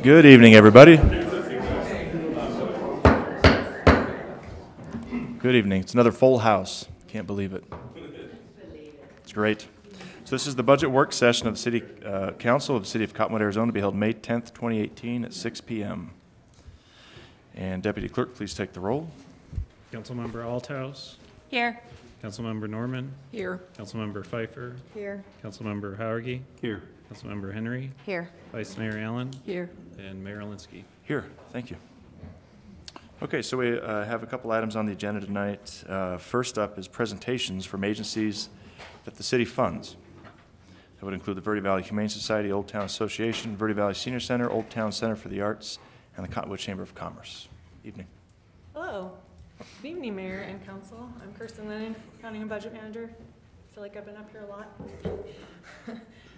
Good evening, everybody. Good evening. It's another full house. Can't believe it. It's great. So this is the budget work session of the City Council of the City of Cottonwood, Arizona, to be held May 10th, 2018 at 6 p.m. And Deputy Clerk, please take the roll. Councilmember Althouse. Here. Councilmember Norman. Here. Councilmember Pfeiffer. Here. Councilmember Howergy. Here. Councilmember Henry. Here. Vice Mayor Allen. Here. And Mayor Alinsky. Here. Thank you. Okay, so we have a couple items on the agenda tonight. First up is presentations from agencies that the city funds. That would include the Verde Valley Humane Society, Old Town Association, Verde Valley Senior Center, Old Town Center for the Arts, and the Cottonwood Chamber of Commerce. Evening. Hello. Good evening, Mayor and Council. I'm Kirsten Lennon, Accounting and Budget Manager. I feel like I've been up here a lot.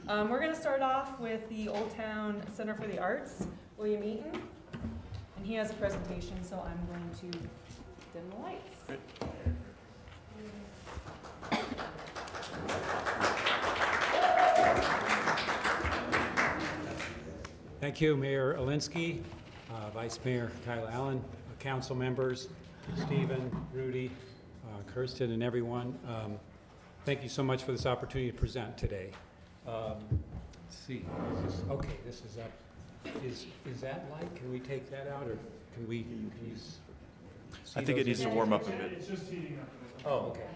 We're going to start off with the Old Town Center for the Arts, William Eaton. And he has a presentation, so I'm going to dim the lights. Great. Thank you, Mayor Alinsky, Vice Mayor Kyle Allen, council members, Stephen, Rudy, Kirsten, and everyone. Thank you so much for this opportunity to present today. Let's see. Okay, this is up. Is that light? Can we take that out, or can we? I think it needs to warm up a bit. It's just heating up. Oh, okay.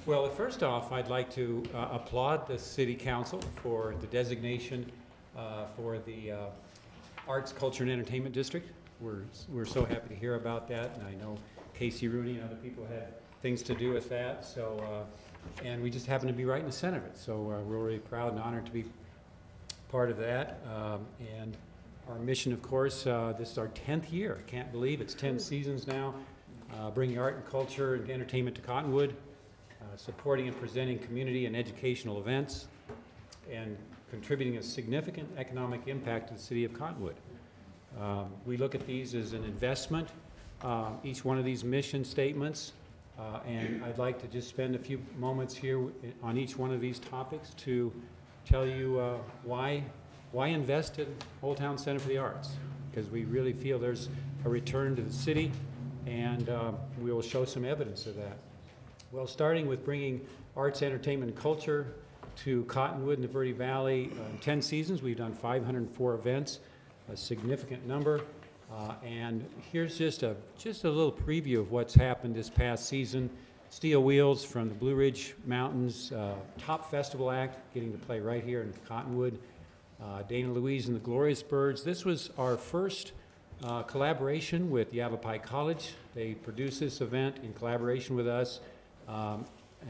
Well, first off, I'd like to applaud the City Council for the designation for the Arts, Culture, and Entertainment District. We're so happy to hear about that, and I know Casey Rooney and other people had things to do with that. So, and we just happen to be right in the center of it. So we're really proud and honored to be part of that. And our mission, of course, this is our 10th year. I can't believe it's 10 seasons now, bringing art and culture and entertainment to Cottonwood. Supporting and presenting community and educational events, and contributing a significant economic impact to the city of Cottonwood. We look at these as an investment, each one of these mission statements, and I'd like to just spend a few moments here on each one of these topics to tell you why invest in Old Town Center for the Arts, because we really feel there's a return to the city, and we will show some evidence of that. Well, starting with bringing arts, entertainment, and culture to Cottonwood and the Verde Valley. In 10 seasons, we've done 504 events, a significant number. And here's just a little preview of what's happened this past season. Steel Wheels from the Blue Ridge Mountains, top festival act, getting to play right here in Cottonwood. Dana Louise and the Glorious Birds. This was our first collaboration with Yavapai College. They produced this event in collaboration with us.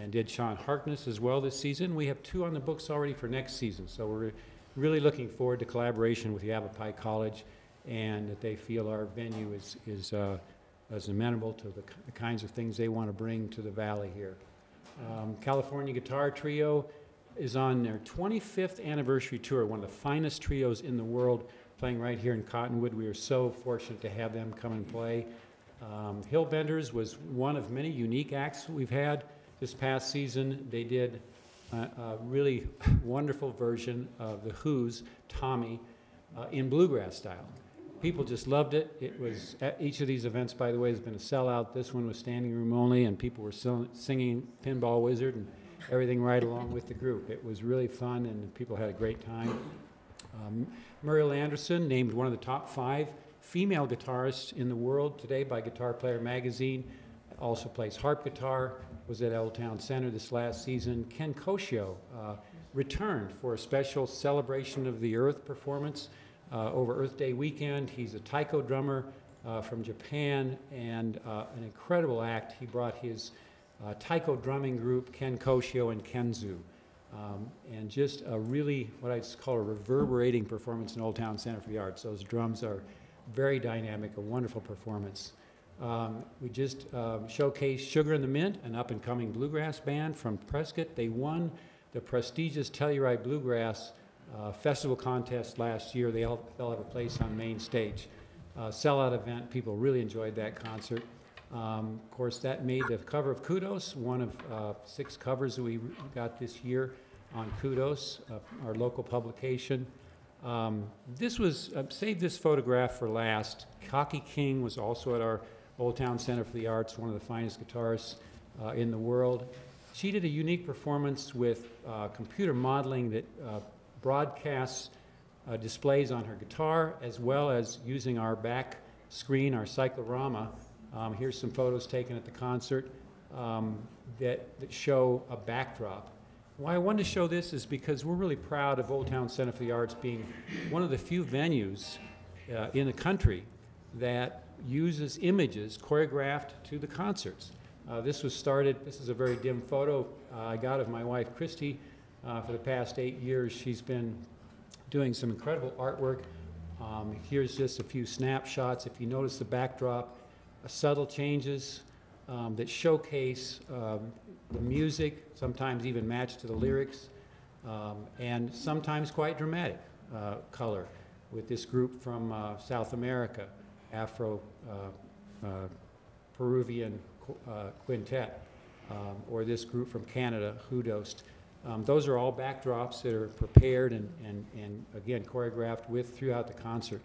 And did Sean Harkness as well this season. We have 2 on the books already for next season, so we're really looking forward to collaboration with Yavapai College, and that they feel our venue is amenable to the kinds of things they want to bring to the valley here. California Guitar Trio is on their 25th anniversary tour, one of the finest trios in the world, playing right here in Cottonwood. We are so fortunate to have them come and play. Hillbenders was one of many unique acts we've had this past season. They did a really wonderful version of The Who's Tommy in bluegrass style. People just loved it. It was at each of these events, by the way, has been a sellout. This one was standing room only, and people were singing Pinball Wizard and everything right along with the group. It was really fun, and people had a great time. Muriel Anderson, named one of the top 5 female guitarists in the world today by Guitar Player magazine, also plays harp guitar, was at Old Town Center this last season. Ken Koshio returned for a special celebration of the Earth performance over Earth Day weekend. He's a taiko drummer from Japan, and an incredible act. He brought his taiko drumming group, Ken Koshio and Kenzu. And just a really, what I'd call a reverberating performance in Old Town Center for the Arts. Those drums are very dynamic, a wonderful performance. We just showcased Sugar in the Mint, an up-and-coming bluegrass band from Prescott. They won the prestigious Telluride Bluegrass Festival contest last year. They'll have a place on main stage. Sellout event. People really enjoyed that concert. Of course, that made the cover of Kudos, one of 6 covers that we got this year on Kudos, our local publication. This was, save this photograph for last. Cocky King was also at our Old Town Center for the Arts, one of the finest guitarists in the world. She did a unique performance with computer modeling that broadcasts displays on her guitar, as well as using our back screen, our cyclorama. Here's some photos taken at the concert that show a backdrop. Why I wanted to show this is because we're really proud of Old Town Center for the Arts being one of the few venues in the country that uses images choreographed to the concerts. This was started, this is a very dim photo I got of my wife Christy. For the past 8 years, she's been doing some incredible artwork. Here's just a few snapshots. If you notice the backdrop, subtle changes that showcase the music, sometimes even matched to the lyrics, and sometimes quite dramatic color with this group from South America, Afro-Peruvian quintet, or this group from Canada, Hudost. Those are all backdrops that are prepared and again, choreographed throughout the concert.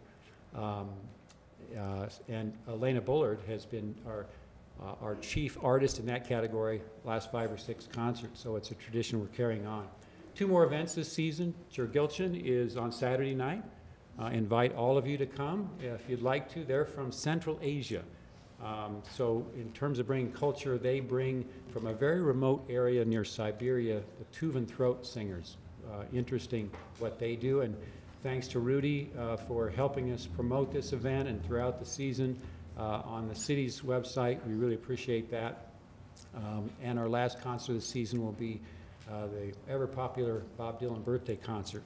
And Elena Bullard has been our chief artist in that category last 5 or 6 concerts, so it's a tradition we're carrying on. 2 more events this season. Churgilchen is on Saturday night. Invite all of you to come if you'd like to. They're from Central Asia. So in terms of bringing culture, they bring from a very remote area near Siberia, the Tuvan throat singers. Interesting what they do, and thanks to Rudy for helping us promote this event and throughout the season on the city's website. We really appreciate that. And our last concert of the season will be the ever popular Bob Dylan birthday concert.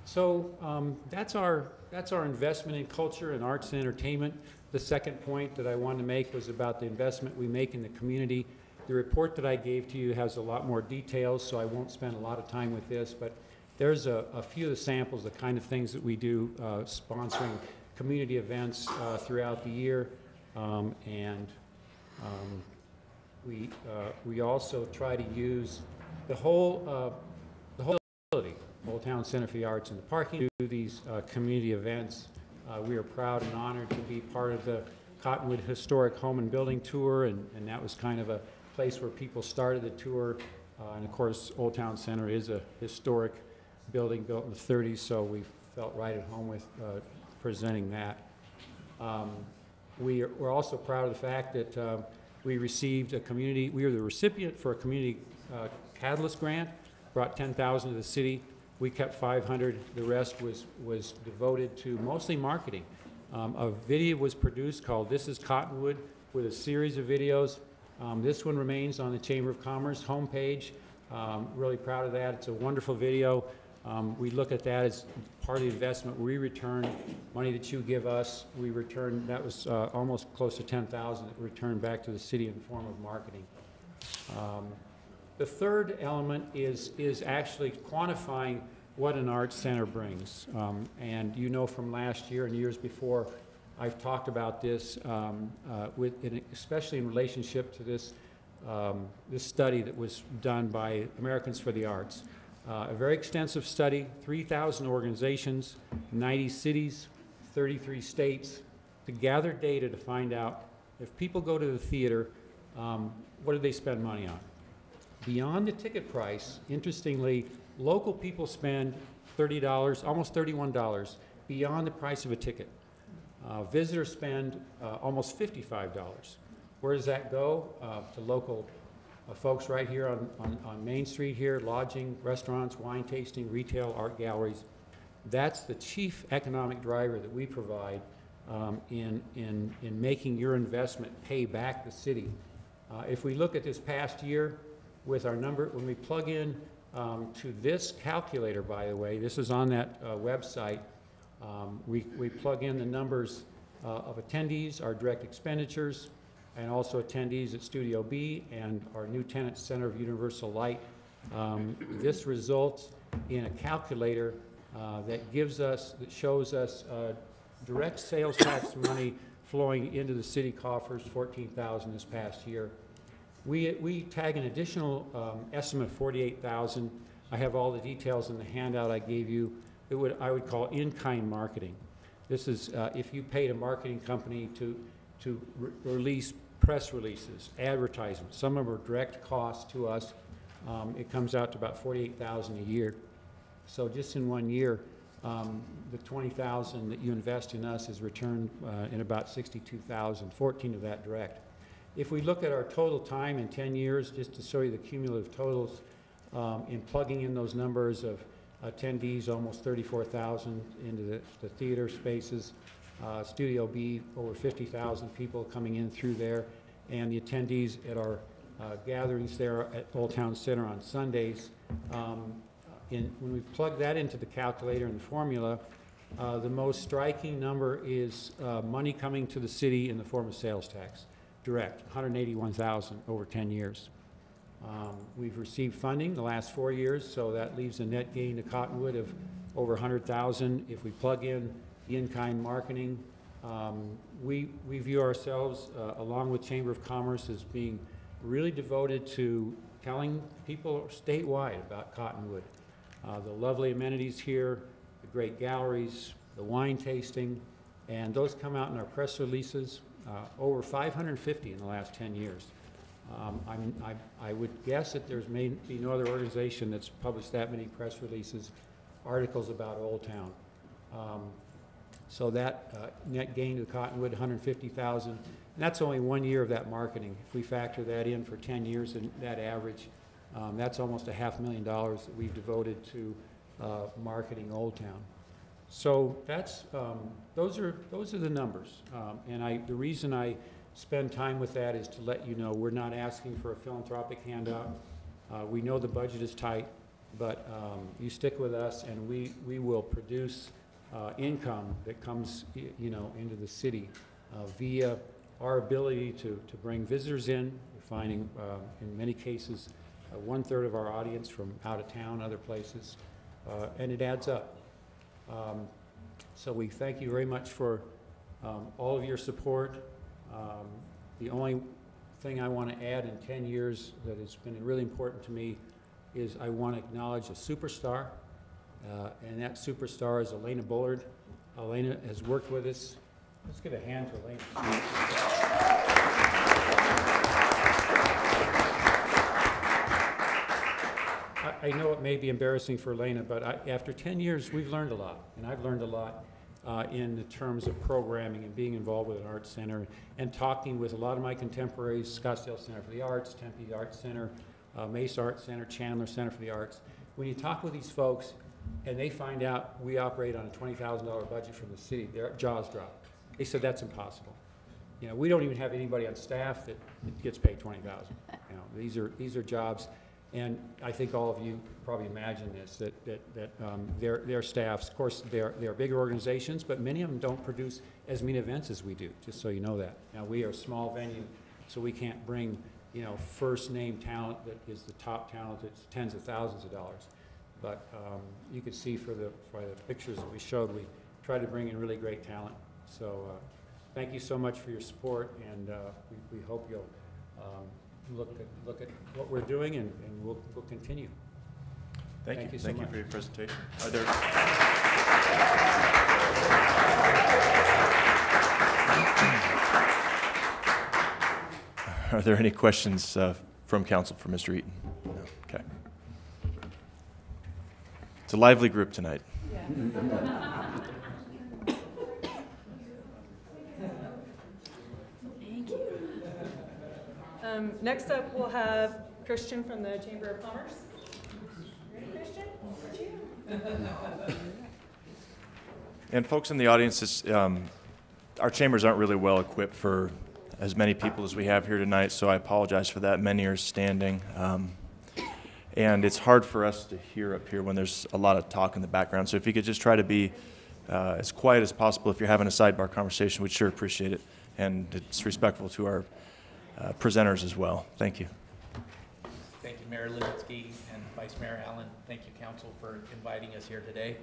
That's our investment in culture and arts and entertainment. The second point that I wanted to make was about the investment we make in the community. The report that I gave to you has a lot more details, so I won't spend a lot of time with this, but there's a few of the samples, the kind of things that we do, sponsoring community events throughout the year, and we also try to use the whole facility, Old Town Center for the Arts and the parking, to do these community events. We are proud and honored to be part of the Cottonwood Historic Home and Building Tour, and that was kind of a place where people started the tour. And of course, Old Town Center is a historic building built in the 30s, so we felt right at home with presenting that. We're also proud of the fact that we received we were the recipient for a community catalyst grant, brought $10,000 to the city. We kept $500. The rest was devoted to mostly marketing. A video was produced called This is Cottonwood with a series of videos. This one remains on the Chamber of Commerce homepage. Really proud of that. It's a wonderful video. We look at that as part of the investment. We return money that you give us. We return, that was almost close to $10,000 that returned back to the city in the form of marketing. The third element is actually quantifying what an arts center brings. And you know from last year and years before, I've talked about this, especially in relationship to this, this study that was done by Americans for the Arts. A very extensive study, 3,000 organizations, 90 cities, 33 states, to gather data to find out if people go to the theater, what do they spend money on? Beyond the ticket price, interestingly, local people spend $30, almost $31, beyond the price of a ticket. Visitors spend almost $55. Where does that go? To local folks right here on Main Street here, lodging, restaurants, wine tasting, retail, art galleries. That's the chief economic driver that we provide in making your investment pay back the city. If we look at this past year with our number, when we plug in to this calculator, by the way, this is on that website, we plug in the numbers of attendees, our direct expenditures, and also attendees at Studio B and our new tenant Center of Universal Light. This results in a calculator that shows us direct sales tax money flowing into the city coffers, $14,000 this past year. We tag an additional estimate of $48,000. I have all the details in the handout I gave you. I would call in-kind marketing. This is if you paid a marketing company to release press releases, advertisements. Some of them are direct costs to us. It comes out to about $48,000 a year. So just in 1 year, the $20,000 that you invest in us is returned in about $62,000, 14 of that direct. If we look at our total time in 10 years, just to show you the cumulative totals, in plugging in those numbers of attendees, almost 34,000 into the theater spaces, Studio B, over 50,000 people coming in through there, and the attendees at our gatherings there at Old Town Center on Sundays. When we plug that into the calculator and the formula, the most striking number is money coming to the city in the form of sales tax, direct, $181,000 over 10 years. We've received funding the last 4 years, so that leaves a net gain to Cottonwood of over $100,000. If we plug in the in-kind marketing, we view ourselves, along with Chamber of Commerce, as being really devoted to telling people statewide about Cottonwood. The lovely amenities here, the great galleries, the wine tasting, and those come out in our press releases, over 550 in the last 10 years. I would guess that there's may be no other organization that's published that many press releases, articles about Old Town. So that net gain to Cottonwood, $150,000, and that's only 1 year of that marketing. If we factor that in for 10 years and that average, that's almost $500,000 that we've devoted to marketing Old Town. So that's those are the numbers, and the reason I spend time with that is to let you know we're not asking for a philanthropic handout. We know the budget is tight, but you stick with us, and we will produce income that comes, into the city via our ability to bring visitors in. We're finding, in many cases, 1/3 of our audience from out of town, other places, and it adds up. So we thank you very much for all of your support. The only thing I want to add in 10 years that has been really important to me is I want to acknowledge a superstar, and that superstar is Elena Bullard. Elena has worked with us. Let's give a hand to Elena. I know it may be embarrassing for Elena, but after 10 years, we've learned a lot, and I've learned a lot in the terms of programming and being involved with an arts center and talking with a lot of my contemporaries, Scottsdale Center for the Arts, Tempe Arts Center, Mesa Arts Center, Chandler Center for the Arts. When you talk with these folks and they find out we operate on a $20,000 budget from the city, their jaws drop. They said that's impossible. We don't even have anybody on staff that gets paid $20,000. These are jobs. And I think all of you probably imagine this, that their staffs, of course, they're bigger organizations, but many of them don't produce as many events as we do, just so you know that. Now, we are a small venue, so we can't bring, first-name talent that is the top talent that's tens of thousands of dollars. But you could see by the pictures that we showed, we try to bring in really great talent. So thank you so much for your support, and we hope you'll look at what we're doing, and we'll continue. Thank you. So Thank you much. for your presentation. Are there any questions from council for Mr. Eaton? No. Okay. It's a lively group tonight. Yes. Thank you. Next up, we'll have Christian from the Chamber of Commerce. Ready, Christian? And folks in the audience, our chambers aren't really well equipped for as many people as we have here tonight, so I apologize for that. Many are standing. And it's hard for us to hear up here when there's a lot of talk in the background. So if you could just try to be as quiet as possible if you're having a sidebar conversation, we'd sure appreciate it. And it's respectful to our presenters as well. Thank you. Thank you, Mayor Levitsky and Vice Mayor Allen. Thank you, Council, for inviting us here today.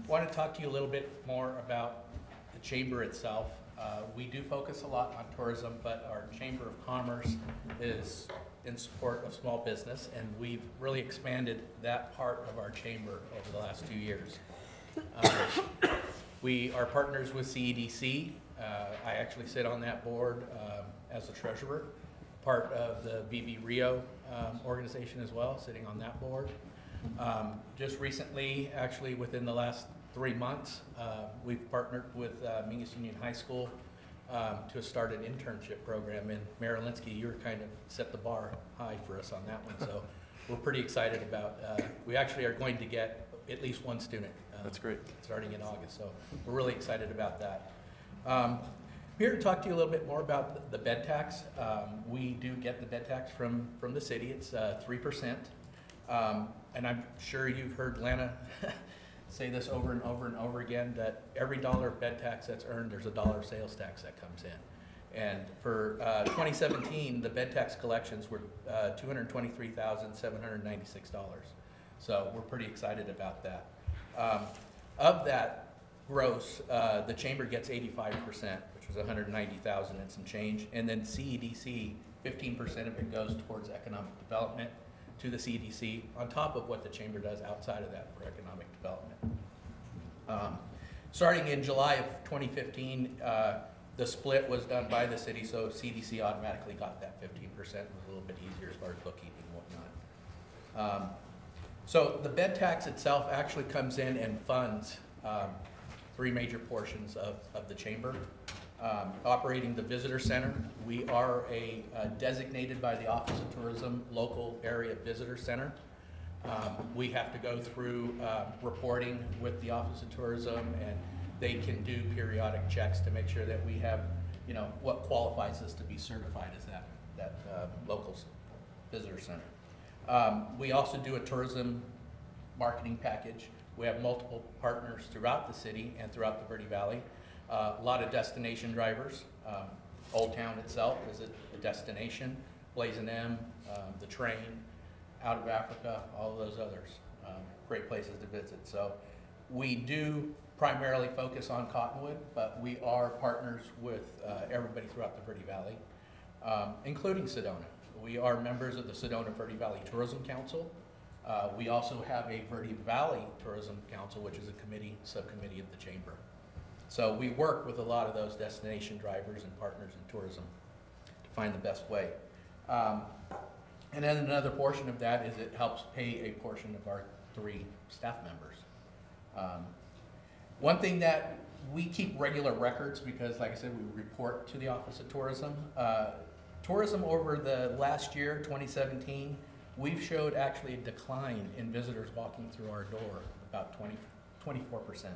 Want to talk to you a little bit more about the chamber itself, we do focus a lot on tourism, but our Chamber of Commerce is in support of small business, and we've really expanded that part of our chamber over the last 2 years. We are partners with CEDC. I actually sit on that board as the treasurer, part of the VV Rio organization as well, sitting on that board. Just recently, actually within the last 3 months, we've partnered with Mingus Union High School to start an internship program. And Mayor Linsky, you were kind of set the bar high for us on that one. So we're pretty excited about, we actually are going to get at least one student. That's great. Starting in August. So we're really excited about that. I'm here to talk to you a little bit more about the bed tax. We do get the bed tax from the city. It's 3%. And I'm sure you've heard Lana say this over and over and over again, that every dollar of bed tax that's earned, there's a dollar of sales tax that comes in. And for 2017, the bed tax collections were $223,796. So we're pretty excited about that. Of that gross, the chamber gets 85%, which was 190,000 and some change. And then CEDC, 15% of it goes towards economic development to the CEDC, on top of what the chamber does outside of that for economic development. Starting in July of 2015, the split was done by the city, so CEDC automatically got that 15%. It was a little bit easier as far as bookkeeping and whatnot. So the bed tax itself actually comes in and funds 3 major portions of the chamber. Operating the visitor center, we are a designated by the Office of Tourism local area visitor center. We have to go through reporting with the Office of Tourism, and they can do periodic checks to make sure that we have, you know, what qualifies us to be certified as that local visitor center. We also do a tourism marketing package. We have multiple partners throughout the city and throughout the Verde Valley. A lot of destination drivers. Old Town itself is a destination. Blazing M, the train, Out of Africa, all of those others. Great places to visit. So we do primarily focus on Cottonwood, but we are partners with everybody throughout the Verde Valley, including Sedona. We are members of the Sedona Verde Valley Tourism Council. We also have a Verde Valley Tourism Council, which is a subcommittee of the chamber. So we work with a lot of those destination drivers and partners in tourism to find the best way. And then another portion of that is it helps pay a portion of our 3 staff members. One thing that we keep regular records because, like I said, we report to the Office of Tourism. Tourism over the last year, 2017, we've showed actually a decline in visitors walking through our door, about 24%.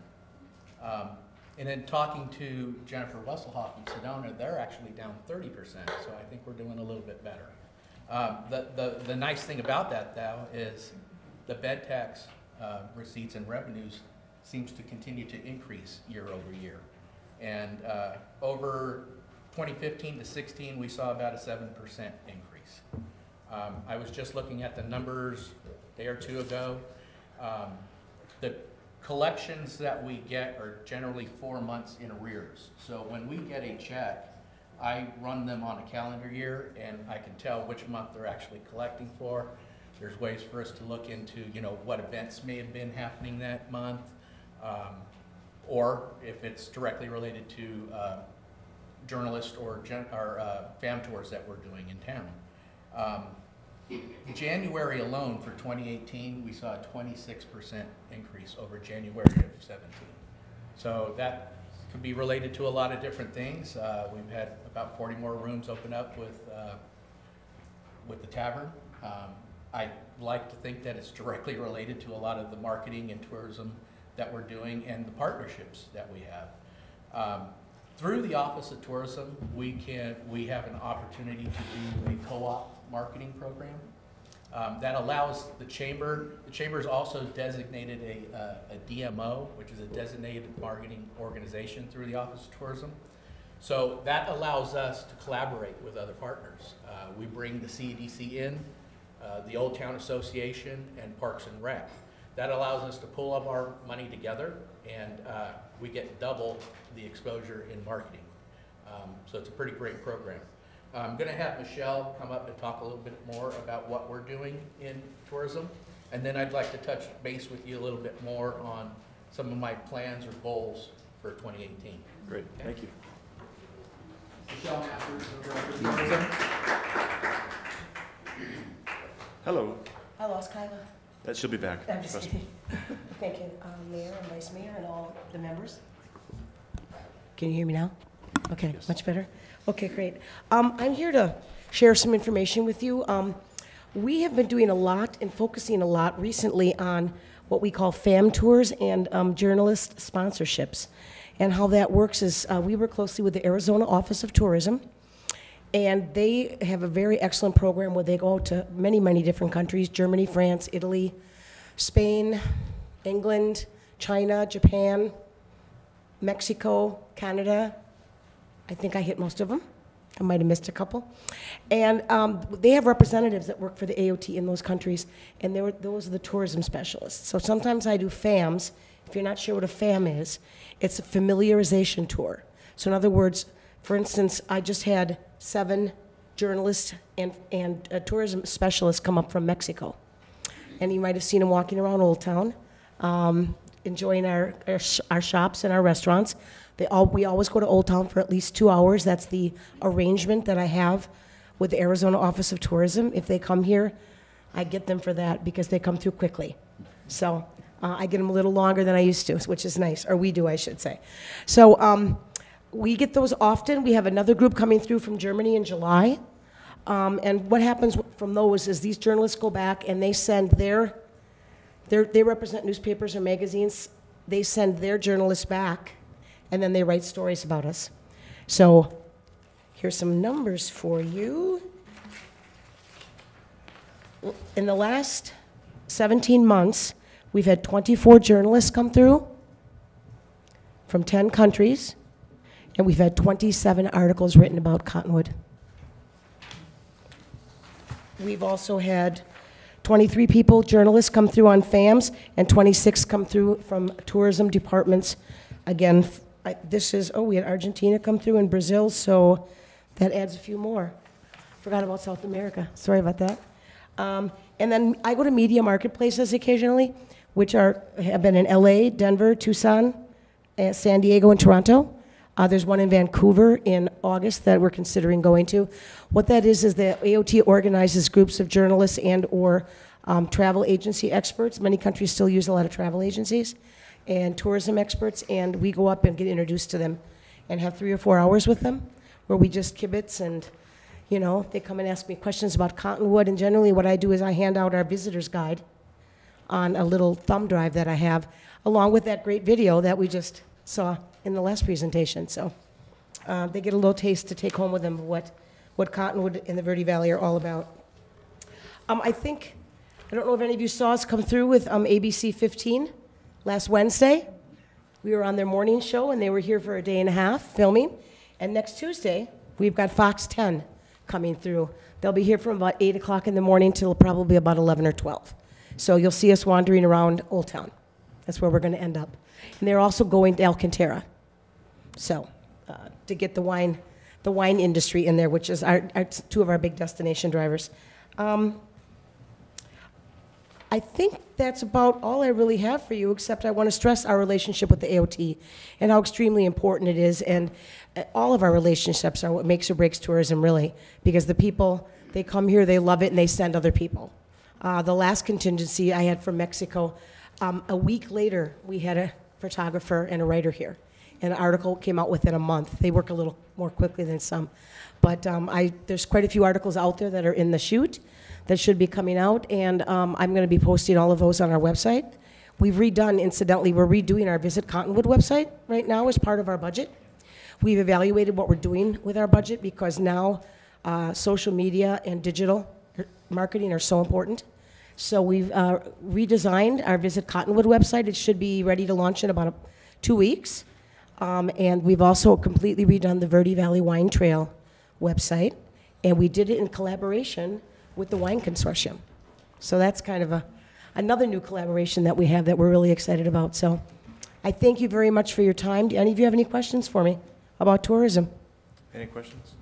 And then talking to Jennifer Wesselhoff in Sedona, they're actually down 30%, so I think we're doing a little bit better. The nice thing about that, though, is the bed tax receipts and revenues seems to continue to increase year over year. And over 2015 to 16, we saw about a 7% increase. I was just looking at the numbers a day or 2 ago. The collections that we get are generally 4 months in arrears. So when we get a check, I run them on a calendar year, and I can tell which month they're actually collecting for. There's ways for us to look into, you know, what events may have been happening that month, or if it's directly related to journalist or fam tours that we're doing in town. January alone for 2018, we saw a 26% increase over January of 17. So that could be related to a lot of different things. We've had about 40 more rooms open up with the tavern. I like to think that it's directly related to a lot of the marketing and tourism that we're doing and the partnerships that we have. Through the Office of Tourism, we have an opportunity to do a co-op marketing program that allows the chamber's also designated a DMO, which is a designated marketing organization through the Office of Tourism. So that allows us to collaborate with other partners. We bring the CEDC in, the Old Town Association, and Parks and Rec. That allows us to pull up our money together, and we get double the exposure in marketing. So it's a pretty great program. I'm going to have Michelle come up and talk a little bit more about what we're doing in tourism, and then I'd like to touch base with you a little bit more on some of my plans or goals for 2018. Great, thank you. Michelle Masters, the Director of Tourism. Hello. I lost Kyla. That she'll be back. I'm just Trust me. kidding. Thank you, Mayor and Vice Mayor and all the members. Can you hear me now? Okay, Yes. much better? Okay, great. I'm here to share some information with you. We have been doing a lot and focusing a lot recently on what we call FAM tours and journalist sponsorships. And how that works is we work closely with the Arizona Office of Tourism, and they have a very excellent program where they go to many, many different countries: Germany, France, Italy, Spain, England, China, Japan, Mexico, Canada. I think I hit most of them. I might have missed a couple. And they have representatives that work for the AOT in those countries, and those are the tourism specialists. So sometimes I do FAMs. If you're not sure what a FAM is, it's a familiarization tour. So in other words, for instance, I just had 7 journalists and tourism specialists come up from Mexico. And you might have seen them walking around Old Town, enjoying our shops and our restaurants. We always go to Old Town for at least 2 hours. That's the arrangement that I have with the Arizona Office of Tourism. If they come here, I get them for that because they come through quickly. So I get them a little longer than I used to, which is nice, or we do, I should say. So we get those often. We have another group coming through from Germany in July. And what happens from those is these journalists go back and they send they represent newspapers or magazines. They send their journalists back, and then they write stories about us. So here's some numbers for you. In the last 17 months, we've had 24 journalists come through from 10 countries, and we've had 27 articles written about Cottonwood. We've also had 23 people, journalists, come through on FAMs, and 26 come through from tourism departments. Again, we had Argentina come through and Brazil, so that adds a few more. Forgot about South America, sorry about that. And then I go to media marketplaces occasionally, which have been in LA, Denver, Tucson, San Diego, and Toronto. There's one in Vancouver in August that we're considering going to. What that is the AOT organizes groups of journalists and or travel agency experts. Many countries still use a lot of travel agencies and tourism experts, and we go up and get introduced to them and have 3 or 4 hours with them where we just kibitz and, you know, they come and ask me questions about Cottonwood, and generally what I do is I hand out our visitor's guide on a little thumb drive that I have, along with that great video that we just saw in the last presentation. So they get a little taste to take home with them of what Cottonwood and the Verde Valley are all about. I don't know if any of you saw us come through with ABC 15 last Wednesday. We were on their morning show, and they were here for a day and a half filming. And next Tuesday, we've got Fox 10 coming through. They'll be here from about 8 o'clock in the morning till probably about 11 or 12. So you'll see us wandering around Old Town. That's where we're going to end up. And they're also going to Alcantara, so to get the wine industry in there, which is our 2 of our big destination drivers. I think that's about all I really have for you, except I want to stress our relationship with the AOT and how extremely important it is. And all of our relationships are what makes or breaks tourism, really, because the people, they come here, they love it, and they send other people. The last contingency I had from Mexico, a week later, we had a photographer and a writer here. And an article came out within a month. They work a little more quickly than some. But there's quite a few articles out there that are in the chute that should be coming out, and I'm going to be posting all of those on our website. We've redone, incidentally, we're redoing our Visit Cottonwood website right now as part of our budget. We've evaluated what we're doing with our budget because now social media and digital marketing are so important. So we've redesigned our Visit Cottonwood website. It should be ready to launch in about 2 weeks. And we've also completely redone the Verde Valley Wine Trail website. And we did it in collaboration with the Wine Consortium. So that's kind of a another new collaboration that we have that we're really excited about. So I thank you very much for your time. Do any of you have any questions for me about tourism? Any questions?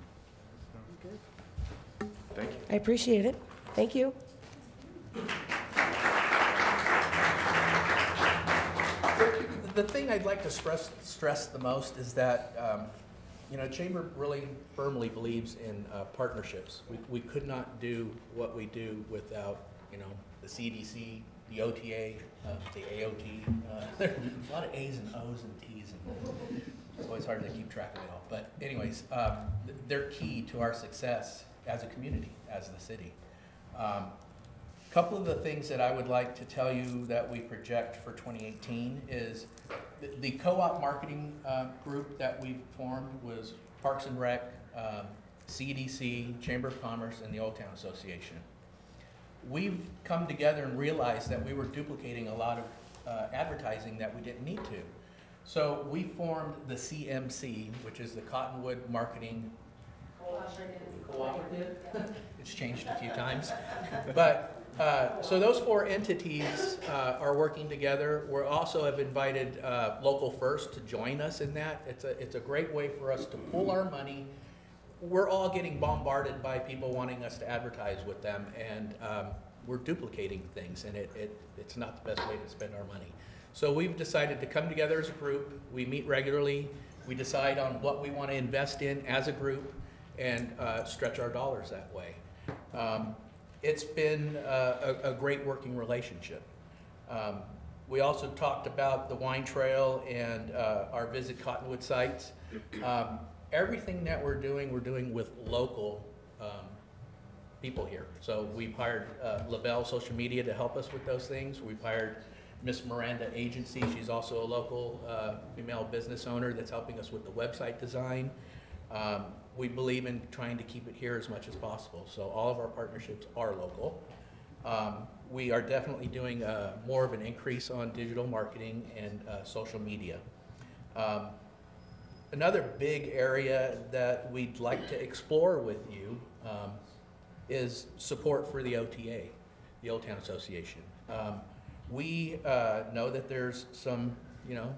Thank you. I appreciate it. Thank you. The thing I'd like to stress the most is that, you know, Chamber really firmly believes in partnerships. We could not do what we do without, you know, the CDC, the OTA, the AOT. There's a lot of A's and O's and T's, and it's always hard to keep track of it all. But anyways, they're key to our success as a community, as the city. Couple of the things that I would like to tell you that we project for 2018 is the co-op marketing group that we formed was Parks and Rec, CDC, Chamber of Commerce, and the Old Town Association. We've come together and realized that we were duplicating a lot of advertising that we didn't need to. So we formed the CMC, which is the Cottonwood Marketing Cooperative. It's changed a few times. But so those 4 entities are working together. We also have invited Local First to join us in that. It's a great way for us to pool our money. We're all getting bombarded by people wanting us to advertise with them, and we're duplicating things, and it's not the best way to spend our money. So we've decided to come together as a group. We meet regularly. We decide on what we want to invest in as a group and stretch our dollars that way. It's been a great working relationship. We also talked about the wine trail and our Visit Cottonwood sites. Everything that we're doing with local people here. So we've hired LaBelle Social Media to help us with those things. We've hired Miss Miranda Agency. She's also a local female business owner that's helping us with the website design. We believe in trying to keep it here as much as possible. So all of our partnerships are local. We are definitely doing more of an increase on digital marketing and social media. Another big area that we'd like to explore with you is support for the OTA, the Old Town Association. We know that there's some, you know,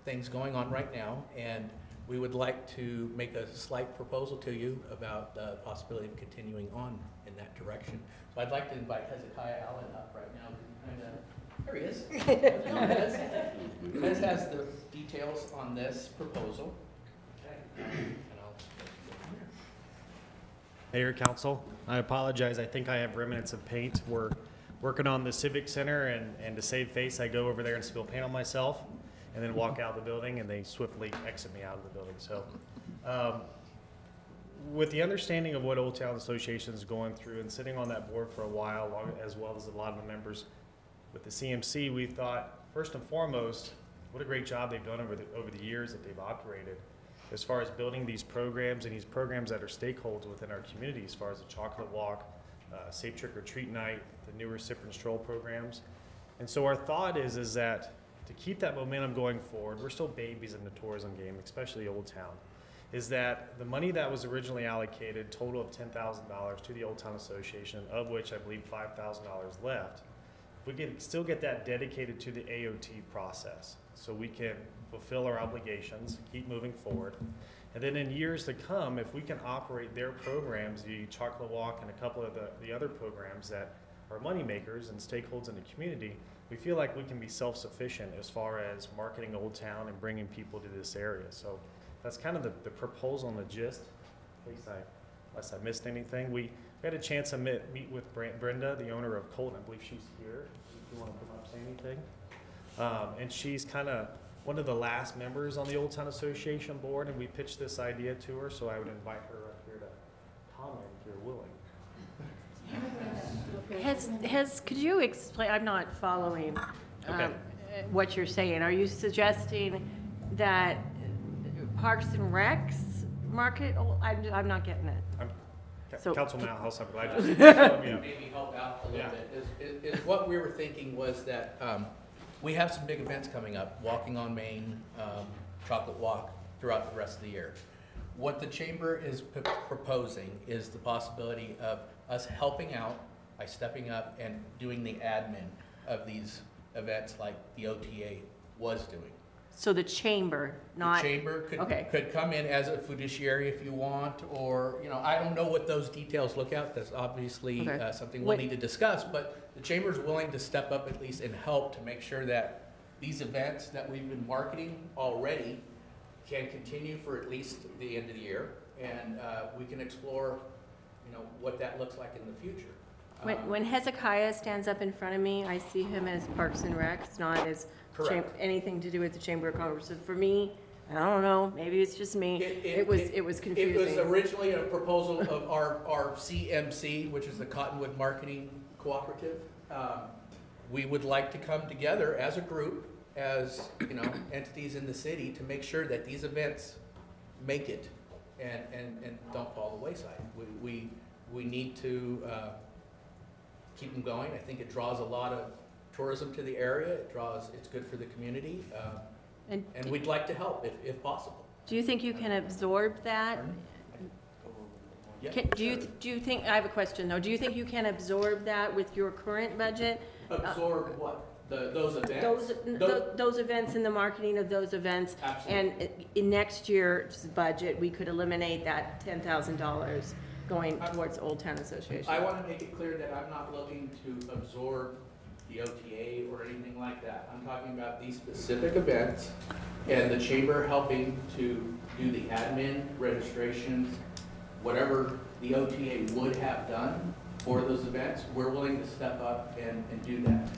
things going on right now, and we would like to make a slight proposal to you about the possibility of continuing on in that direction. So I'd like to invite Hezekiah Allen up right now. There he is. Hez has the details on this proposal. Okay. Mayor, Council, I apologize. I think I have remnants of paint. We're working on the Civic Center, and to save face, I go over there and spill paint on myself, and then walk out of the building, and they swiftly exit me out of the building. So with the understanding of what Old Town Association is going through and sitting on that board for a while, as well as a lot of the members with the CMC, we thought, first and foremost, what a great job they've done over the years that they've operated as far as building these programs, and these programs that are stakeholders within our community, as far as the Chocolate Walk, Safe Trick or Treat Night, the newer Sip and Stroll programs. And so our thought is that to keep that momentum going forward, we're still babies in the tourism game, especially Old Town, is that the money that was originally allocated, total of $10,000 to the Old Town Association, of which I believe $5,000 left, we can still get that dedicated to the AOT process, so we can fulfill our obligations, keep moving forward. And then in years to come, if we can operate their programs, the Chocolate Walk and a couple of the other programs that are money makers and stakeholders in the community, we feel like we can be self-sufficient as far as marketing Old Town and bringing people to this area. So that's kind of the proposal and the gist, unless I missed anything. We had a chance to meet with Brenda, the owner of Colton. I believe she's here. If you want to come up and say anything. And she's kind of one of the last members on the Old Town Association board, and we pitched this idea to her, so I would invite her up here to comment if you're willing. Could you explain, I'm not following what you're saying. Are you suggesting that Parks and Recs market, I'm not getting it. Councilman House, I'm glad you let me know. Maybe help out a little bit. Is what we were thinking was that we have some big events coming up, Walking on Main, Chocolate Walk, throughout the rest of the year. What the Chamber is proposing is the possibility of us helping out by stepping up and doing the admin of these events like the OTA was doing. So the chamber, not, The chamber okay. could come in as a fiduciary if you want, or, you know, I don't know what those details look out. That's obviously Okay. something we'll Wait. need to discuss, but the chamber's willing to step up at least and help to make sure that these events that we've been marketing already can continue for at least the end of the year, and we can explore, you know, what that looks like in the future. When Hezekiah stands up in front of me, I see him as Parks and Recs, not as Correct. anything to do with the Chamber of Commerce. So for me, I don't know, maybe it's just me, it was It was confusing. originally a proposal of our CMC, which is the Cottonwood Marketing Cooperative. We would like to come together as a group, as, you know, entities in the city to make sure that these events make it and don't fall the wayside. We need to keep them going. I think it draws a lot of tourism to the area. It's good for the community. And And we'd like to help if possible. do you think you can absorb that? Yeah, Do you think, I have a question though, do you think you can absorb that with your current budget? Absorb what? Those events? Those events and the marketing of those events? Absolutely. And in next year's budget, we could eliminate that $10,000 going towards Old Town Association? I want to make it clear that I'm not looking to absorb the OTA or anything like that. I'm talking about these specific events and the chamber helping to do the admin, registrations, whatever the OTA would have done for those events. We're willing to step up and do that.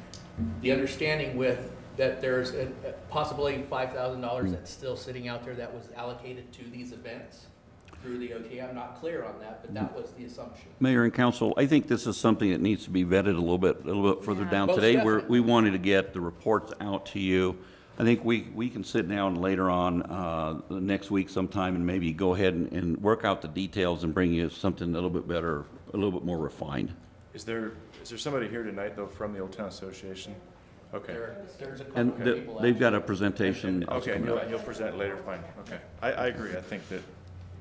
The understanding with that there's a possibility $5,000 that's still sitting out there that was allocated to these events through the OTA. I'm not clear on that, but that was the assumption. Mayor and council, I think this is something that needs to be vetted a little bit further Yeah. down. Most Today, definitely. we wanted to get the reports out to you. I think we can sit down later on next week sometime and maybe go ahead and work out the details and bring you something a little bit better, a little bit more refined. Is there somebody here tonight, though, from the Old Town Association? Okay. There's a And couple of people. they've got a presentation. Okay, and you'll present later, fine, okay. I agree, I think that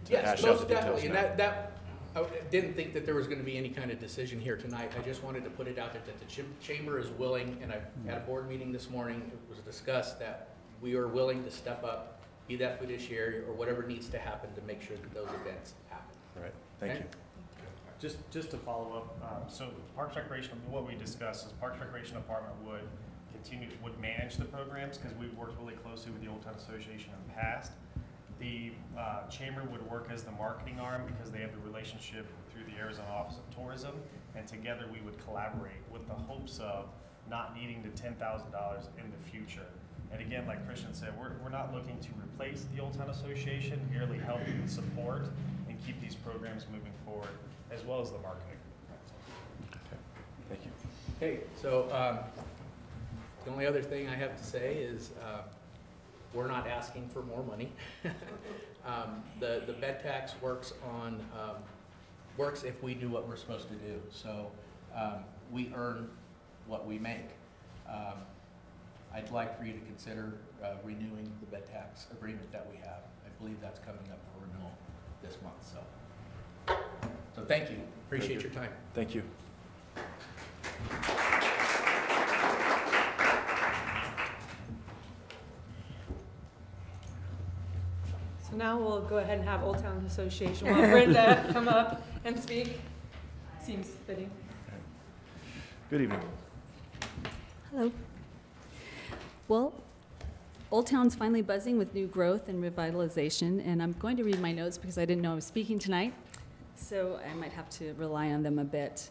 to Yes, hash out the most details definitely, and now. that, I didn't think that there was gonna be any kind of decision here tonight. I just wanted to put it out there that the chamber is willing, and I had a board meeting this morning, it was discussed that we are willing to step up, be that fiduciary, or whatever needs to happen to make sure that those events happen. Right, thank Okay? you. Just to follow up, so Parks Recreation, what we discussed is Parks Recreation Department would manage the programs, because we've worked really closely with the Old Town Association in the past. The chamber would work as the marketing arm because they have the relationship through the Arizona Office of Tourism, and together we would collaborate with the hopes of not needing the $10,000 in the future. And again, like Christian said, we're not looking to replace the Old Town Association, merely help and support and keep these programs moving forward, as well as the marketing. Thank you. Okay, so, the only other thing I have to say is, we're not asking for more money. The bed tax works if we do what we're supposed to do. So, we earn what we make. I'd like for you to consider renewing the bed tax agreement that we have. I believe that's coming up for renewal this month, so thank you. Appreciate your time. Thank you. So now we'll go ahead and have Old Town Association, want Brenda come up and speak? Seems fitting. Good evening. Hello. Well, Old Town's finally buzzing with new growth and revitalization, and I'm going to read my notes because I didn't know I was speaking tonight, so I might have to rely on them a bit.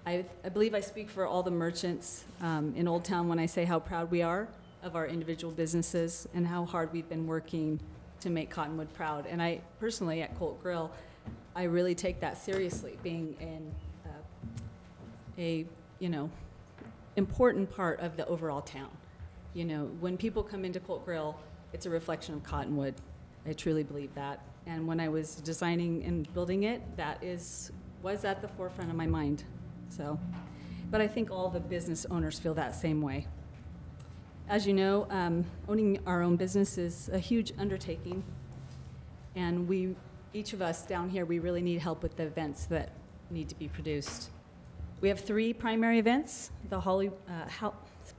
I believe I speak for all the merchants in Old Town when I say how proud we are of our individual businesses and how hard we've been working to make Cottonwood proud. And I personally, at Colt Grill, I really take that seriously, being important part of the overall town. You know, when people come into Colt Grill, it's a reflection of Cottonwood. I truly believe that. And when I was designing and building it, that was at the forefront of my mind. So, but I think all the business owners feel that same way. As you know, owning our own business is a huge undertaking, and each of us down here, we really need help with the events that need to be produced. We have 3 primary events: the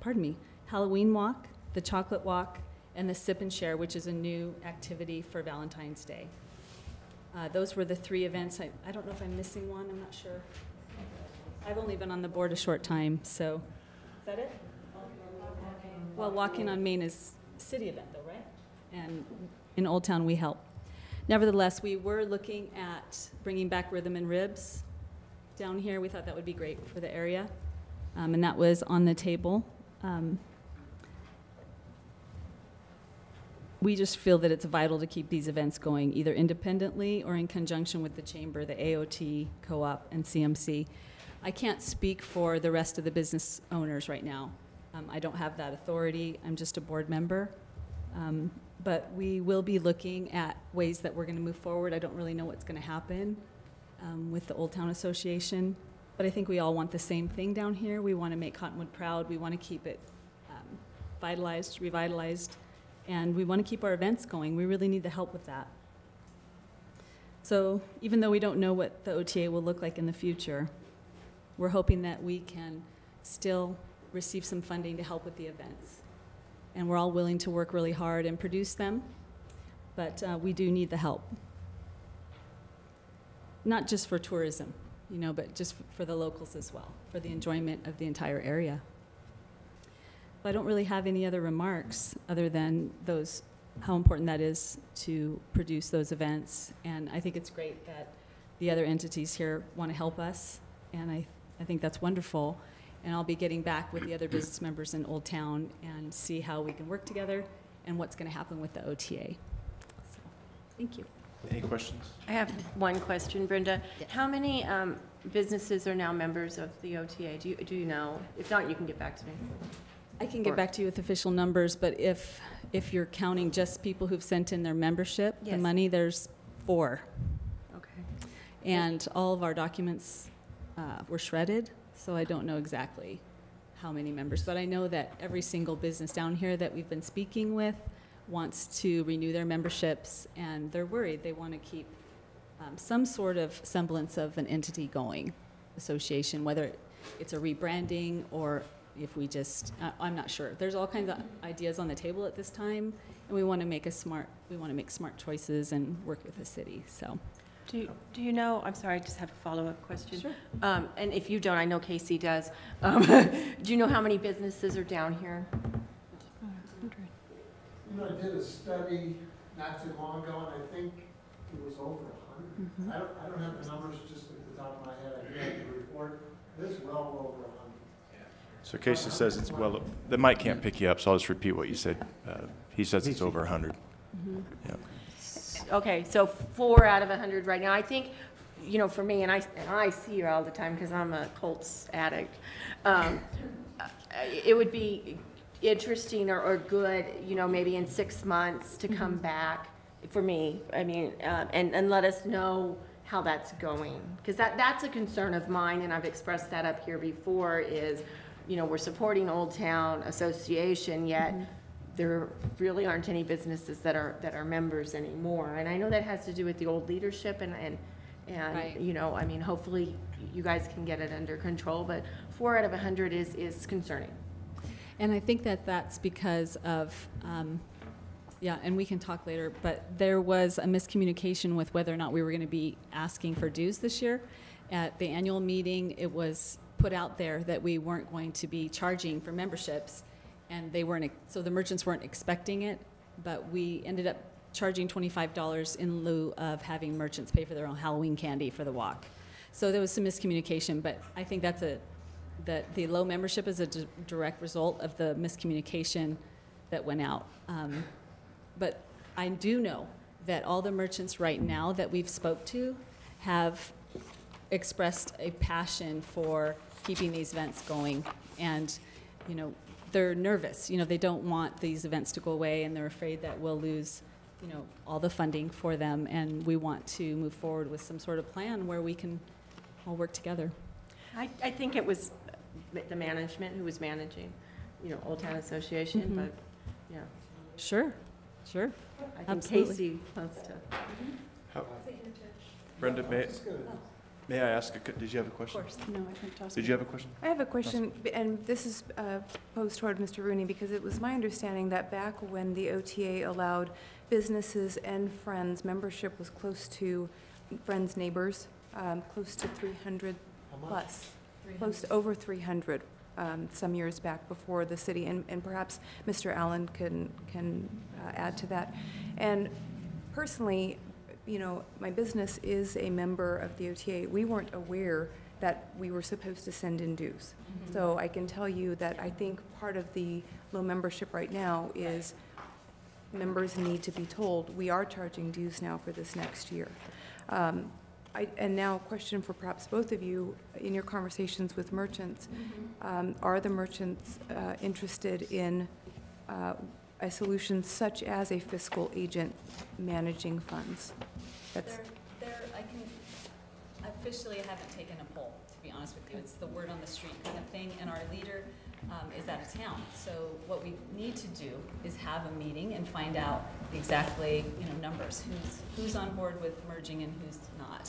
pardon me, Halloween Walk, the Chocolate Walk, and the Sip and Share, which is a new activity for Valentine's Day. Those were the 3 events. I don't know if I'm missing one, I'm not sure. I've only been on the board a short time, so. Is that it? Well, Walking on Main is a city event though, right? And in Old Town we help. Nevertheless, we were looking at bringing back Rhythm and Ribs down here. We thought that would be great for the area, and that was on the table. We just feel that it's vital to keep these events going, either independently or in conjunction with the chamber, the AOT, Co-op, and CMC. I can't speak for the rest of the business owners right now. I don't have that authority. I'm just a board member. But we will be looking at ways that we're going to move forward. I don't really know what's going to happen with the Old Town Association, but I think we all want the same thing down here. We want to make Cottonwood proud. We want to keep it vitalized, revitalized, and we want to keep our events going. We really need the help with that. So even though we don't know what the OTA will look like in the future, we're hoping that we can still receive some funding to help with the events. And we're all willing to work really hard and produce them, but we do need the help. Not just for tourism, you know, but just for the locals as well, for the enjoyment of the entire area. But I don't really have any other remarks other than those, how important that is to produce those events. And I think it's great that the other entities here want to help us, and I think that's wonderful. And I'll be getting back with the other business members in Old Town and see how we can work together and what's going to happen with the OTA. So, thank you. Any questions? I have one question, Brenda. Yes. How many businesses are now members of the OTA? Do you know? If not, you can get back to me. I can get back to you with official numbers, but if you're counting just people who've sent in their membership, yes, the money, there's 4. Okay. And all of our documents were shredded, so I don't know exactly how many members, but I know that every single business down here that we've been speaking with wants to renew their memberships, and they're worried. They want to keep some sort of semblance of an entity going, association, whether it's a rebranding or if we just, I'm not sure. There's all kinds of ideas on the table at this time, and we want to make smart choices and work with the city, so. Do you know, I'm sorry, I just have a follow-up question. Sure. And if you don't, I know Casey does. Do you know how many businesses are down here? 100. You know, I did a study not too long ago, and I think it was over 100. Mm-hmm. I don't have the numbers just at the top of my head. I do have the report. It's well over 100. So Casey says it's, well, the mic can't pick you up, so I'll just repeat what you said. He says it's over 100. Mm-hmm. Yeah. Okay, so 4 out of 100 right now. I think, you know, for me, and I see her all the time because I'm a Colts addict. It would be interesting or good, you know, maybe in 6 months to come back for me. I mean, and let us know how that's going, because that's a concern of mine, and I've expressed that up here before. Is, you know, we're supporting Old Town Association, yet there really aren't any businesses that are members anymore. And I know that has to do with the old leadership and right, you know, I mean, hopefully you guys can get it under control, but 4 out of 100 is concerning. And I think that that's because of, yeah, and we can talk later, but there was a miscommunication with whether or not we were going to be asking for dues this year. At the annual meeting, it was put out there that we weren't going to be charging for memberships, and they weren't, so the merchants weren't expecting it, but we ended up charging $25 in lieu of having merchants pay for their own Halloween candy for the walk. So there was some miscommunication, but I think that's that the low membership is a direct result of the miscommunication that went out. But I do know that all the merchants right now that we've spoke to have expressed a passion for keeping these events going, and, you know, they're nervous. You know, they don't want these events to go away, and they're afraid that we'll lose, you know, all the funding for them, and we want to move forward with some sort of plan where we can all work together. I think it was the management who was managing, you know, Old Town Association, but yeah. Sure. I think Absolutely. Casey wants to. Brenda, may May I ask, did you have a question? Of course. No, I couldn't toss Did you have a question? I have a question, and this is posed toward Mr. Rooney, because it was my understanding that back when the OTA allowed businesses and Friends, membership was close to Friends neighbors, close to 300 plus, close to over 300 some years back before the city, and perhaps Mr. Allen can add to that. And personally, you know, my business is a member of the OTA. We weren't aware that we were supposed to send in dues. So I can tell you that I think part of the low membership right now is members need to be told, we are charging dues now for this next year. And now a question for perhaps both of you, in your conversations with merchants, are the merchants interested in a solution such as a fiscal agent managing funds? That's I officially haven't taken a poll, to be honest with you. It's the word on the street kind of thing, and our leader is out of town. So what we need to do is have a meeting and find out exactly, you know, numbers, who's on board with merging and who's not,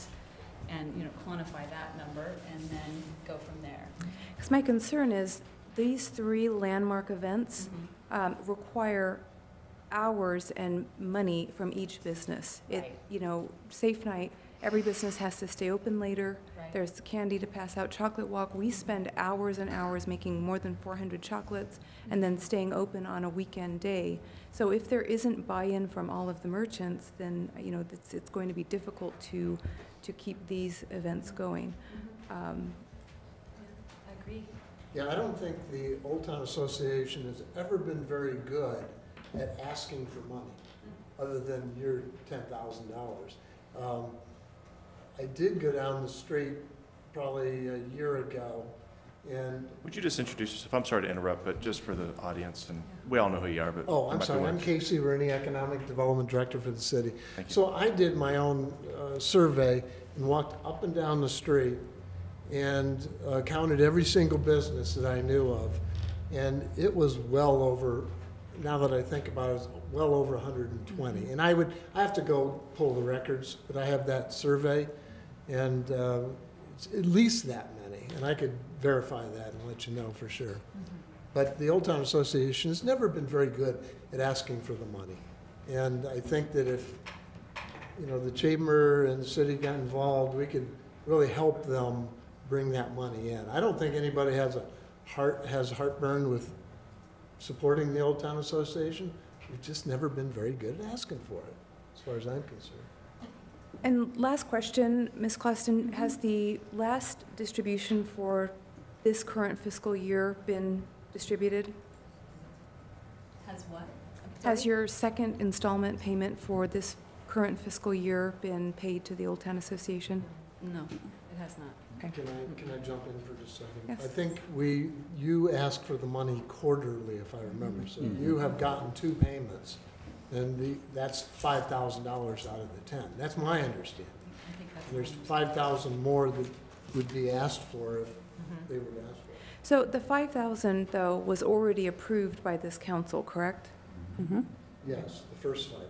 and, you know, quantify that number and then go from there. Because my concern is these 3 landmark events require hours and money from each business. Right. You know, Safe Night, every business has to stay open later. Right. There's candy to pass out, chocolate walk. We spend hours and hours making more than 400 chocolates and then staying open on a weekend day. So if there isn't buy-in from all of the merchants, then, you know, it's going to be difficult to keep these events going. I agree. Yeah, I don't think the Old Town Association has ever been very good at asking for money, other than your $10,000. I did go down the street probably a year ago, and... Would you just introduce yourself? I'm sorry to interrupt, but just for the audience, and we all know who you are, but... Oh, you I'm might be sorry, willing I'm to- Casey Rooney, Economic Development Director for the city. Thank you. So I did my own survey and walked up and down the street and counted every single business that I knew of, and it was well over, now that I think about it, it's well over 120. And I have to go pull the records, but I have that survey, and it's at least that many, and I could verify that and let you know for sure. But the Old Town Association has never been very good at asking for the money. And I think that if, you know, the chamber and the city got involved, we could really help them bring that money in. I don't think anybody has heartburn with supporting the Old Town Association. We've just never been very good at asking for it, as far as I'm concerned. And last question, Ms. Closton, has the last distribution for this current fiscal year been distributed? Has what? Has your second installment payment for this current fiscal year been paid to the Old Town Association? No, it has not. Can I jump in for just a second? Yes. I think you asked for the money quarterly, if I remember, so you have gotten 2 payments, and that's $5,000 out of the 10. That's my understanding. I think that's There's 5,000 more that would be asked for if they would ask for it. So the 5,000, though, was already approved by this council, correct? Yes, the first 5,000.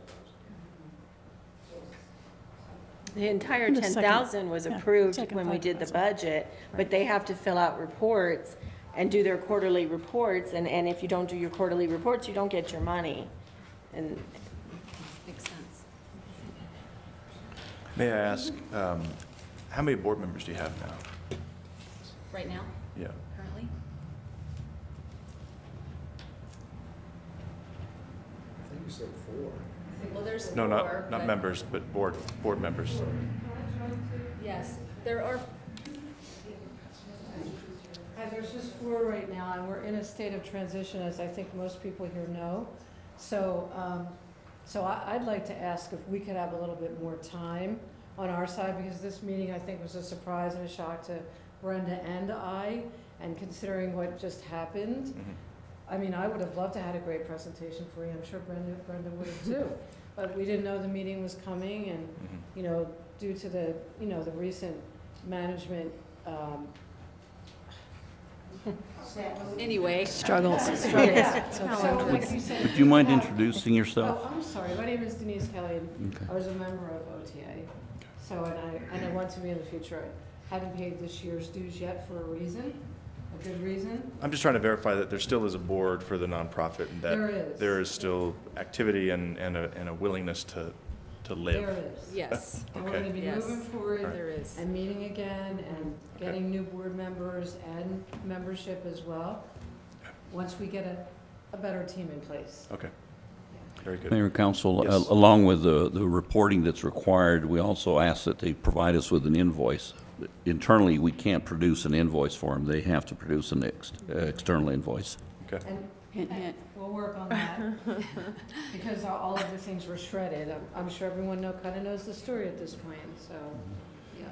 The entire The second- 10,000 was approved second when we did the 5,000. budget, but they have to fill out reports and do their quarterly reports, and if you don't do your quarterly reports, you don't get your money. And Makes sense. May I ask, how many board members do you have now? Right now, Yeah. currently? I think you said 4. Well, there's No, four, not but- members, but board members. Yes, there are, Hi, there's just 4 right now, and we're in a state of transition, as I think most people here know. So, I'd like to ask if we could have a little bit more time on our side, because this meeting, I think, was a surprise and a shock to Brenda and I, and considering what just happened. I mean, I would have loved to have had a great presentation for you. I'm sure Brenda would have too. But we didn't know the meeting was coming, and, you know, due to the, you know, the recent management, anyway. Struggles. Yeah. So like you said, Would you mind have- introducing yourself? Oh, I'm sorry. My name is Denise Kelly, and I was a member of OTA. So, and I want to be in the future. hadn't paid this year's dues yet for a reason, a good reason. I'm just trying to verify that there still is a board for the nonprofit and that There is. there is still activity and a willingness to live. There is. Yes. And we're Okay. gonna be Yes. moving forward. There is. And meeting again and getting new board members and membership as well, once we get a better team in place. Okay. Very good. Mayor and Council, Yes. along with the reporting that's required, we also ask that they provide us with an invoice. Internally, we can't produce an invoice for them. They have to produce an external invoice. Okay. And Hint, hint. we'll work on that, because all of the things were shredded. I'm sure everyone kind of knows the story at this point, so, yeah.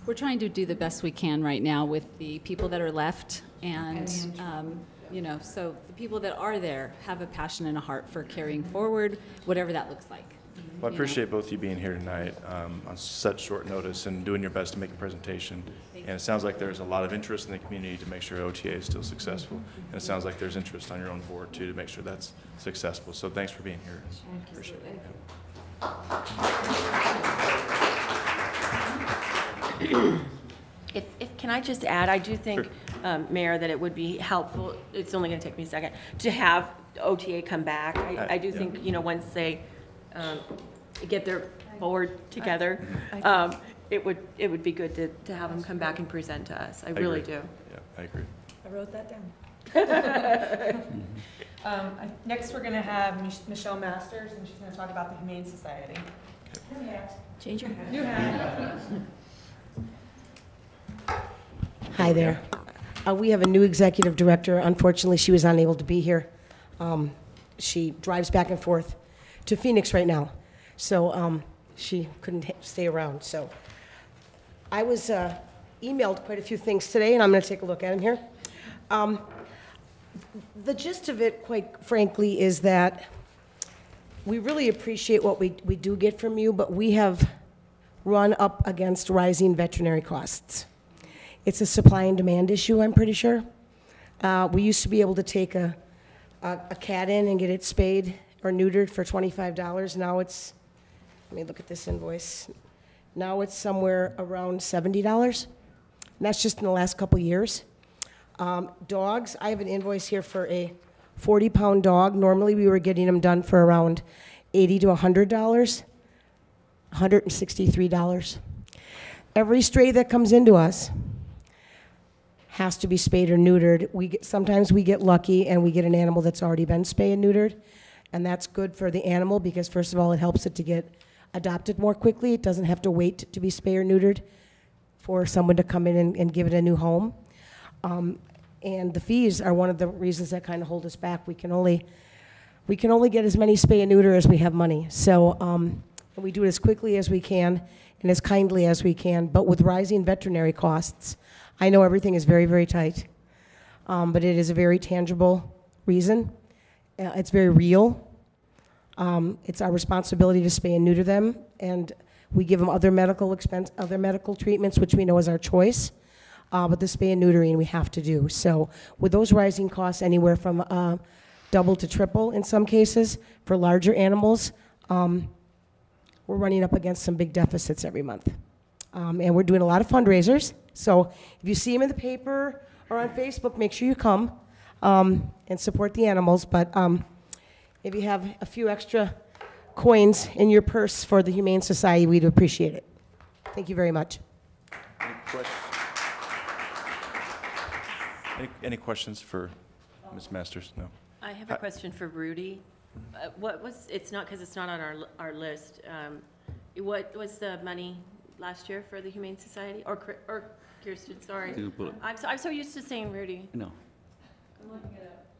We're trying to do the best we can right now with the people that are left, and, And the interim. you know, so the people that are there have a passion and a heart for carrying forward, whatever that looks like. Well, I you know. appreciate both of you being here tonight on such short notice and doing your best to make a presentation. And it sounds like there's a lot of interest in the community to make sure OTA is still successful. And it sounds like there's interest on your own board, too, to make sure that's successful. So thanks for being here. Appreciate If can I just add, I do think, Mayor, that it would be helpful, it's only going to take me a second, to have OTA come back. I do think, you know, once they get their board together, it would be good to have them come back and present to us. I really agree. do. Yeah, I agree. I wrote that down. Next, we're going to have Michelle Masters, and she's going to talk about the Humane Society. New hat. Change your hat. New hat. Hi there. We have a new executive director. Unfortunately, she was unable to be here. She drives back and forth to Phoenix right now, so she couldn't stay around. So I was emailed quite a few things today, and I'm going to take a look at them here. The gist of it, quite frankly, is that we really appreciate what we do get from you, but we have run up against rising veterinary costs. It's a supply and demand issue, I'm pretty sure. We used to be able to take a cat in and get it spayed or neutered for $25. Now it's, let me look at this invoice. Now it's somewhere around $70. And that's just in the last couple years. Dogs, I have an invoice here for a 40-pound dog. Normally we were getting them done for around $80 to $100, $163. Every stray that comes into us has to be spayed or neutered. Sometimes we get lucky and we get an animal that's already been spayed and neutered, and that's good for the animal because, first of all, it helps it to get adopted more quickly. It doesn't have to wait to be spayed or neutered for someone to come in and give it a new home. And the fees are one of the reasons that kind of hold us back. We can only get as many spay and neuter as we have money. So we do it as quickly as we can and as kindly as we can. But with rising veterinary costs, I know everything is very, very tight, but it is a very tangible reason. It's very real. It's our responsibility to spay and neuter them, and we give them other medical treatments, which we know is our choice. But the spay and neutering we have to do. So with those rising costs, anywhere from double to triple in some cases for larger animals, we're running up against some big deficits every month. And we're doing a lot of fundraisers. So if you see them in the paper or on Facebook, make sure you come and support the animals. But if you have a few extra coins in your purse for the Humane Society, we'd appreciate it. Thank you very much. Any questions? Any questions for Ms. Masters? No. I have a question for Rudy. It's not, because it's not on our list. What was the money last year for the Humane Society? Or Kirsten, sorry. I'm so used to saying Rudy. No.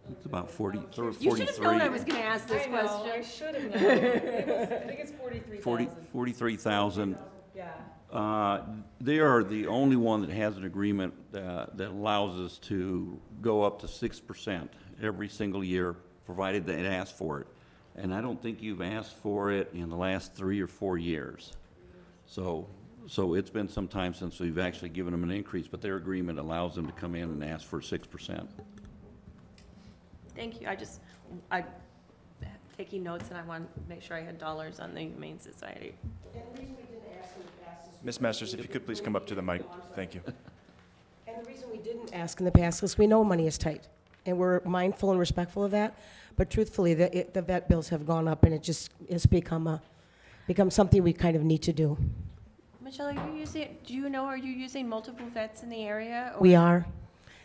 It's about 40, or 43. You should have known I was going to ask this question. I should have known. I think it's 43,000. 43,000. Yeah. They are the only one that has an agreement that allows us to go up to 6% every single year, provided they ask for it. And I don't think you've asked for it in the last 3 or 4 years. So it's been some time since we've actually given them an increase, but their agreement allows them to come in and ask for 6%. Thank you. I'm taking notes, and I want to make sure I had dollars on the Humane Society. And the reason we didn't ask in the past is Ms. Masters, if you could please come up to the mic. Thank you. And the reason we didn't ask in the past is we know money is tight, and we're mindful and respectful of that. But truthfully, the vet bills have gone up, and it just has become something we kind of need to do. Michelle, are you using multiple vets in the area? Or? We are,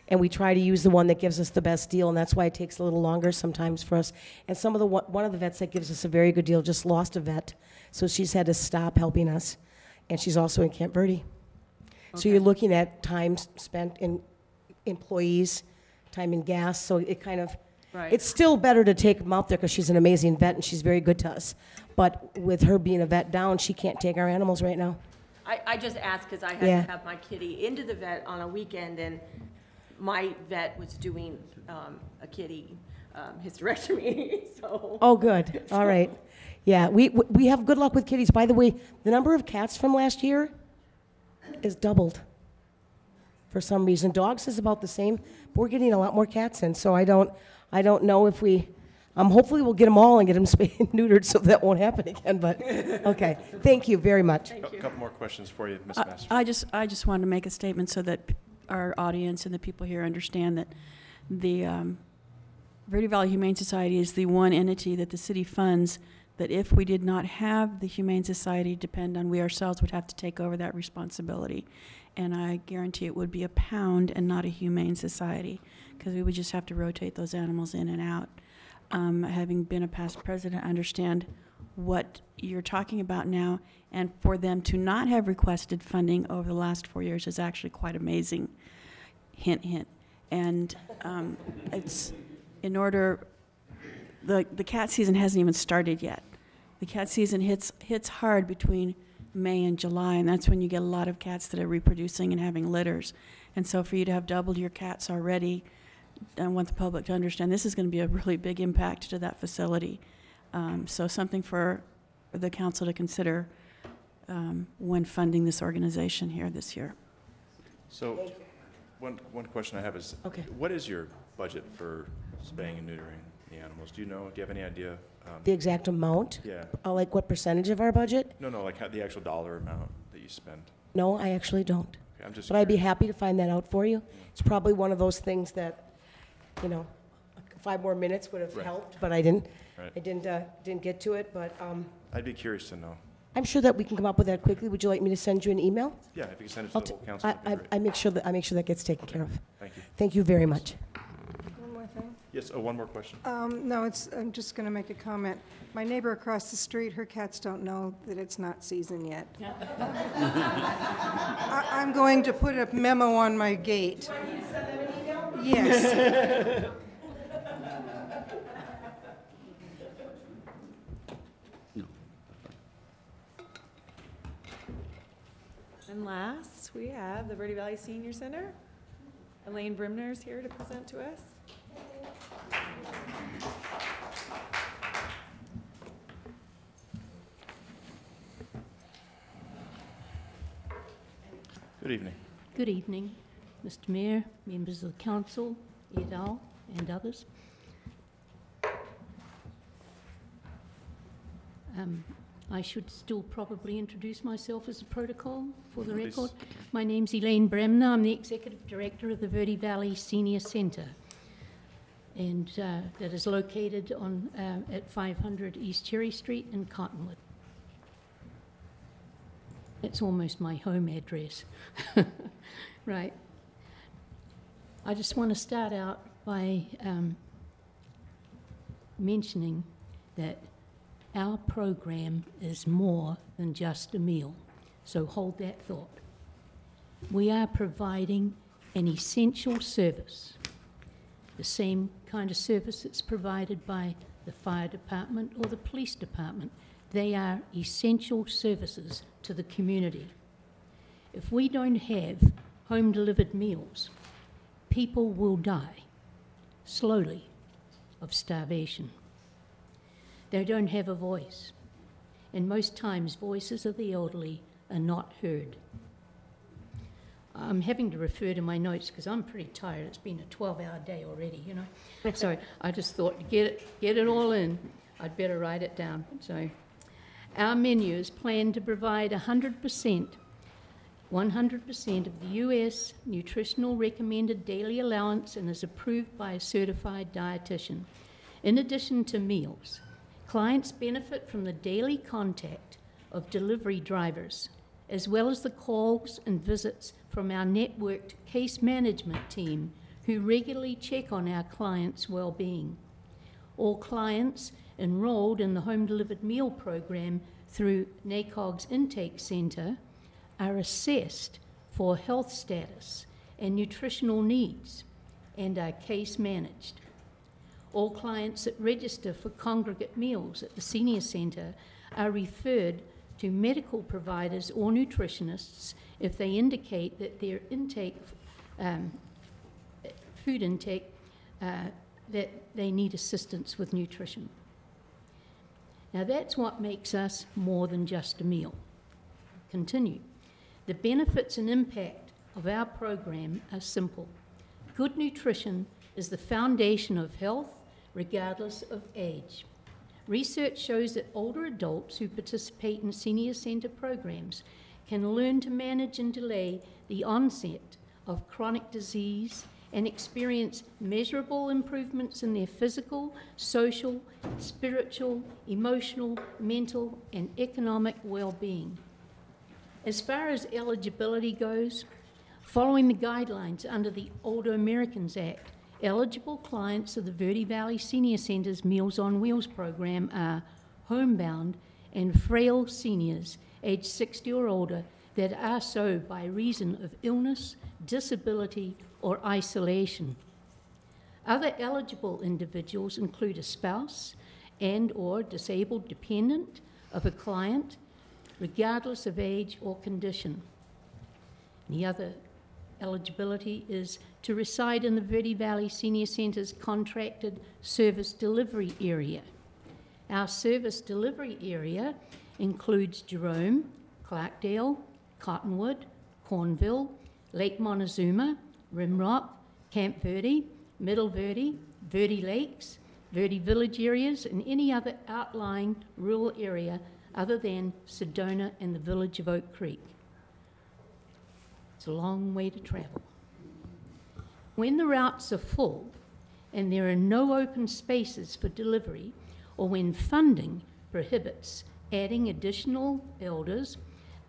and we try to use the one that gives us the best deal, and that's why it takes a little longer sometimes for us. And one of the vets that gives us a very good deal just lost a vet, so she's had to stop helping us, and she's also in Camp Verde. So you're looking at time spent in employees, time in gas, so it kind of, it's still better to take them out there because she's an amazing vet and she's very good to us. But with her being a vet down, she can't take our animals right now. I just asked because I had to have my kitty into the vet on a weekend, and my vet was doing a kitty hysterectomy, so. Oh, good. All right. Yeah, we have good luck with kitties. By the way, the number of cats from last year is doubled for some reason. Dogs is about the same, but we're getting a lot more cats in, so I don't know if hopefully we'll get them all and get them spayed and neutered so that won't happen again, but, okay. Thank you very much. A couple more questions for you, Ms. Masters. I just wanted to make a statement so that our audience and the people here understand that the Verde Valley Humane Society is the one entity that the city funds that if we did not have the Humane Society depend on, we ourselves would have to take over that responsibility. And I guarantee it would be a pound and not a Humane Society, because we would just have to rotate those animals in and out. Having been a past president, I understand what you're talking about now, and for them to not have requested funding over the last 4 years is actually quite amazing. Hint, hint. And it's in order, the cat season hasn't even started yet. The cat season hits hard between May and July, and that's when you get a lot of cats that are reproducing and having litters. And so for you to have doubled your cats already, I want the public to understand this is going to be a really big impact to that facility. So something for the council to consider when funding this organization here this year. So one question I have is, what is your budget for spaying and neutering the animals? Do you know? Do you have any idea? The exact amount? Yeah. Like what percentage of our budget? No, like the actual dollar amount that you spend. No, I actually don't. Okay, I'm just but I'd be happy to find that out for you. It's probably one of those things that, 5 more minutes would have helped, but I didn't. Right. I didn't get to it, but I'd be curious to know. I'm sure that we can come up with that quickly. Would you like me to send you an email? Yeah, if you can send it to the whole council, that'd be great. I make sure that gets taken care of. Thank you. Thank you very much. One more thing. Yes. Oh, one more question. No, I'm just going to make a comment. My neighbor across the street, her cats don't know that it's not season yet. I'm going to put a memo on my gate. Yes. And last, we have the Verde Valley Senior Center. Elaine Brimner is here to present to us. Good evening. Good evening, Mr. Mayor, members of the council, et al., and others. I should still probably introduce myself as a protocol for the record. My name's Elaine Bremner. I'm the Executive Director of the Verde Valley Senior Centre, and that is located on at 500 East Cherry Street in Cottonwood. It's almost my home address. Right. I just want to start out by mentioning that our program is more than just a meal, so hold that thought. We are providing an essential service, the same kind of service that's provided by the fire department or the police department. They are essential services to the community. If we don't have home-delivered meals, people will die slowly of starvation. They don't have a voice, and most times voices of the elderly are not heard. I'm having to refer to my notes because I'm pretty tired. It's been a 12-hour day already, you know. So I just thought to get it all in, I'd better write it down. So our menu is planned to provide 100% 100% of the U.S. nutritional recommended daily allowance and is approved by a certified dietitian. In addition to meals, clients benefit from the daily contact of delivery drivers, as well as the calls and visits from our networked case management team who regularly check on our clients' well-being. All clients enrolled in the home delivered meal program through NACOG's intake center are assessed for health status and nutritional needs and are case managed. All clients that register for congregate meals at the senior center are referred to medical providers or nutritionists if they indicate that their intake, food intake, that they need assistance with nutrition. Now that's what makes us more than just a meal. Continue. The benefits and impact of our program are simple. Good nutrition is the foundation of health, regardless of age. Research shows that older adults who participate in senior center programs can learn to manage and delay the onset of chronic disease and experience measurable improvements in their physical, social, spiritual, emotional, mental, and economic well-being. As far as eligibility goes, following the guidelines under the Older Americans Act, eligible clients of the Verde Valley Senior Center's Meals on Wheels program are homebound and frail seniors aged 60 or older that are so by reason of illness, disability, or isolation. Other eligible individuals include a spouse and or disabled dependent of a client, regardless of age or condition. The other eligibility is to reside in the Verde Valley Senior Center's contracted service delivery area. Our service delivery area includes Jerome, Clarkdale, Cottonwood, Cornville, Lake Montezuma, Rimrock, Camp Verde, Middle Verde, Verde Lakes, Verde Village areas, and any other outlying rural area other than Sedona and the village of Oak Creek. It's a long way to travel. When the routes are full and there are no open spaces for delivery, or when funding prohibits adding additional elders,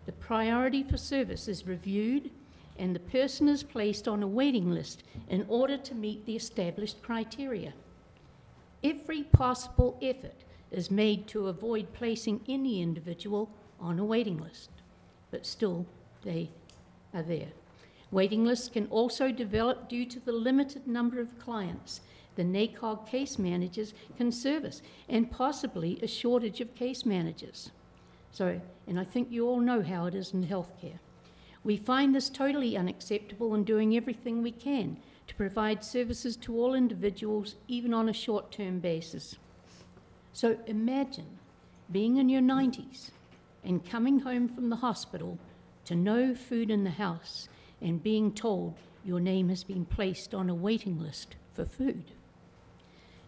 the priority for service is reviewed and the person is placed on a waiting list in order to meet the established criteria. Every possible effort is made to avoid placing any individual on a waiting list, but still they are there. Waiting lists can also develop due to the limited number of clients the NACOG case managers can service, and possibly a shortage of case managers. And I think you all know how it is in healthcare. We find this totally unacceptable and doing everything we can to provide services to all individuals, even on a short-term basis. So imagine being in your 90s and coming home from the hospital to no food in the house and being told your name has been placed on a waiting list for food.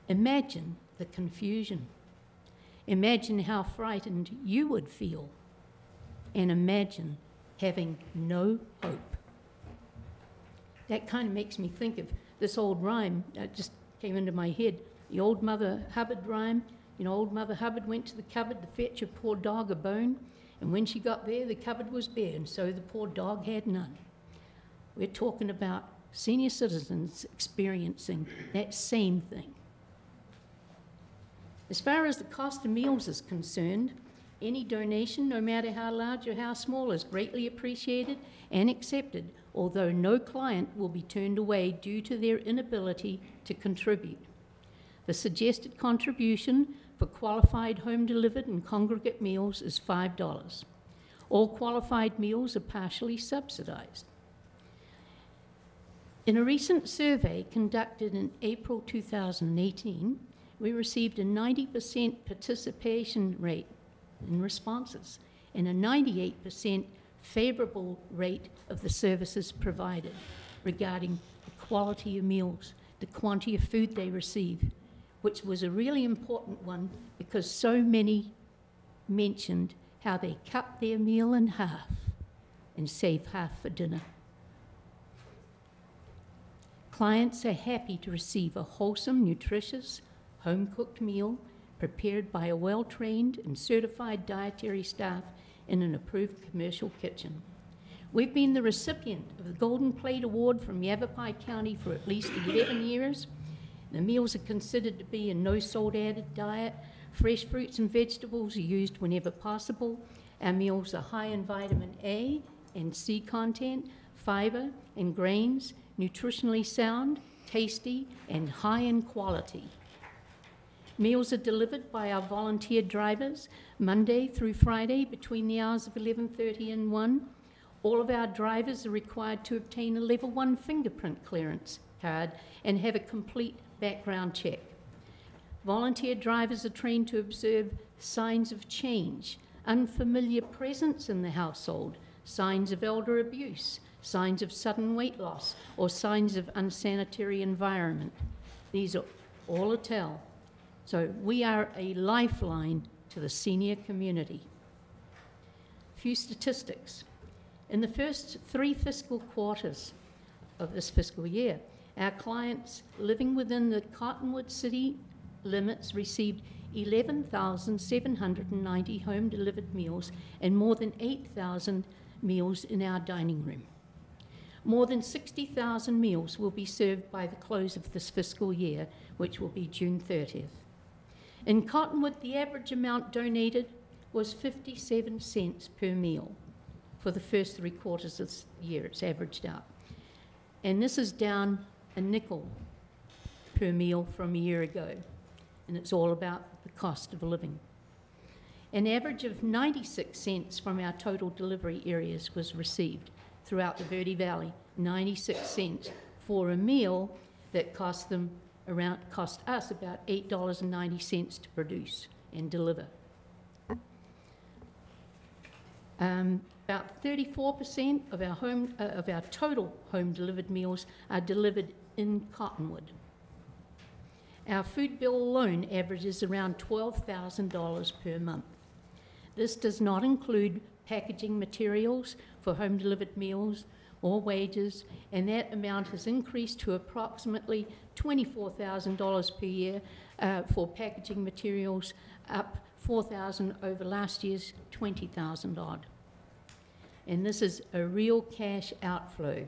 Imagine the confusion. Imagine how frightened you would feel. And imagine having no hope. That kind of makes me think of this old rhyme that just came into my head, the old Mother Hubbard rhyme. You know, old Mother Hubbard went to the cupboard to fetch a poor dog a bone, and when she got there, the cupboard was bare, and so the poor dog had none. We're talking about senior citizens experiencing that same thing. As far as the cost of meals is concerned, any donation, no matter how large or how small, is greatly appreciated and accepted, although no client will be turned away due to their inability to contribute. The suggested contribution for qualified home-delivered and congregate meals is $5. All qualified meals are partially subsidized. In a recent survey conducted in April 2018, we received a 90% participation rate in responses and a 98% favorable rate of the services provided regarding the quality of meals, the quantity of food they receive, which was a really important one because so many mentioned how they cut their meal in half and save half for dinner. Clients are happy to receive a wholesome, nutritious, home-cooked meal prepared by a well-trained and certified dietary staff in an approved commercial kitchen. We've been the recipient of the Golden Plate Award from Yavapai County for at least 11 years. The meals are considered to be a no-salt added diet. Fresh fruits and vegetables are used whenever possible. Our meals are high in vitamin A and C content, fiber and grains, nutritionally sound, tasty, and high in quality. Meals are delivered by our volunteer drivers Monday through Friday between the hours of 11:30 and 1. All of our drivers are required to obtain a level 1 fingerprint clearance card and have a complete background check. Volunteer drivers are trained to observe signs of change, unfamiliar presence in the household, signs of elder abuse, signs of sudden weight loss, or signs of unsanitary environment. These are all a tell. So we are a lifeline to the senior community. A few statistics. In the first 3 fiscal quarters of this fiscal year, our clients living within the Cottonwood city limits received 11,790 home-delivered meals and more than 8,000 meals in our dining room. More than 60,000 meals will be served by the close of this fiscal year, which will be June 30th. In Cottonwood, the average amount donated was 57 cents per meal. For the first 3 quarters of the year, it's averaged out. And this is down a nickel per meal from a year ago. And it's all about the cost of living. An average of 96 cents from our total delivery areas was received throughout the Verde Valley, 96 cents for a meal that cost us about $8.90 to produce and deliver. About 34% of our total home delivered meals are delivered in Cottonwood. Our food bill alone averages around $12,000 per month. This does not include packaging materials for home delivered meals or wages, and that amount has increased to approximately $24,000 per year for packaging materials, up $4,000 over last year's $20,000 odd. And this is a real cash outflow.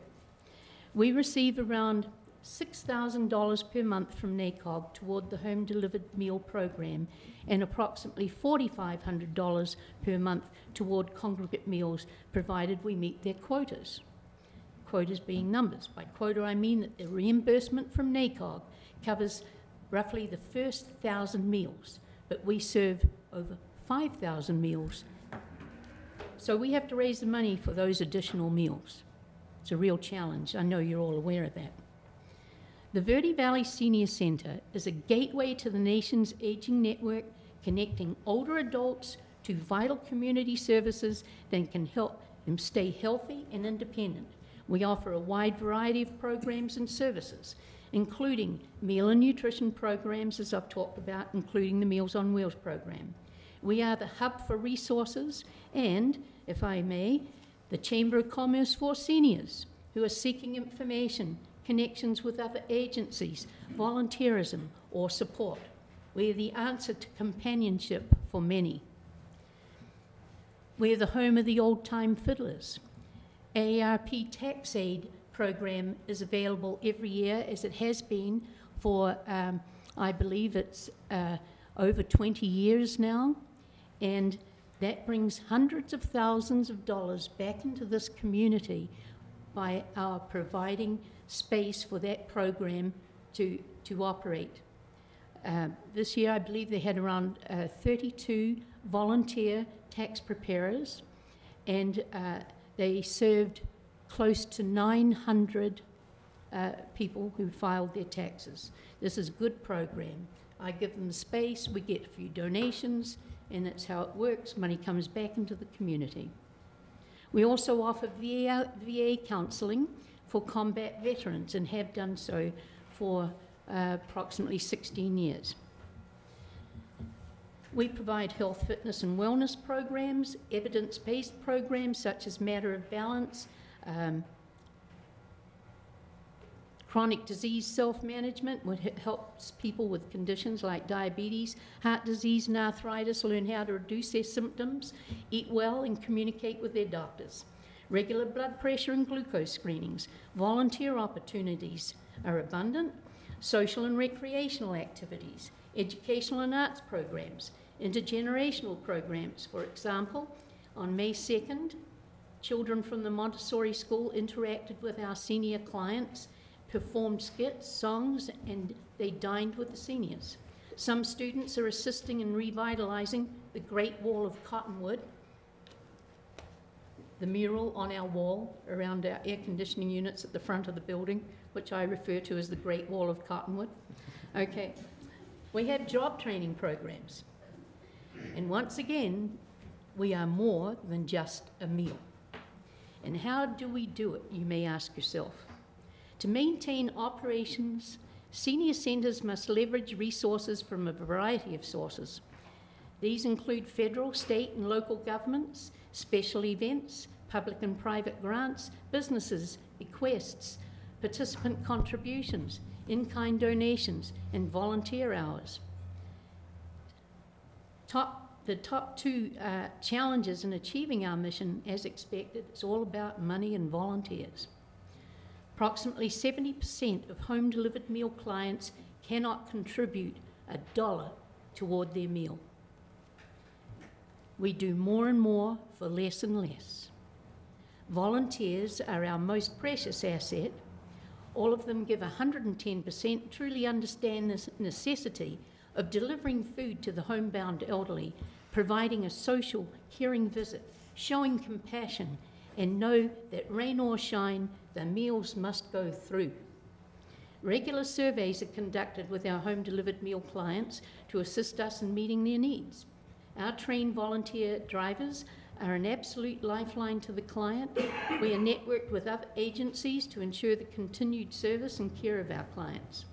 We receive around $6,000 per month from NACOG toward the home delivered meal program and approximately $4,500 per month toward congregate meals, provided we meet their quotas. Quotas being numbers. By quota I mean that the reimbursement from NACOG covers roughly the first 1,000 meals, but we serve over 5,000 meals. So we have to raise the money for those additional meals. It's a real challenge. I know you're all aware of that. The Verde Valley Senior Center is a gateway to the nation's aging network, connecting older adults to vital community services that can help them stay healthy and independent. We offer a wide variety of programs and services, including meal and nutrition programs, as I've talked about, including the Meals on Wheels program. We are the hub for resources and, if I may, the Chamber of Commerce for seniors who are seeking information, connections with other agencies, volunteerism, or support. We are the answer to companionship for many. We are the home of the old-time fiddlers. AARP Tax Aid program is available every year, as it has been for, I believe it's over 20 years now, and that brings hundreds of thousands of dollars back into this community by our providing space for that program to operate. This year, I believe they had around 32 volunteer tax preparers, and they served close to 900 people who filed their taxes. This is a good program. I give them the space, we get a few donations, and that's how it works. Money comes back into the community. We also offer VA counseling for combat veterans and have done so for approximately 16 years. We provide health, fitness, and wellness programs, evidence-based programs such as Matter of Balance, chronic disease self-management, which helps people with conditions like diabetes, heart disease, and arthritis learn how to reduce their symptoms, eat well, and communicate with their doctors. Regular blood pressure and glucose screenings. Volunteer opportunities are abundant. Social and recreational activities. Educational and arts programs. Intergenerational programs. For example, on May 2nd, children from the Montessori school interacted with our senior clients, performed skits, songs, and they dined with the seniors. Some students are assisting in revitalizing the Great Wall of Cottonwood, the mural on our wall around our air conditioning units at the front of the building, which I refer to as the Great Wall of Cottonwood. Okay, we have job training programs. And once again, we are more than just a meal. And how do we do it, you may ask yourself. To maintain operations, senior centres must leverage resources from a variety of sources. These include federal, state and local governments, special events, public and private grants, businesses, bequests, participant contributions, in-kind donations, and volunteer hours. The top two challenges in achieving our mission, as expected, is all about money and volunteers. Approximately 70% of home-delivered meal clients cannot contribute $1 toward their meal. We do more and more for less and less. Volunteers are our most precious asset. All of them give 110%, truly understand the necessity of delivering food to the homebound elderly, providing a social, caring visit, showing compassion, and know that rain or shine, the meals must go through. Regular surveys are conducted with our home-delivered meal clients to assist us in meeting their needs. Our trained volunteer drivers are an absolute lifeline to the client. We are networked with other agencies to ensure the continued service and care of our clients.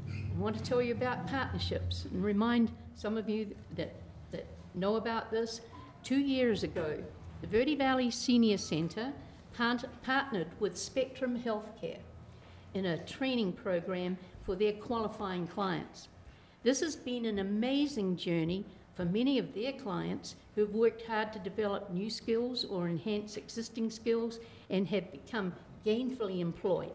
I want to tell you about partnerships and remind some of you that know about this. 2 years ago, the Verde Valley Senior Centre partnered with Spectrum Healthcare in a training program for their qualifying clients. This has been an amazing journey for many of their clients who have worked hard to develop new skills or enhance existing skills and have become gainfully employed.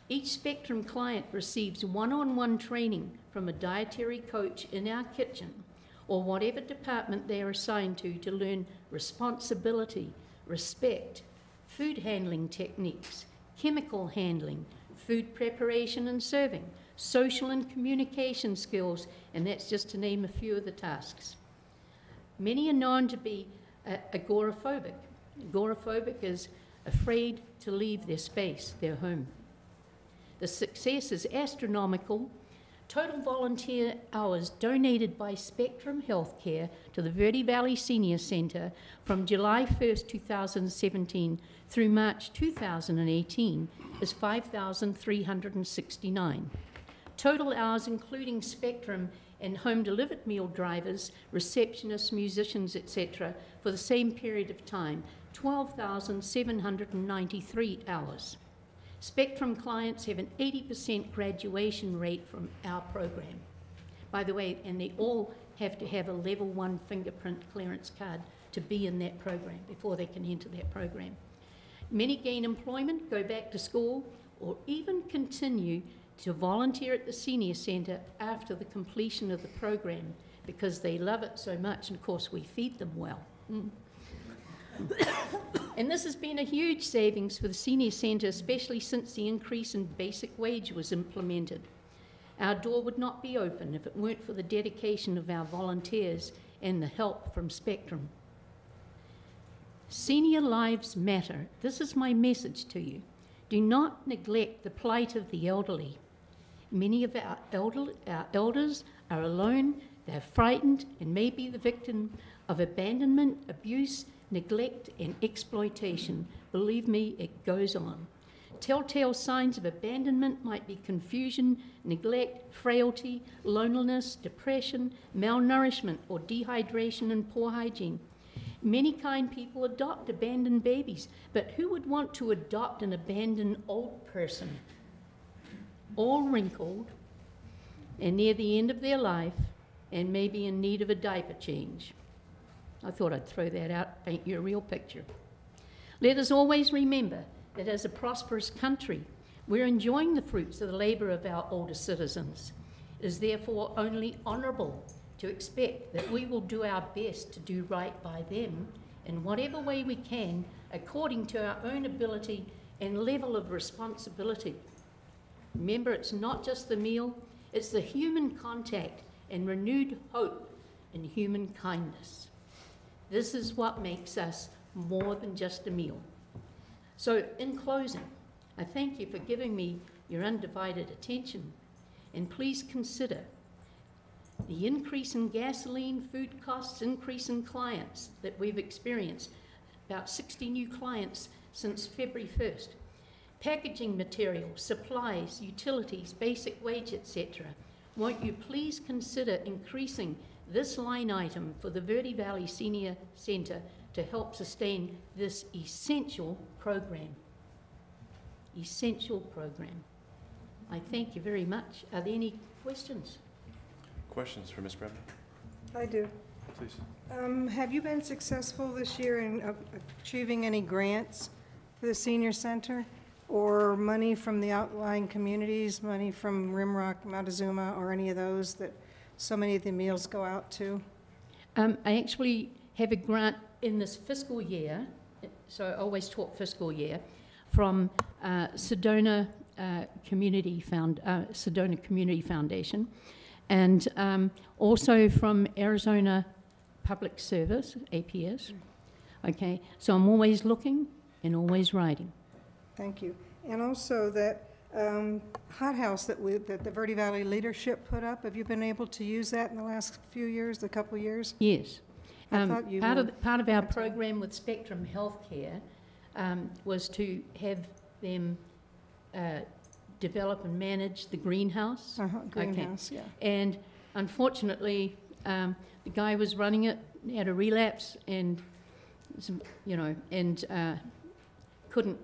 Each Spectrum client receives one-on-one training from a dietary coach in our kitchen or whatever department they are assigned to learn responsibility, respect, food handling techniques, chemical handling, food preparation and serving, social and communication skills, and that's just to name a few of the tasks. Many are known to be agoraphobic. Agoraphobic is afraid to leave their space, their home. The success is astronomical. Total volunteer hours donated by Spectrum Healthcare to the Verde Valley Senior Centre from July 1st, 2017 through March 2018 is 5,369. Total hours including Spectrum and home-delivered meal drivers, receptionists, musicians, etc. for the same period of time, 12,793 hours. Spectrum clients have an 80% graduation rate from our program. By the way, and they all have to have a level 1 fingerprint clearance card to be in that program before they can enter that program. Many gain employment, go back to school, or even continue to volunteer at the Senior Centre after the completion of the program because they love it so much, and of course we feed them well. And this has been a huge savings for the Senior Centre, especially since the increase in basic wage was implemented. Our door would not be open if it weren't for the dedication of our volunteers and the help from Spectrum. Senior lives matter. This is my message to you. Do not neglect the plight of the elderly. Many of our elders are alone, they're frightened, and may be the victim of abandonment, abuse, neglect, and exploitation. Believe me, it goes on. telltale signs of abandonment might be confusion, neglect, frailty, loneliness, depression, malnourishment, or dehydration and poor hygiene. Many kind people adopt abandoned babies, but who would want to adopt an abandoned old person, all wrinkled and near the end of their life and maybe in need of a diaper change? I thought I'd throw that out, paint you a real picture. Let us always remember that as a prosperous country, we're enjoying the fruits of the labor of our older citizens. It is therefore only honorable to expect that we will do our best to do right by them in whatever way we can, according to our own ability and level of responsibility. Remember, it's not just the meal, it's the human contact and renewed hope in human kindness. This is what makes us more than just a meal. So, in closing, I thank you for giving me your undivided attention, and please consider the increase in gasoline, food costs, increase in clients that we've experienced, about 60 new clients since February 1st, packaging materials, supplies, utilities, basic wage, etc. Won't you please consider increasing this line item for the Verde Valley Senior Center to help sustain this essential program? Essential program. I thank you very much. Are there any questions? Questions for Ms. Bremner? I do. Please. Have you been successful this year in achieving any grants for the senior center, or money from the outlying communities, money from Rimrock, Montezuma, or any of those that so many of the meals go out to? I actually have a grant in this fiscal year, so I always talk fiscal year, from Sedona Community Foundation, and also from Arizona Public Service, APS. Okay, so I'm always looking and always writing. Thank you. And also that hothouse that the Verde Valley leadership put up, have you been able to use that in the last few years, a couple of years? Yes. Part of our Okay. program with Spectrum Healthcare was to have them develop and manage the greenhouse. Greenhouse, yeah. And unfortunately, the guy was running it, had a relapse, and couldn't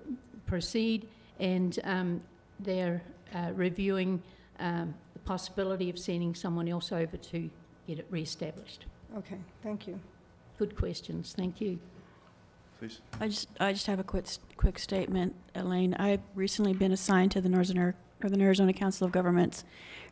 proceed. And they're reviewing the possibility of sending someone else over to get it reestablished. Okay, thank you. Good questions. Thank you. Please. I just have a quick statement, Elaine. I've recently been assigned to the Northern Arizona Council of Governments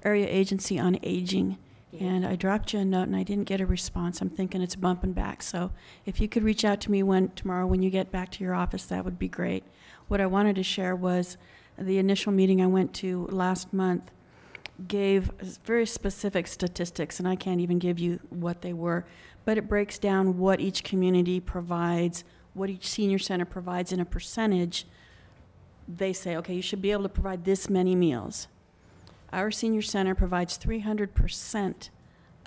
Area Agency on Aging, and I dropped you a note and I didn't get a response. I'm thinking it's bumping back. So if you could reach out to me tomorrow when you get back to your office, that would be great. What I wanted to share was the initial meeting I went to last month gave very specific statistics, and I can't even give you what they were, but it breaks down what each community provides, what each senior center provides in a percentage. They say, okay, you should be able to provide this many meals. Our senior center provides 300%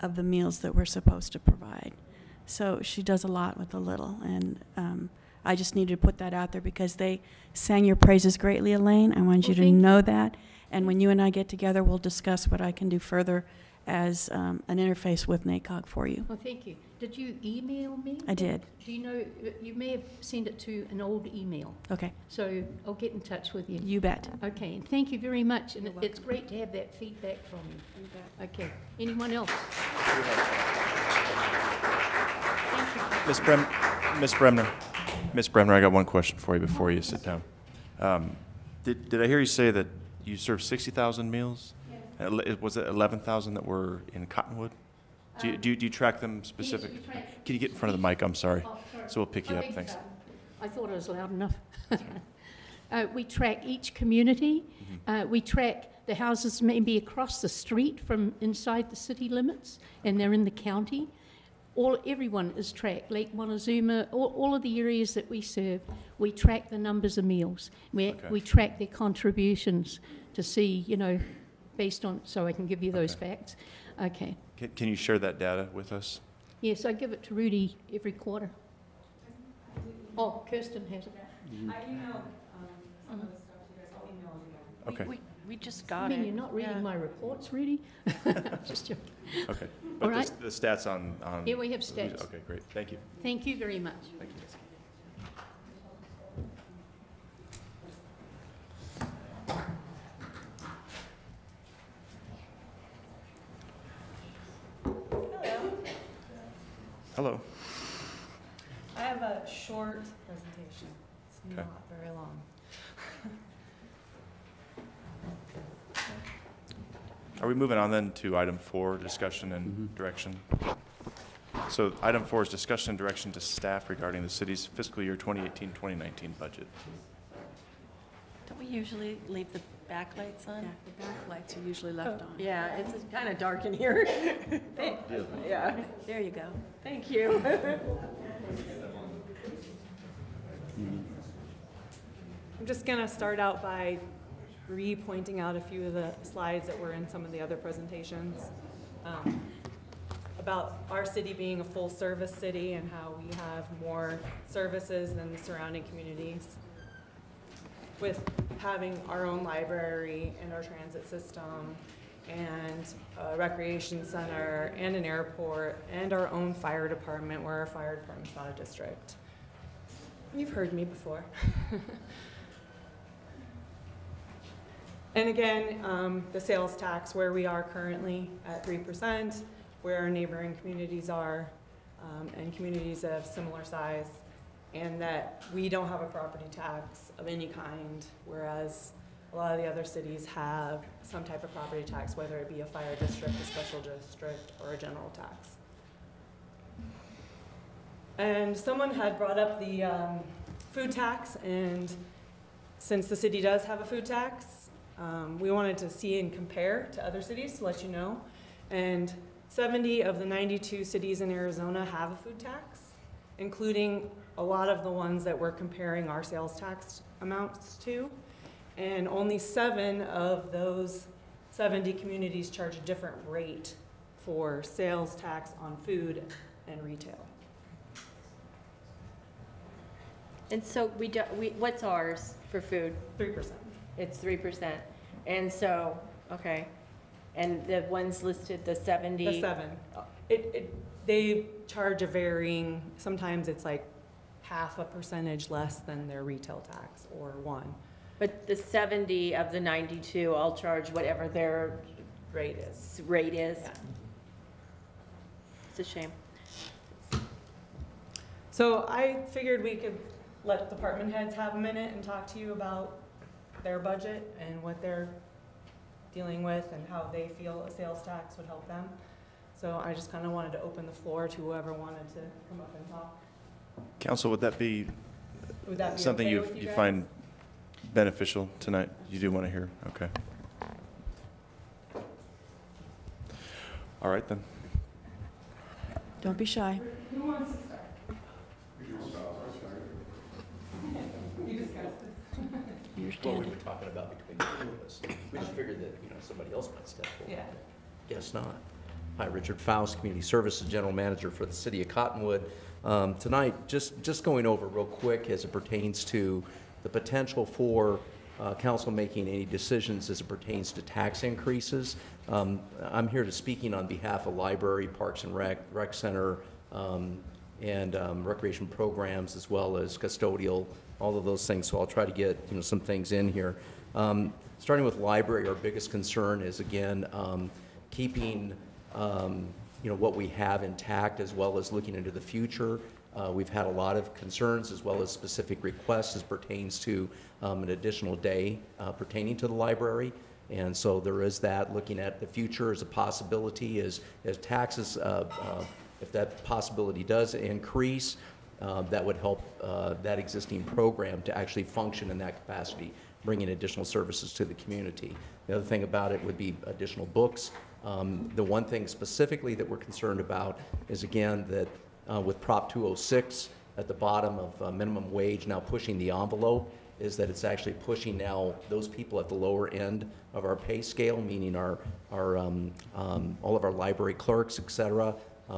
of the meals that we're supposed to provide. So she does a lot with a little, and I just needed to put that out there because they sang your praises greatly, Elaine. I wanted you to know that. And when you and I get together, we'll discuss what I can do further as an interface with NACOG for you. Well, thank you. Did you email me? I did. Do you know, you may have sent it to an old email. Okay. So I'll get in touch with you. You bet. Okay, and thank you very much. And it's great to have that feedback from you. You bet. Okay. Anyone else? Ms. Bremner, I got one question for you before you sit down. Did I hear you say that you served 60,000 meals? Yes. Was it 11,000 that were in Cottonwood? Do you track them specifically? Can you get in front of the mic? I'm sorry. Oh, sorry. So we'll pick you up. Thanks. I thought I was loud enough. We track each community. We track the houses maybe across the street from inside the city limits, and they're in the county. Everyone is tracked. Lake Montezuma, all of the areas that we serve, we track the numbers of meals. We track their contributions to see, based on, so I can give you those facts. Okay. Can you share that data with us? Yes, I give it to Rudy every quarter. Oh, Kirsten has it. I emailed some of the stuff to you guys Okay. We just I got mean, it. you're not reading Yeah. my reports, really? Just joking. Okay. All But right. the stats on. Here we have stats. Okay, great. Thank you. Thank you very much. Thank you. Hello. I have a short presentation. It's Okay. not very long. Are we moving on then to item 4, discussion and direction? So item 4 is discussion and direction to staff regarding the city's fiscal year 2018-2019 budget. Don't we usually leave the backlights on? Yeah, the backlights are usually left on. Yeah, it's kind of dark in here. Yeah, There you go. thank you. I'm just going to start out by re-pointing out a few of the slides that were in some of the other presentations about our city being a full-service city and how we have more services than the surrounding communities, with having our own library and our transit system and a recreation center and an airport and our own fire department, where our fire department's not a district. You've heard me before. And again, the sales tax, where we are currently at 3%, where our neighboring communities are, and communities of similar size, and that we don't have a property tax of any kind, whereas a lot of the other cities have some type of property tax, whether it be a fire district, a special district, or a general tax. And someone had brought up the food tax, and since the city does have a food tax, we wanted to see and compare to other cities to let you know. And 70 of the 92 cities in Arizona have a food tax, including a lot of the ones that we're comparing our sales tax amounts to. And only 7 of those 70 communities charge a different rate for sales tax on food and retail. And so what's ours for food? 3%. It's 3%. And so, okay. And the ones listed, the 70? The 7. They charge a varying, sometimes it's like half a percentage less than their retail tax, or 1. But the 70 of the 92 all charge whatever their rate is. Yeah. It's a shame. So I figured we could let department heads have a minute and talk to you about their budget and what they're dealing with and how they feel a sales tax would help them. So I just kind of wanted to open the floor to whoever wanted to come up and talk. Council, would that be something okay with you you guys? find beneficial tonight? You do want to hear? Okay. All right, then. Don't be shy. Who wants to start? You discussed this. You're What we standing. were talking about between the two of us. We just figured that, somebody else might step forward. Yeah. Guess not. Hi, Richard Faust, Community Services General Manager for the City of Cottonwood. Tonight, just going over real quick as it pertains to the potential for council making any decisions as it pertains to tax increases. I'm here to speaking on behalf of Library, Parks and Rec Center, and recreation programs, as well as custodial, all of those things. So I'll try to get some things in here. Starting with library, our biggest concern is, again, keeping what we have intact, as well as looking into the future. We've had a lot of concerns, as well as specific requests as pertains to an additional day pertaining to the library. And so there is that. Looking at the future as a possibility, as taxes, if that possibility does increase, that would help that existing program to actually function in that capacity, bringing additional services to the community. The other thing about it would be additional books. The one thing specifically that we're concerned about is, again, that with Prop 206 at the bottom of minimum wage now pushing the envelope, is that it's actually pushing now those people at the lower end of our pay scale, meaning our all of our library clerks, et cetera.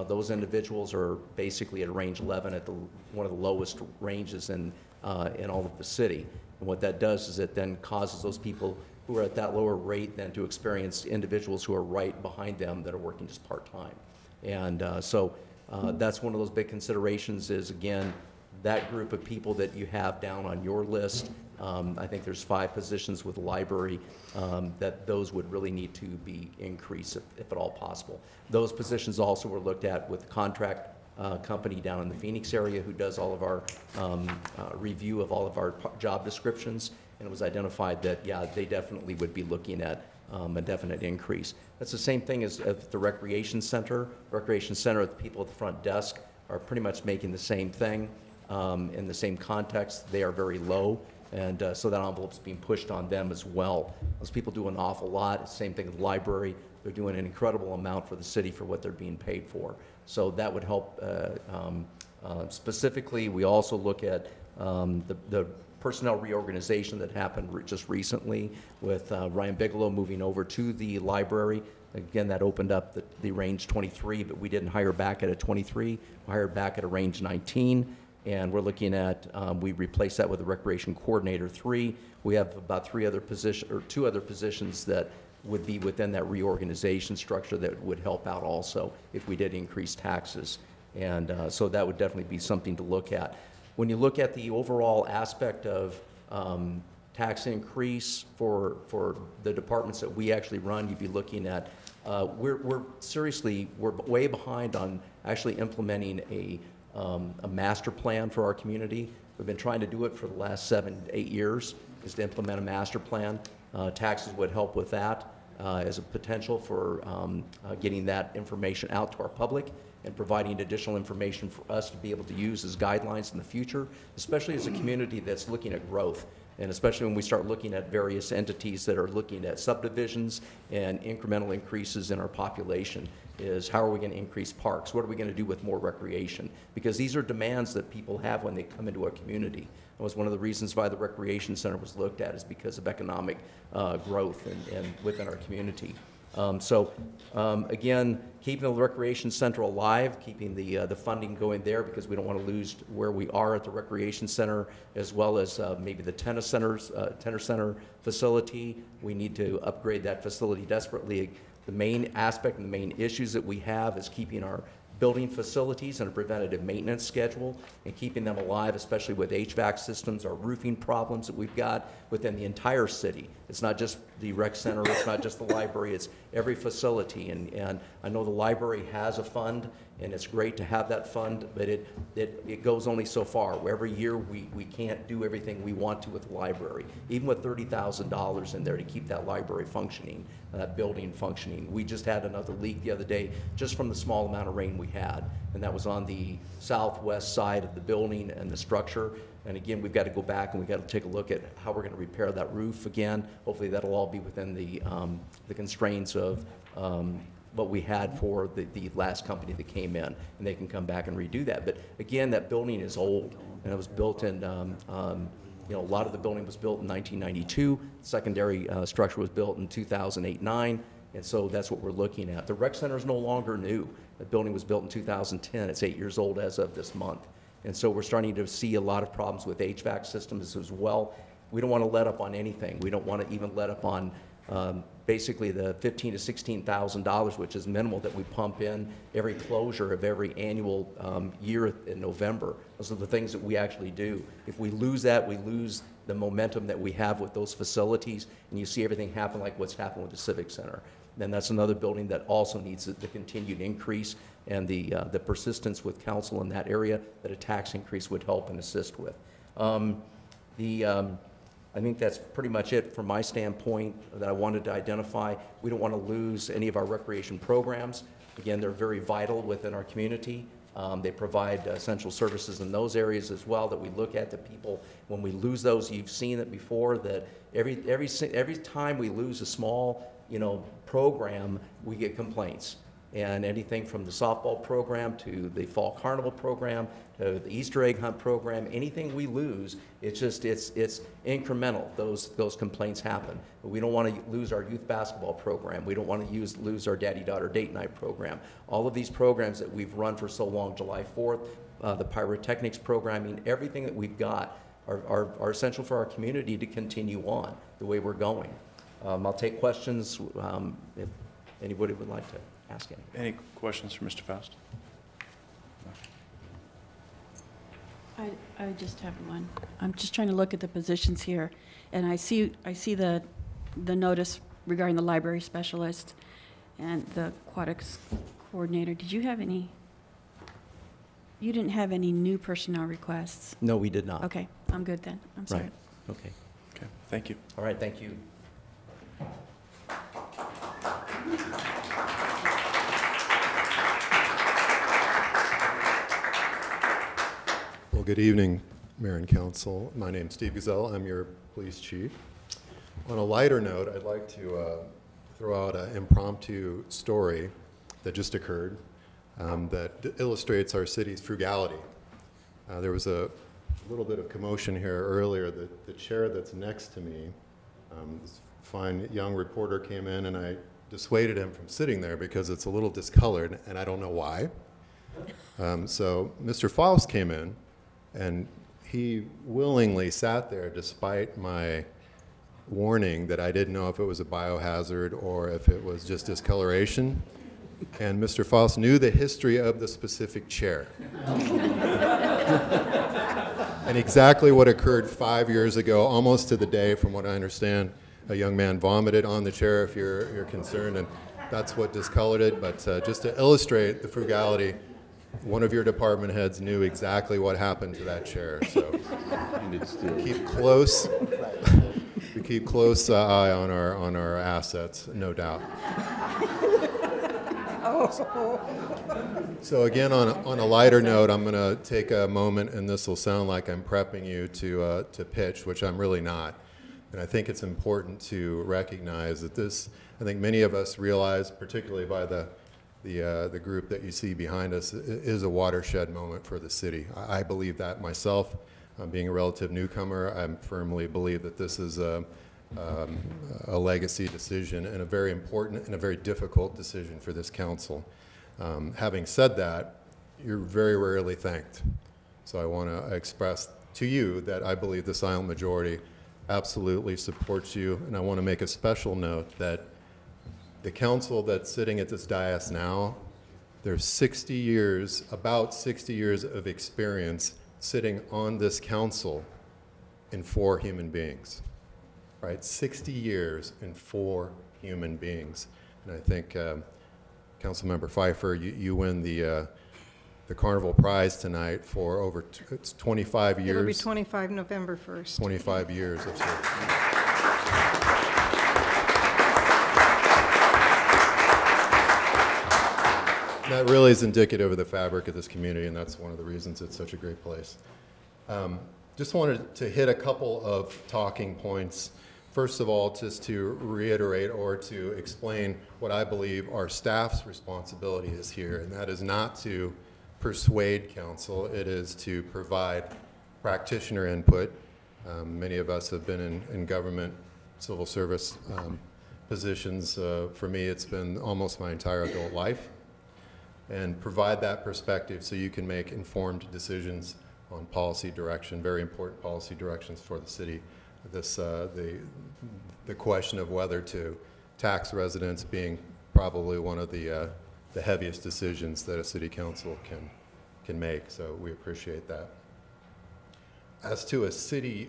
Those individuals are basically at range 11 at one of the lowest ranges in all of the city. And what that does is it then causes those people who are at that lower rate than to experienced individuals who are right behind them that are working just part-time. And so that's one of those big considerations is, again, that group of people that you have down on your list. I think there's 5 positions with the library that those would really need to be increased if at all possible. Those positions also were looked at with the contract company down in the Phoenix area who does all of our review of all of our job descriptions, and it was identified that, yeah, they definitely would be looking at a definite increase. That's the same thing as at the recreation center. Recreation center, the people at the front desk are pretty much making the same thing in the same context. They are very low, and so that envelope's being pushed on them as well. Those people do an awful lot. Same thing with the library. They're doing an incredible amount for the city for what they're being paid for. So that would help. Specifically, we also look at the personnel reorganization that happened just recently with Ryan Bigelow moving over to the library. Again, that opened up the range 23, but we didn't hire back at a 23. We hired back at a range 19. And we're looking at, we replaced that with a recreation coordinator 3. We have about 2 other positions that would be within that reorganization structure that would help out also if we did increase taxes. And so that would definitely be something to look at. When you look at the overall aspect of tax increase for the departments that we actually run, you'd be looking at, we're way behind on actually implementing a master plan for our community. We've been trying to do it for the last 7 to 8 years, is to implement a master plan. Taxes would help with that as a potential for getting that information out to our public and providing additional information for us to be able to use as guidelines in the future, especially as a community that's looking at growth. And especially when we start looking at various entities that are looking at subdivisions and incremental increases in our population, is how are we going to increase parks? What are we going to do with more recreation? Because these are demands that people have when they come into a community. That was one of the reasons why the recreation center was looked at, is because of economic growth and within our community. Again, keeping the recreation center alive, keeping the funding going there, because we don't want to lose where we are at the recreation center, as well as maybe the tennis center facility. We need to upgrade that facility desperately. The main aspect and the main issues that we have is keeping our building facilities and a preventative maintenance schedule and keeping them alive, especially with HVAC systems, our roofing problems that we've got within the entire city. It's not just the rec center, it's not just the library, it's every facility. And I know the library has a fund, and it's great to have that fund, but it goes only so far. Every year we can't do everything we want to with the library. Even with $30,000 in there to keep that library functioning, that building functioning. We just had another leak the other day just from the small amount of rain we had, and that was on the southwest side of the building and the structure. And again, we've got to go back and we've got to take a look at how we're going to repair that roof again. Hopefully that'll all be within the constraints of what we had for the last company that came in, and they can come back and redo that. But again, that building is old, and it was built in, a lot of the building was built in 1992. Secondary structure was built in 2008-9, and so that's what we're looking at. The rec center is no longer new. The building was built in 2010. It's 8 years old as of this month. And so we're starting to see a lot of problems with HVAC systems as well. We don't want to let up on anything. We don't want to even let up on basically the $15,000 to $16,000, which is minimal, that we pump in every closure of every annual year in November. Those are the things that we actually do. If we lose that, we lose the momentum that we have with those facilities, and you see everything happen like what's happened with the Civic Center. Then that's another building that also needs the continued increase and the persistence with council in that area that a tax increase would help and assist with. I think that's pretty much it from my standpoint that I wanted to identify. We don't want to lose any of our recreation programs. Again, they're very vital within our community. They provide essential services in those areas as well that we look at. The people, when we lose those, you've seen it before, that every time we lose a small program, we get complaints. And anything from the softball program to the fall carnival program to the Easter egg hunt program, anything we lose, it's incremental. Those complaints happen. But we don't want to lose our youth basketball program. We don't want to lose our daddy-daughter date night program. All of these programs that we've run for so long, July 4th, the pyrotechnics programming, everything that we've got are essential for our community to continue on the way we're going. I'll take questions if anybody would like to ask any. Any questions for Mr. Faust? I just have one. I'm just trying to look at the positions here, and I see the notice regarding the library specialist and the aquatics coordinator. Did you have any? You didn't have any new personnel requests? No, we did not. Okay, I'm good then. I'm sorry. Right. Okay. Okay, thank you. All right, thank you. Well, good evening, Mayor and Council. My name's Steve Gazelle. I'm your police chief. On a lighter note, I'd like to throw out an impromptu story that just occurred that illustrates our city's frugality. There was a little bit of commotion here earlier. The chair that's next to me, this fine young reporter came in, and I dissuaded him from sitting there because it's a little discolored, and I don't know why. So Mr. Faust came in, and he willingly sat there despite my warning that I didn't know if it was a biohazard or if it was just discoloration. And Mr. Faust knew the history of the specific chair. And exactly what occurred 5 years ago, almost to the day, from what I understand, a young man vomited on the chair, if you're concerned, and that's what discolored it. But just to illustrate the frugality, one of your department heads knew exactly what happened to that chair. So we keep close eye on our assets, no doubt. So again, on a lighter note, I'm going to take a moment, and this will sound like I'm prepping you to pitch, which I'm really not. And I think it's important to recognize that this, I think many of us realize, particularly by the group that you see behind us, is a watershed moment for the city. I believe that myself. Being a relative newcomer, I firmly believe that this is a legacy decision and a very important and a very difficult decision for this council. Having said that, you're very rarely thanked. So I want to express to you that I believe the silent majority absolutely supports you, and I want to make a special note that the council that's sitting at this dais now, there's 60 years, about 60 years of experience sitting on this council in 4 human beings, right? 60 years in 4 human beings. And I think Councilmember Pfeiffer, you win the Carnival Prize tonight for over it's 25 years. It'll be 25 November 1st. 25 years of service. That really is indicative of the fabric of this community, and that's one of the reasons it's such a great place. Just wanted to hit a couple of talking points. First of all, just to reiterate or to explain what I believe our staff's responsibility is here, and that is not to persuade council, it is to provide practitioner input. Many of us have been in government, civil service positions. For me, it's been almost my entire adult life. And provide that perspective so you can make informed decisions on policy direction, very important policy directions for the city. This, the question of whether to tax residents being probably one of the heaviest decisions that a city council can make, so we appreciate that. As to a city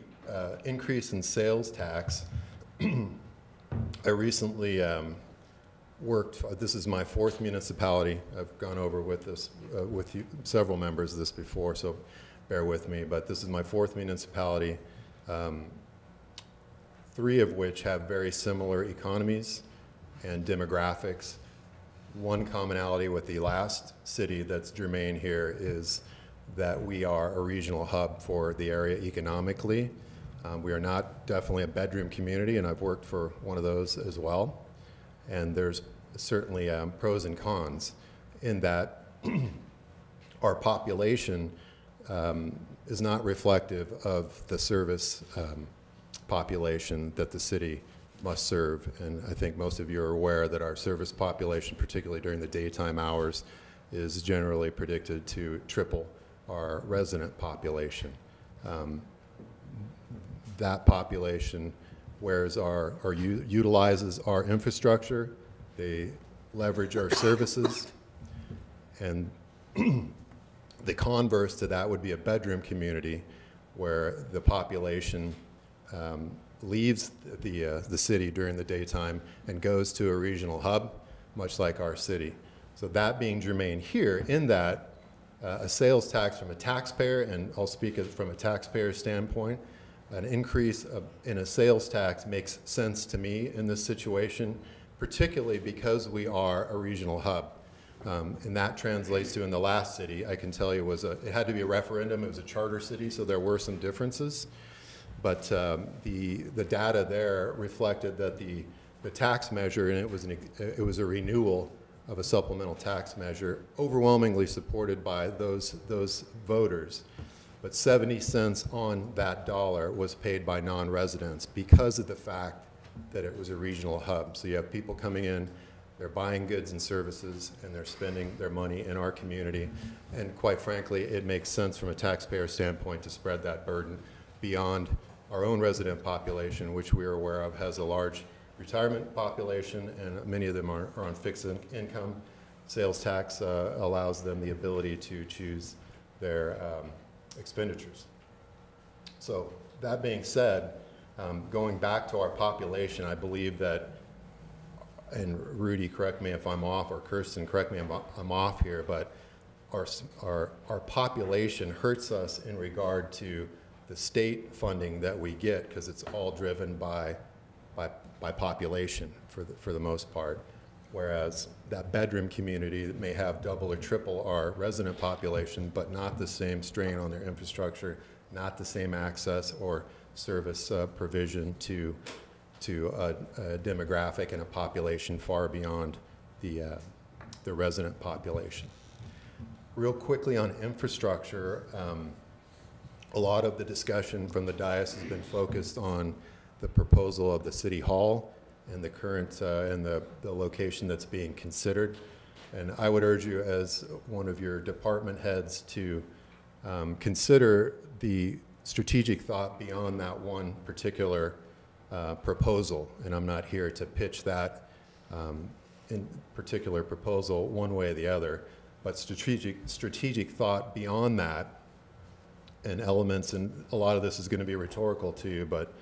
increase in sales tax, I recently this is my 4th municipality. I've gone over with this with you, several members of this before, so bear with me, but this is my 4th municipality, 3 of which have very similar economies and demographics. One commonality with the last city that's germane here is that we are a regional hub for the area economically. We are not definitely a bedroom community, and I've worked for one of those as well. And there's certainly pros and cons in that our population is not reflective of the service population that the city must serve. And I think most of you are aware that our service population, particularly during the daytime hours, is generally predicted to triple our resident population. That population utilizes our infrastructure, they leverage our services, and the converse to that would be a bedroom community where the population leaves the city during the daytime and goes to a regional hub, much like our city. So that being germane here, in that a sales tax from a taxpayer, and I'll speak from a taxpayer standpoint, an increase in a sales tax makes sense to me in this situation, particularly because we are a regional hub. And that translates to, in the last city, I can tell you, it had to be a referendum. It was a charter city, so there were some differences. But the data there reflected that the tax measure, and it was a renewal of a supplemental tax measure, overwhelmingly supported by those voters. But 70 cents on that dollar was paid by non-residents because of the fact that it was a regional hub. So you have people coming in, they're buying goods and services, and they're spending their money in our community. And quite frankly, it makes sense from a taxpayer standpoint to spread that burden beyond our own resident population, which we are aware of has a large retirement population, and many of them are on fixed income. Sales tax allows them the ability to choose their expenditures. So that being said, going back to our population, I believe that, and Rudy, correct me if I'm off, or Kirsten, correct me if I'm off here, but our population hurts us in regard to the state funding that we get, because it's all driven by population for the most part. Whereas that bedroom community that may have double or triple our resident population, but not the same strain on their infrastructure, not the same access or service provision to a demographic and a population far beyond the resident population. Real quickly on infrastructure, a lot of the discussion from the dais has been focused on the proposal of the City Hall and the current and the location that's being considered. And I would urge you as one of your department heads to consider the strategic thought beyond that one particular proposal. And I'm not here to pitch that in particular proposal one way or the other, but strategic thought beyond that, and elements, and a lot of this is going to be rhetorical to you, but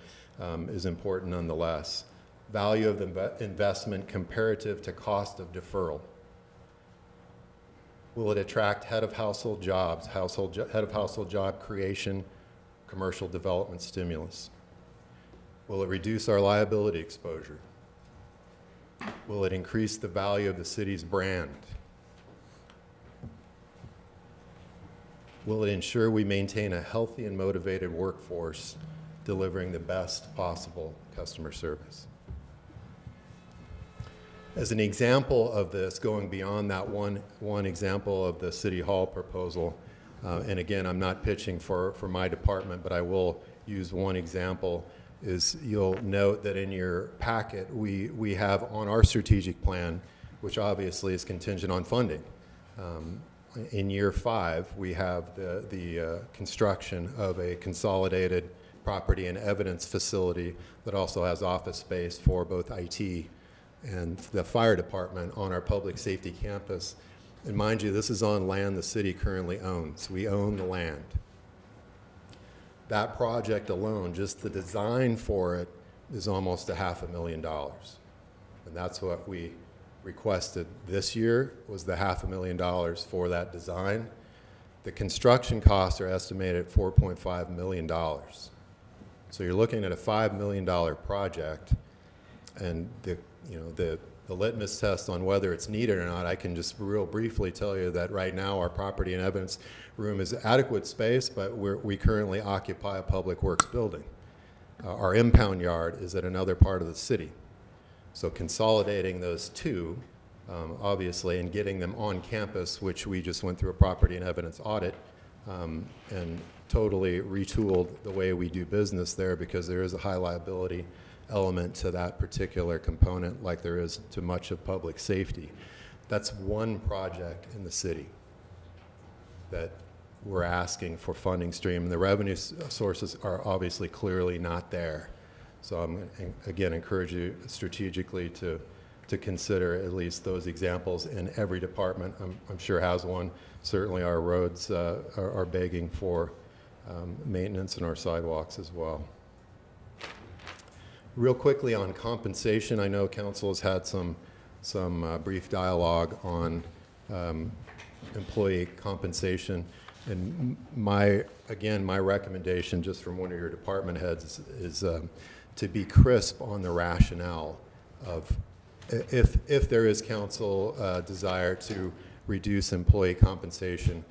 is important nonetheless. Value of the investment comparative to cost of deferral. Will it attract head of household jobs, head of household job creation, commercial development stimulus? Will it reduce our liability exposure? Will it increase the value of the city's brand? Will it ensure we maintain a healthy and motivated workforce delivering the best possible customer service? As an example of this, going beyond that one example of the City Hall proposal, and again, I'm not pitching for my department, but I will use one example, is you'll note that in your packet, we have on our strategic plan, which obviously is contingent on funding. In year 5, we have the construction of a consolidated property and evidence facility that also has office space for both IT and the fire department on our public safety campus. And mind you, this is on land the city currently owns. We own the land. That project alone, just the design for it, is almost $500,000. And that's what we requested this year, was the $500,000 for that design. The construction costs are estimated at $4.5 million. So you're looking at a $5 million project, and the litmus test on whether it's needed or not, I can just real briefly tell you that right now our property and evidence room is adequate space, but we currently occupy a public works building. Our impound yard is at another part of the city. So consolidating those two, obviously, and getting them on campus, which we just went through a property and evidence audit and totally retooled the way we do business there, because there is a high liability element to that particular component, like there is to much of public safety. That's one project in the city that we're asking for funding stream, and the revenue sources are obviously clearly not there. So I'm going to, again, encourage you strategically to consider at least those examples, and every department I'm sure has one. Certainly our roads are begging for maintenance, and our sidewalks as well. Real quickly on compensation, I know council has had some brief dialogue on employee compensation, and my recommendation, just from one of your department heads, is to be crisp on the rationale of if there is council desire to reduce employee compensation.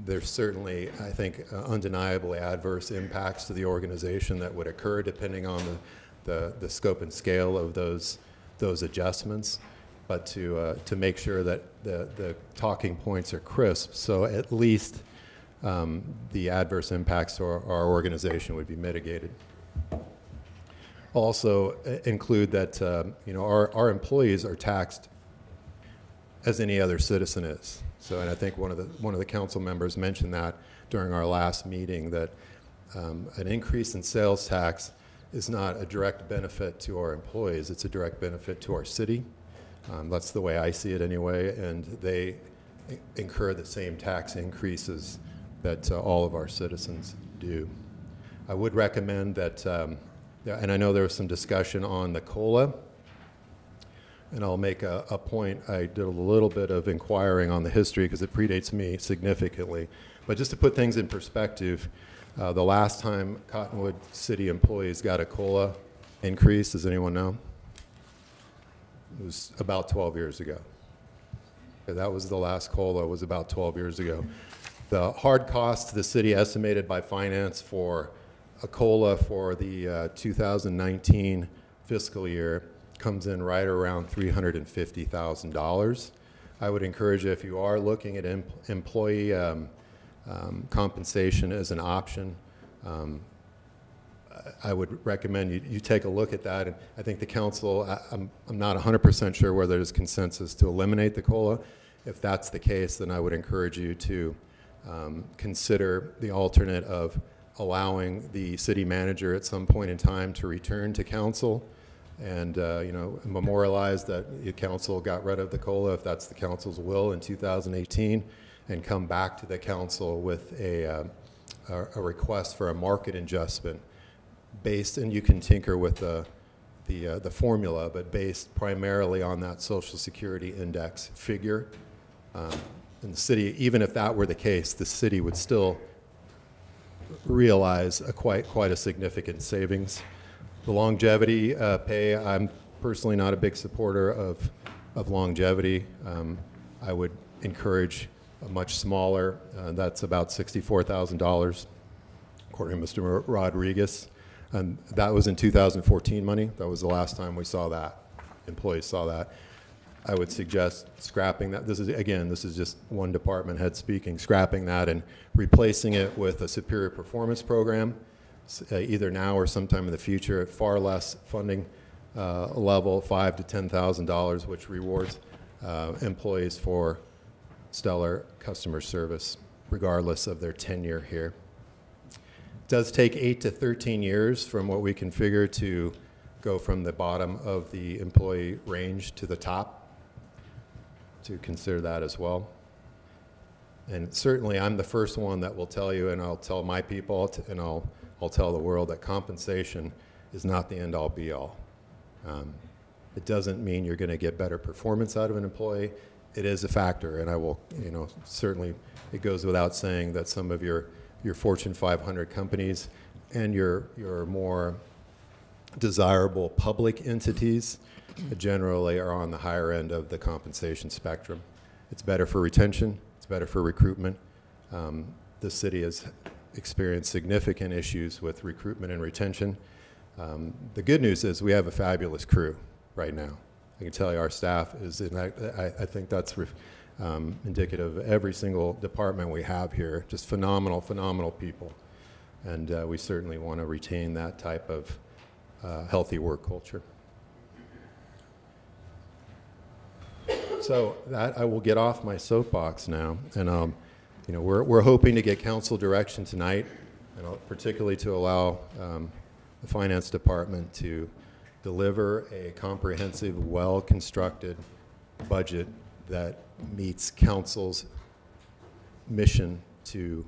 There's certainly, I think, undeniably adverse impacts to the organization that would occur depending on the scope and scale of those adjustments. But to make sure that the talking points are crisp, so at least the adverse impacts to our organization would be mitigated. Also include that our employees are taxed as any other citizen is. So, and I think one of the council members mentioned that during our last meeting, that an increase in sales tax is not a direct benefit to our employees, it's a direct benefit to our city. That's the way I see it anyway, and they incur the same tax increases that all of our citizens do. I would recommend that, and I know there was some discussion on the COLA, and I'll make a point. I did a little bit of inquiring on the history because it predates me significantly. But just to put things in perspective, the last time Cottonwood City employees got a COLA increase, does anyone know? It was about 12 years ago. That was the last COLA, was about 12 years ago. The hard cost to the city estimated by finance for a COLA for the 2019 fiscal year comes in right around $350,000. I would encourage you, if you are looking at employee compensation as an option, I would recommend you take a look at that. And I think the council, I'm not 100% sure whether there's consensus to eliminate the COLA. If that's the case, then I would encourage you to consider the alternate of allowing the city manager at some point in time to return to council and memorialize that the council got rid of the COLA, if that's the council's will, in 2018, and come back to the council with a request for a market adjustment based, and you can tinker with the formula, but based primarily on that Social Security index figure. And the city, even if that were the case, the city would still realize quite a significant savings. The longevity pay, I'm personally not a big supporter of longevity. I would encourage a much smaller, that's about $64,000, according to Mr. Rodriguez. And that was in 2014 money. That was the last time we saw that, employees saw that. I would suggest scrapping that. This is just one department head speaking, scrapping that and replacing it with a superior performance program, either now or sometime in the future at far less funding level, $5,000 to $10,000, which rewards employees for stellar customer service, regardless of their tenure here. It does take 8 to 13 years from what we configure to go from the bottom of the employee range to the top, to consider that as well. And certainly I'm the first one that will tell you, and I'll tell my people, and I'll tell the world, that compensation is not the end-all be-all. It doesn't mean you're going to get better performance out of an employee. It is a factor, and I will, certainly it goes without saying that some of your Fortune 500 companies and your more desirable public entities generally are on the higher end of the compensation spectrum. It's better for retention, it's better for recruitment. The city has experienced significant issues with recruitment and retention. The good news is we have a fabulous crew right now. I can tell you our staff is, I think that's indicative of every single department we have here. Just phenomenal, phenomenal people. And we certainly want to retain that type of healthy work culture. So that, I will get off my soapbox now, and we're hoping to get council direction tonight, and particularly to allow the Finance Department to deliver a comprehensive, well-constructed budget that meets council's mission to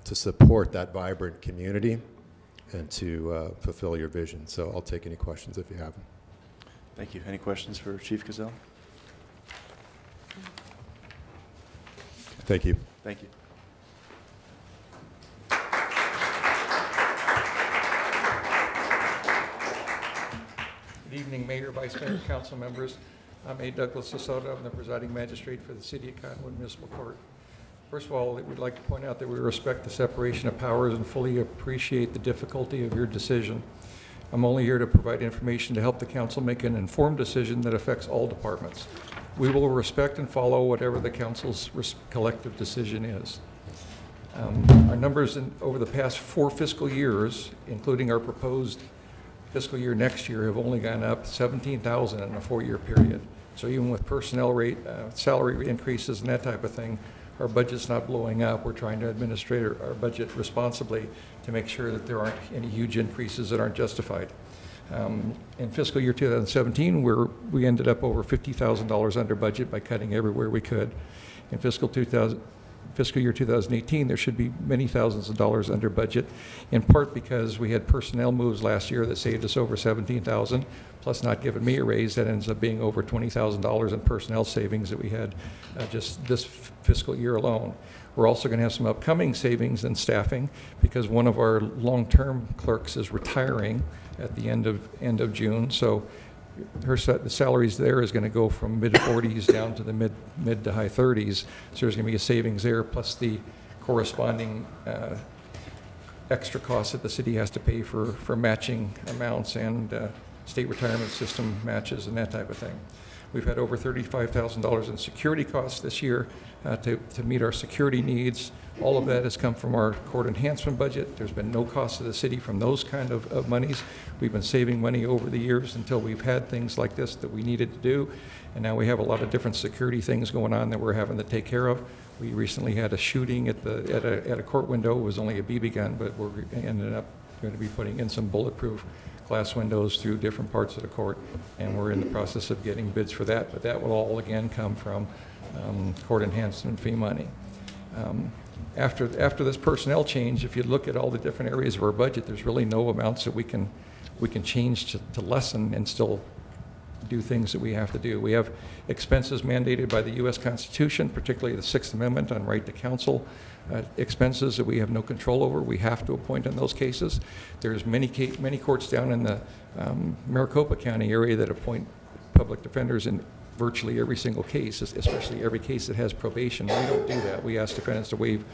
support that vibrant community and to fulfill your vision. So I'll take any questions if you have them. Thank you. Any questions for Chief Gazelle? Thank you. Thank you. Good evening, Mayor, Vice Mayor, Council members. I'm A. Douglas DeSoto. I'm the presiding magistrate for the City of Cottonwood Municipal Court. First of all, we'd like to point out that we respect the separation of powers and fully appreciate the difficulty of your decision. I'm only here to provide information to help the council make an informed decision that affects all departments. We will respect and follow whatever the council's collective decision is. Our numbers over the past 4 fiscal years, including our proposed fiscal year next year, have only gone up 17,000 in a 4-year period. So even with personnel rate, salary increases and that type of thing, our budget's not blowing up. We're trying to administrate our budget responsibly to make sure that there aren't any huge increases that aren't justified. In fiscal year 2017, we ended up over $50,000 under budget by cutting everywhere we could. In fiscal year 2018, there should be many thousands of dollars under budget, in part because we had personnel moves last year that saved us over $17,000, plus not giving me a raise. That ends up being over $20,000 in personnel savings that we had just this fiscal year alone. We're also going to have some upcoming savings in staffing because one of our long-term clerks is retiring at the end of June. So the salaries there is going to go from mid-40s down to the mid to high 30s. So there's going to be a savings there, plus the corresponding extra costs that the city has to pay for matching amounts and state retirement system matches and that type of thing. We've had over $35,000 in security costs this year to meet our security needs. All of that has come from our court enhancement budget. There's been no cost to the city from those kind of monies. We've been saving money over the years until we've had things like this that we needed to do. And now we have a lot of different security things going on that we're having to take care of. We recently had a shooting at a court window. It was only a BB gun, but we're ended up going to be putting in some bulletproof glass windows through different parts of the court, and we're in the process of getting bids for that, but that will all again come from court enhancement fee money. After this personnel change, if you look at all the different areas of our budget, there's really no amounts that we can change to lessen and still do things that we have to do. We have expenses mandated by the U.S. Constitution, particularly the 6th Amendment on right to counsel, expenses that we have no control over. We have to appoint in those cases. There's many courts down in the Maricopa County area that appoint public defenders in virtually every single case, especially every case that has probation. We don't do that. We ask defendants to waive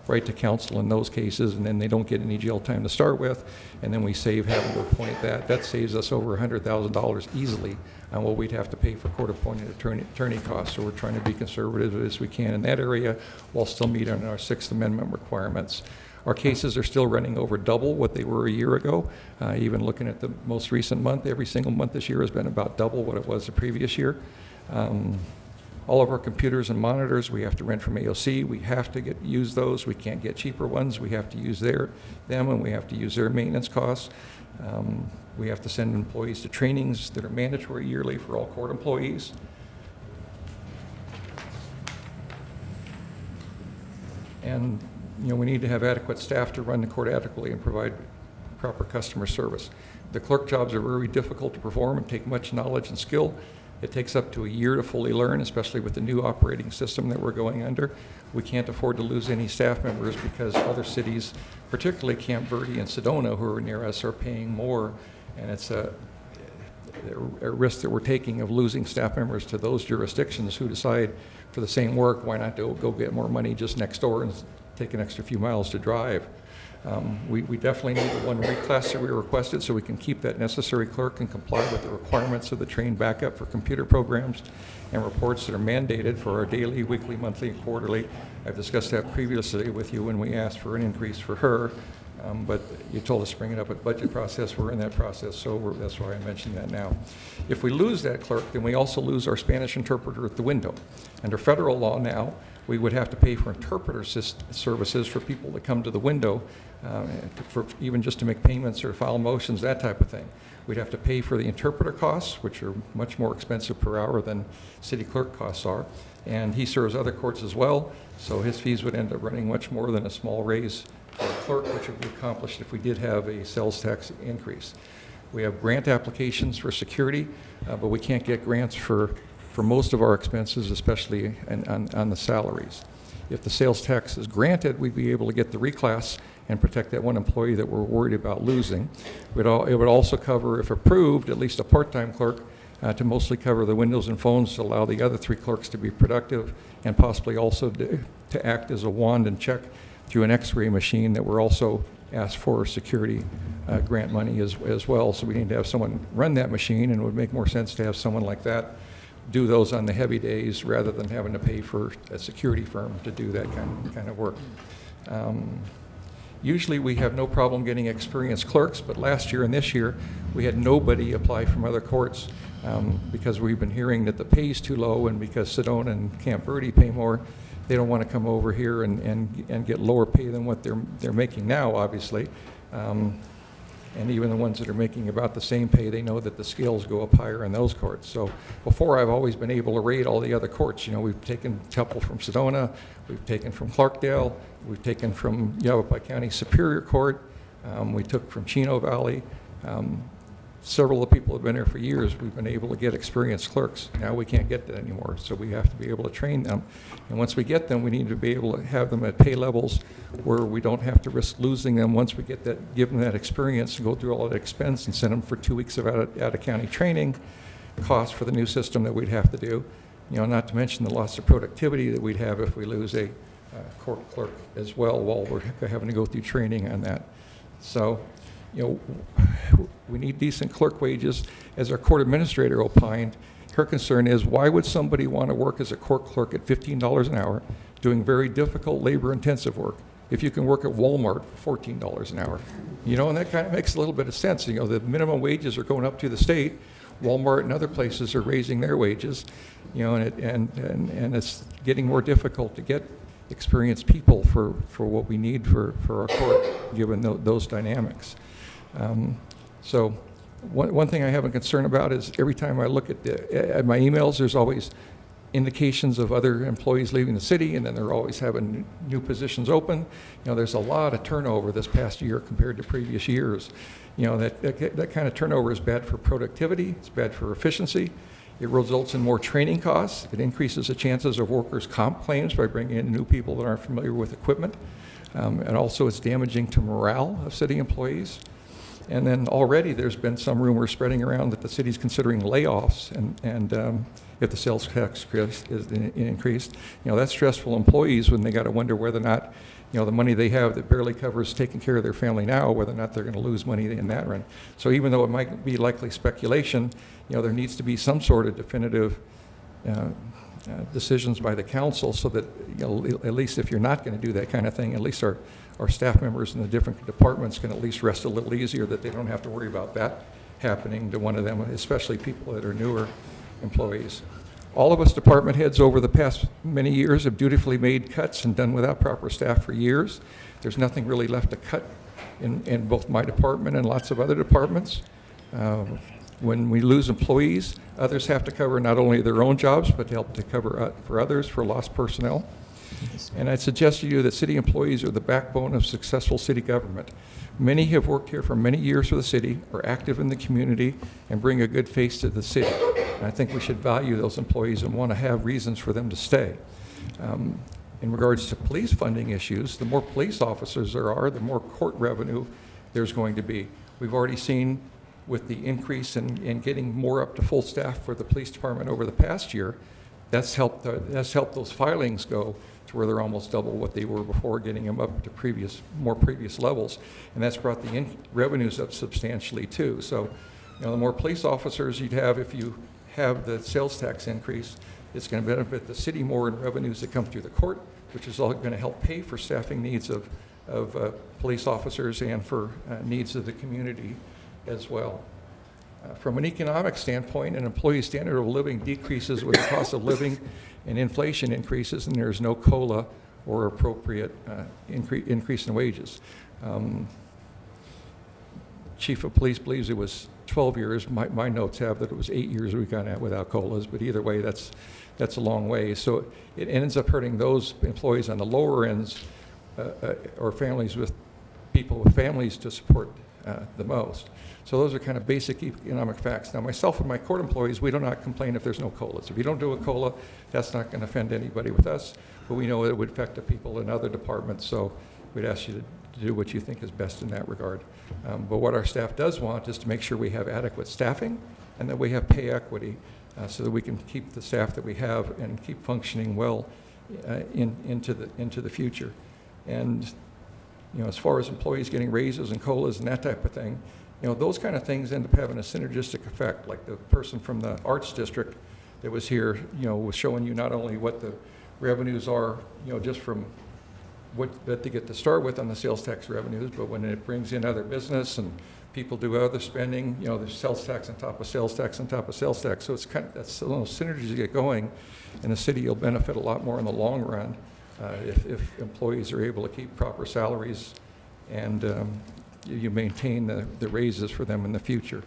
right to counsel in those cases, and then they don't get any jail time to start with, and then we save having to appoint that. That saves us over $100,000 easily on what we'd have to pay for court-appointed attorney costs. So we're trying to be conservative as we can in that area while still meeting our 6th Amendment requirements. Our cases are still running over double what they were a year ago. Even looking at the most recent month, every single month this year has been about double what it was the previous year. All of our computers and monitors we have to rent from AOC. We have to use those. We can't get cheaper ones. We have to use them, and we have to use their maintenance costs. We have to send employees to trainings that are mandatory yearly for all court employees. And we need to have adequate staff to run the court adequately and provide proper customer service. The clerk jobs are very difficult to perform and take much knowledge and skill. It takes up to a year to fully learn, especially with the new operating system that we're going under. We can't afford to lose any staff members because other cities, particularly Camp Verde and Sedona, who are near us, are paying more, and it's a risk that we're taking of losing staff members to those jurisdictions who decide for the same work, why not go get more money just next door and take an extra few miles to drive. We definitely need the one reclass that we requested so we can keep that necessary clerk and comply with the requirements of the trained backup for computer programs and reports that are mandated for our daily, weekly, monthly, and quarterly. I've discussed that previously with you when we asked for an increase for her, but you told us to bring it up at budget process. We're in that process, so that's why I mentioned that now. If we lose that clerk, then we also lose our Spanish interpreter at the window. Under federal law now, we would have to pay for interpreter services for people that come to the window for even just to make payments or file motions, that type of thing. We'd have to pay for the interpreter costs, which are much more expensive per hour than city clerk costs are. And he serves other courts as well, so his fees would end up running much more than a small raise for the clerk, which would be accomplished if we did have a sales tax increase. We have grant applications for security, but we can't get grants for most of our expenses, especially on the salaries. If the sales tax is granted, we'd be able to get the reclass and protect that one employee that we're worried about losing. It would also cover, if approved, at least a part-time clerk to mostly cover the windows and phones to allow the other 3 clerks to be productive, and possibly also to act as a wand and check through an x-ray machine that we're also asked for security grant money as well. So we need to have someone run that machine, and it would make more sense to have someone like that do those on the heavy days rather than having to pay for a security firm to do that kind of work. Usually we have no problem getting experienced clerks, but last year and this year we had nobody apply from other courts because we've been hearing that the pay is too low, and because Sedona and Camp Verde pay more, they don't want to come over here and get lower pay than what they're making now, obviously. And even the ones that are making about the same pay, they know that the scales go up higher in those courts. So before, I've always been able to rate all the other courts. You know, we've taken a couple from Sedona, we've taken from Clarkdale, we've taken from Yavapai County Superior Court, we took from Chino Valley. Several of the people have been there for years. We've been able to get experienced clerks. Now we can't get that anymore, so we have to be able to train them. And once we get them, we need to be able to have them at pay levels where we don't have to risk losing them once we get that, give them that experience, and go through all that expense and send them for 2 weeks of out-of-county training, cost for the new system that we'd have to do. You know, not to mention the loss of productivity that we'd have if we lose a court clerk as well while we're having to go through training on that. So, you know, we need decent clerk wages. As our court administrator opined, her concern is, why would somebody want to work as a court clerk at $15 an hour doing very difficult labor-intensive work if you can work at Walmart for $14 an hour? You know, and that kind of makes a little bit of sense. You know, the minimum wages are going up to the state. Walmart and other places are raising their wages, you know, and it's getting more difficult to get experienced people for what we need for our court, given those dynamics. So one thing I have a concern about is every time I look at my emails, there's always indications of other employees leaving the city, and then they're always having new positions open. You know, there's a lot of turnover this past year compared to previous years. You know, that kind of turnover is bad for productivity, it's bad for efficiency, it results in more training costs, it increases the chances of workers' comp claims by bringing in new people that aren't familiar with equipment, and also it's damaging to morale of city employees. And then already there's been some rumors spreading around that the city's considering layoffs, and if the sales tax is increased, you know, that's stressful employees when they got to wonder whether or not, you know, the money they have that barely covers taking care of their family now, whether or not they're going to lose money in that run. So even though it might be likely speculation, you know, there needs to be some sort of definitive decisions by the council, so that, you know, at least if you're not going to do that kind of thing, at least our staff members in the different departments can at least rest a little easier, that they don't have to worry about that happening to one of them, especially people that are newer employees. All of us department heads over the past many years have dutifully made cuts and done without proper staff for years. There's nothing really left to cut in both my department and lots of other departments. When we lose employees, others have to cover not only their own jobs, but to help to cover for others for lost personnel. And I'd suggest to you that city employees are the backbone of successful city government. Many have worked here for many years for the city, are active in the community, and bring a good face to the city. And I think we should value those employees and want to have reasons for them to stay. In regards to police funding issues, the more police officers there are, the more court revenue there's going to be. We've already seen with the increase in getting more up to full staff for the police department over the past year, that's helped those filings go to where they're almost double what they were before, getting them up to more previous levels, and that's brought the revenues up substantially too. So, you know, the more police officers you'd have if you have the sales tax increase, it's going to benefit the city more in revenues that come through the court, which is all going to help pay for staffing needs of police officers and for needs of the community as well. From an economic standpoint, an employee's standard of living decreases with the cost of living, and inflation increases, and there's no COLA or appropriate increase in wages. Chief of Police believes it was 12 years. My notes have that it was 8 years we got at without COLAs, but either way, that's a long way. So it ends up hurting those employees on the lower ends or families with people with families to support the most. So those are kind of basic economic facts. Now, myself and my court employees, we do not complain if there's no COLAs. If you don't do a COLA, that's not going to offend anybody with us, but we know it would affect the people in other departments, so we'd ask you to do what you think is best in that regard. But what our staff does want is to make sure we have adequate staffing and that we have pay equity so that we can keep the staff that we have and keep functioning well into the future. And as far as employees getting raises and COLAs and that type of thing, those kind of things end up having a synergistic effect. Like the person from the Arts District that was here, was showing you not only what the revenues are, just from that they get to start with on the sales tax revenues, but when it brings in other business and people do other spending, there's sales tax on top of sales tax on top of sales tax. So it's that's those synergies get going, and the city will benefit a lot more in the long run if employees are able to keep proper salaries and you maintain the raises for them in the future.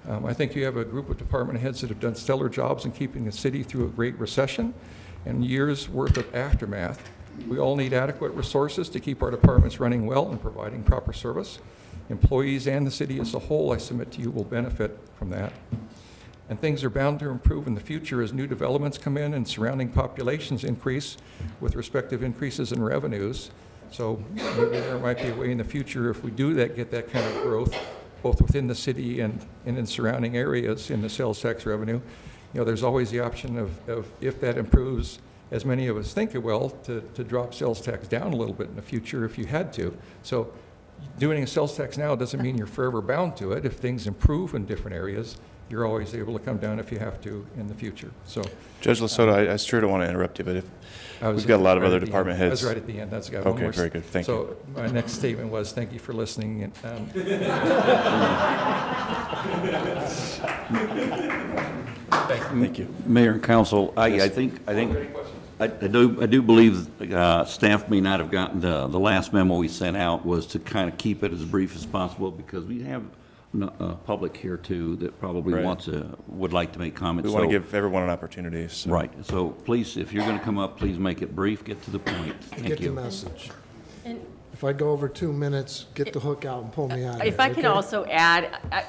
I think you have a group of department heads that have done stellar jobs in keeping the city through a great recession and years worth of aftermath. We all need adequate resources to keep our departments running well and providing proper service. Employees and the city as a whole, I submit to you, will benefit from that. And things are bound to improve in the future as new developments come in and surrounding populations increase with respective increases in revenues. So maybe there might be a way in the future, if we do that, get that kind of growth, both within the city and in surrounding areas in the sales tax revenue. There's always the option of if that improves, as many of us think it will, to drop sales tax down a little bit in the future if you had to. So doing a sales tax now doesn't mean you're forever bound to it. If things improve in different areas, you're always able to come down if you have to in the future. So, Judge Lasota, I sure don't want to interrupt you, but if we've got a lot of other department heads. I was right at the end. That's got okay, one more. Very good. Thank you. So my next statement was, thank you for listening. Thank you. Mayor and Council, I think I do believe staff may not have gotten the last memo we sent out was to kind of keep it as brief as possible because we have public here too that probably would like to make comments. We want to give everyone an opportunity. So. Right. So please, if you're going to come up, please make it brief. Get to the point. Thank Get you. the message. If I go over 2 minutes, get the hook out and pull me out of If here, I could okay? also add, I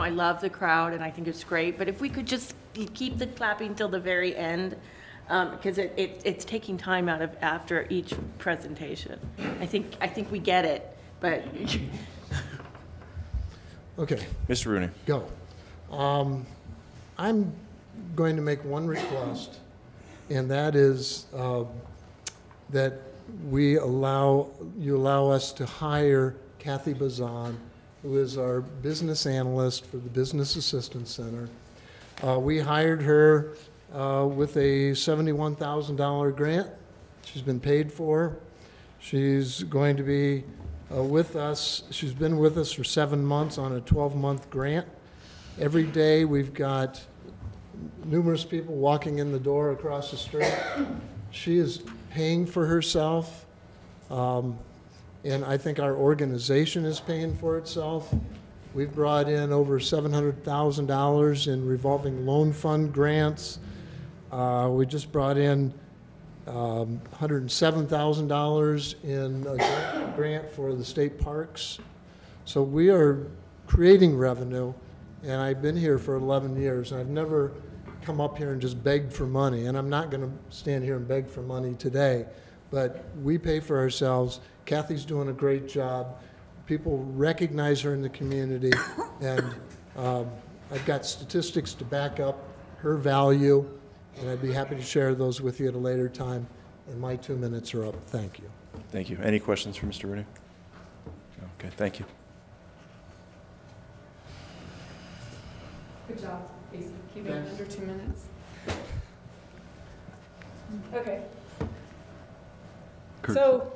love the crowd and I think it's great, but if we could just keep the clapping till the very end, because it's taking time out of after each presentation. I think we get it, but. Okay. Mr. Rooney. Go. I'm going to make one request, and that is that you allow us to hire Kathy Bazan, who is our business analyst for the Business Assistance Center. We hired her with a $71,000 grant. She's been paid for. She's going to be with us. She's been with us for 7 months on a 12-month grant. Every day we've got numerous people walking in the door across the street. She is paying for herself, and I think our organization is paying for itself. We've brought in over $700,000 in revolving loan fund grants. We just brought in $107,000 in a grant for the state parks. So we are creating revenue, and I've been here for 11 years, and I've never come up here and just begged for money, and I'm not going to stand here and beg for money today, but we pay for ourselves. Kathy's doing a great job. People recognize her in the community, and I've got statistics to back up her value, and I'd be happy to share those with you at a later time. And my 2 minutes are up. Thank you. Thank you. Any questions for Mr. Rooney? Okay, thank you. Good job, Casey, keeping it under 2 minutes. Okay. Kurt, So.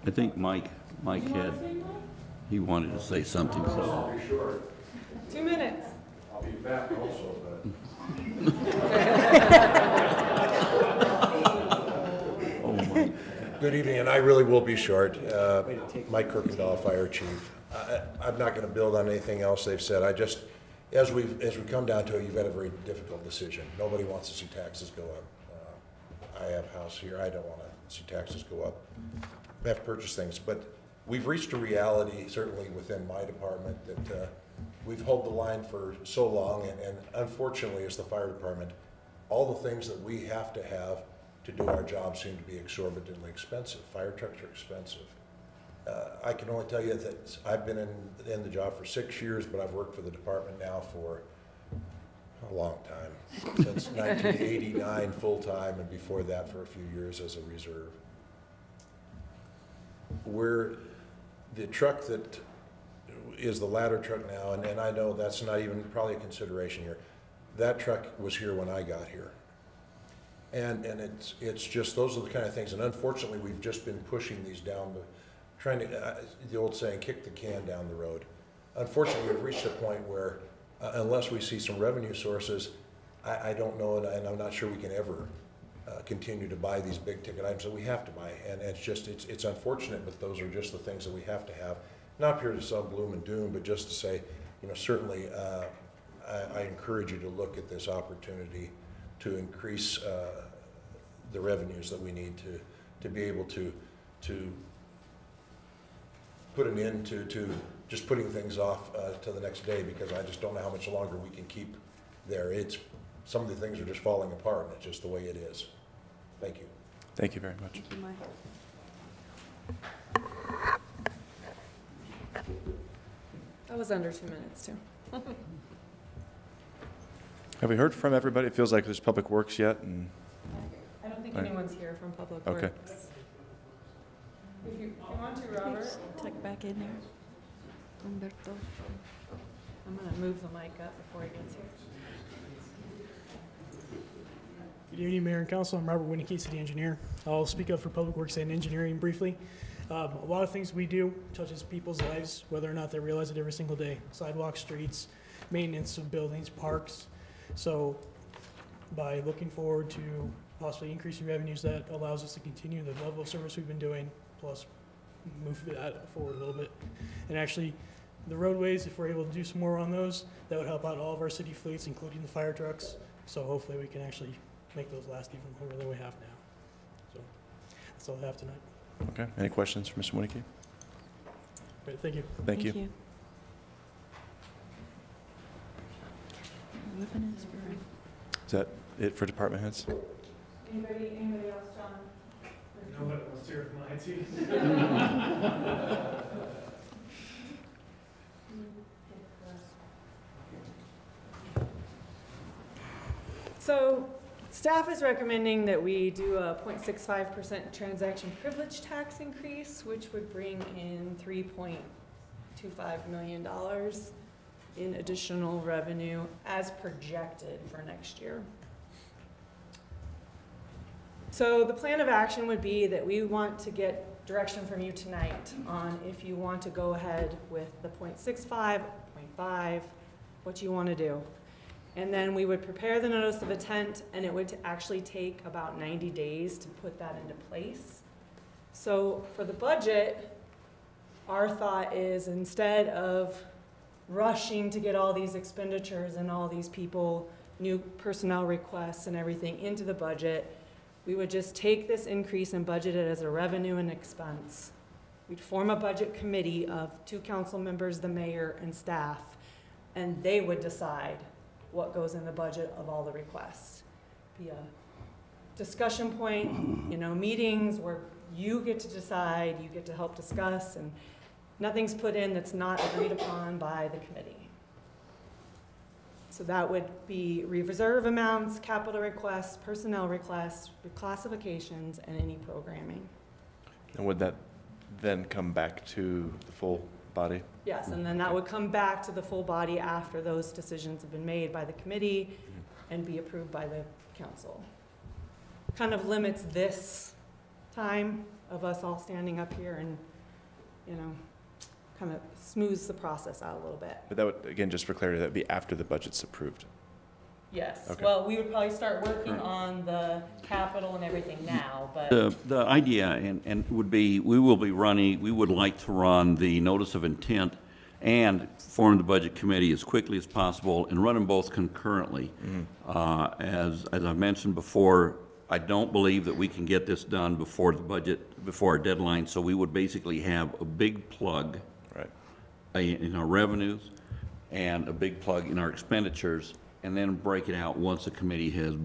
I think Mike had, he wanted to say something, so. 2 minutes. I'll be back also, but. Oh my. Good evening, and I really will be short. Mike Kirkendall, Fire Chief. I'm not going to build on anything else they've said. I just, as we come down to it, you've got a very difficult decision. Nobody wants to see taxes go up. I have a house here. I don't want to see taxes go up. We have to purchase things, but we've reached a reality, certainly within my department, that we've held the line for so long, and unfortunately, as the fire department, all the things that we have to do our job seem to be exorbitantly expensive. Fire trucks are expensive. I can only tell you that I've been in the job for 6 years, but I've worked for the department now for a long time, since 1989 full-time, and before that for a few years as a reserve. The truck that is the ladder truck now, and I know that's not even probably a consideration here, that truck was here when I got here. And it's just, those are the kind of things, and unfortunately we've just been pushing these down, trying to, the old saying, kick the can down the road. Unfortunately, we've reached a point where unless we see some revenue sources, I don't know, and I'm not sure we can ever continue to buy these big ticket items that we have to buy. And it's just, it's unfortunate, but those are just the things that we have to have. Not here to sell gloom and doom, but just to say, you know, certainly I encourage you to look at this opportunity to increase the revenues that we need to be able to put an end to just putting things off to the next day, because I just don't know how much longer we can keep there. Some of the things are just falling apart, and it's just the way it is. Thank you. Thank you very much. Thank you, Mike. That was under 2 minutes, too. Have we heard from everybody? It feels like there's Public Works yet, and I don't think Right. anyone's here from Public Okay. Works. If you want to, Robert. Tuck back in there. Humberto. I'm going to move the mic up before he gets here. Good evening, Mayor and Council. I'm Robert Winnicky, City Engineer. I'll speak up for Public Works and Engineering briefly. A lot of things we do touches people's lives, whether or not they realize it every single day. Sidewalks, streets, maintenance of buildings, parks. So by looking forward to possibly increasing revenues, that allows us to continue the level of service we've been doing, plus move that forward a little bit. And actually, the roadways, if we're able to do some more on those, that would help out all of our city fleets, including the fire trucks. So hopefully we can actually make those last even longer than we have now. So that's all I have tonight. okay. Any questions for Mr. Winnicky? Great, thank you. Thank you. Is that it for department heads? Anybody else, John? No one wants to hear from IT. So staff is recommending that we do a 0.65% transaction privilege tax increase, which would bring in $3.25 million in additional revenue as projected for next year. So the plan of action would be that we want to get direction from you tonight on if you want to go ahead with the 0.65, 0.5, what you want to do. And then we would prepare the notice of intent, and it would actually take about 90 days to put that into place. So for the budget, our thought is instead of rushing to get all these expenditures and all these people, new personnel requests and everything into the budget, we would just take this increase and budget it as a revenue and expense. We'd form a budget committee of 2 council members, the mayor, and staff, and they would decide what goes in the budget of all the requests. Be a discussion point, meetings where you get to decide, you get to help discuss, and nothing's put in that's not agreed upon by the committee. So that would be reserve amounts, capital requests, personnel requests, reclassifications, and any programming. And would that then come back to the full body? Yes, and then that would come back to the full body after those decisions have been made by the committee and be approved by the council. Kind of limits this time of us all standing up here and, kind of smooths the process out a little bit. But that would, again, just for clarity, that would be after the budget's approved. Yes, Okay. well, we would probably start working on the capital and everything now, but. The idea and would be, we would like to run the notice of intent and form the budget committee as quickly as possible and run them both concurrently. As I mentioned before, I don't believe that we can get this done before our deadline, so we would basically have a big plug in our revenues and a big plug in our expenditures, and then break it out once the committee has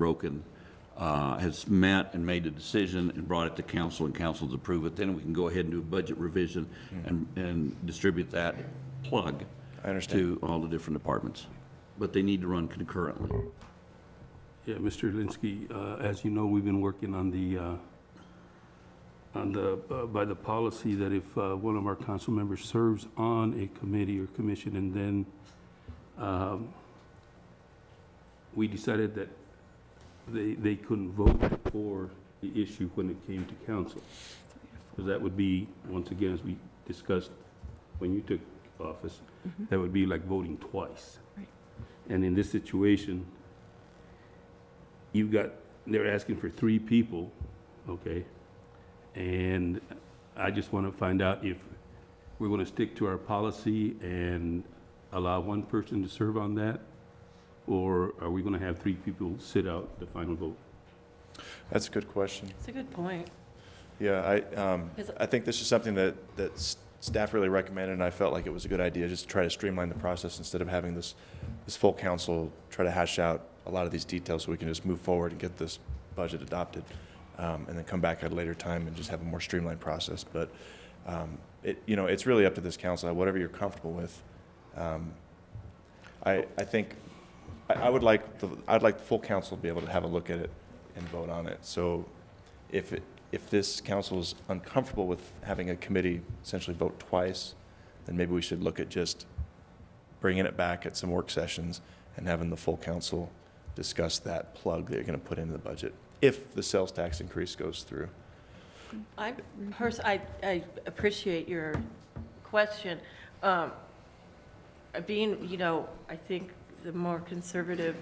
met and made a decision and brought it to council and council's approved it. Then we can go ahead and do a budget revision and distribute that plug to all the different departments. But they need to run concurrently. Yeah, Mr. Linsky, as you know, we've been working on by the policy that if one of our council members serves on a committee or commission and then we decided that they couldn't vote for the issue when it came to council. Because that would be, once again, as we discussed when you took office, that would be like voting twice. Right. And in this situation, they're asking for 3 people, okay? And I just want to find out if we're going to stick to our policy and allow one person to serve on that, or are we going to have 3 people sit out the final vote? That's a good question. It's a good point. Yeah, I think this is something that staff really recommended, and I felt like it was a good idea just to try to streamline the process instead of having this full council try to hash out a lot of these details so we can just move forward and get this budget adopted, and then come back at a later time and just have a more streamlined process. But it's really up to this council, whatever you're comfortable with. I think I'd like the full council to be able to have a look at it and vote on it. So if this council is uncomfortable with having a committee essentially vote twice, then maybe we should look at just bringing it back at some work sessions and having the full council discuss that plug that you're going to put into the budget if the sales tax increase goes through. I appreciate your question. Being, I think the more conservative,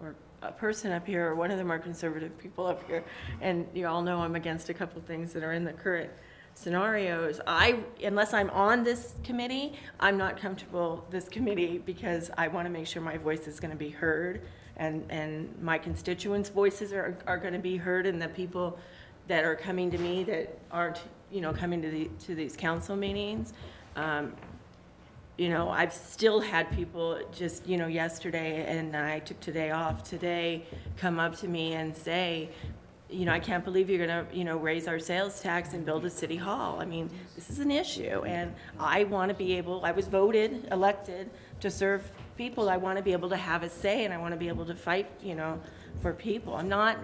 or a person up here, or one of the more conservative people up here, and you all know I'm against a couple of things that are in the current scenarios. Unless I'm on this committee, I'm not comfortable this committee because I want to make sure my voice is going to be heard, and my constituents' voices are going to be heard, and the people that are coming to me that aren't, coming to these council meetings. I've still had people just, yesterday, and I took today off, come up to me and say, I can't believe you're gonna, raise our sales tax and build a city hall. I mean, this is an issue, and I want to be able, I was elected to serve people. I want to be able to have a say, and I want to be able to fight, for people. I'm not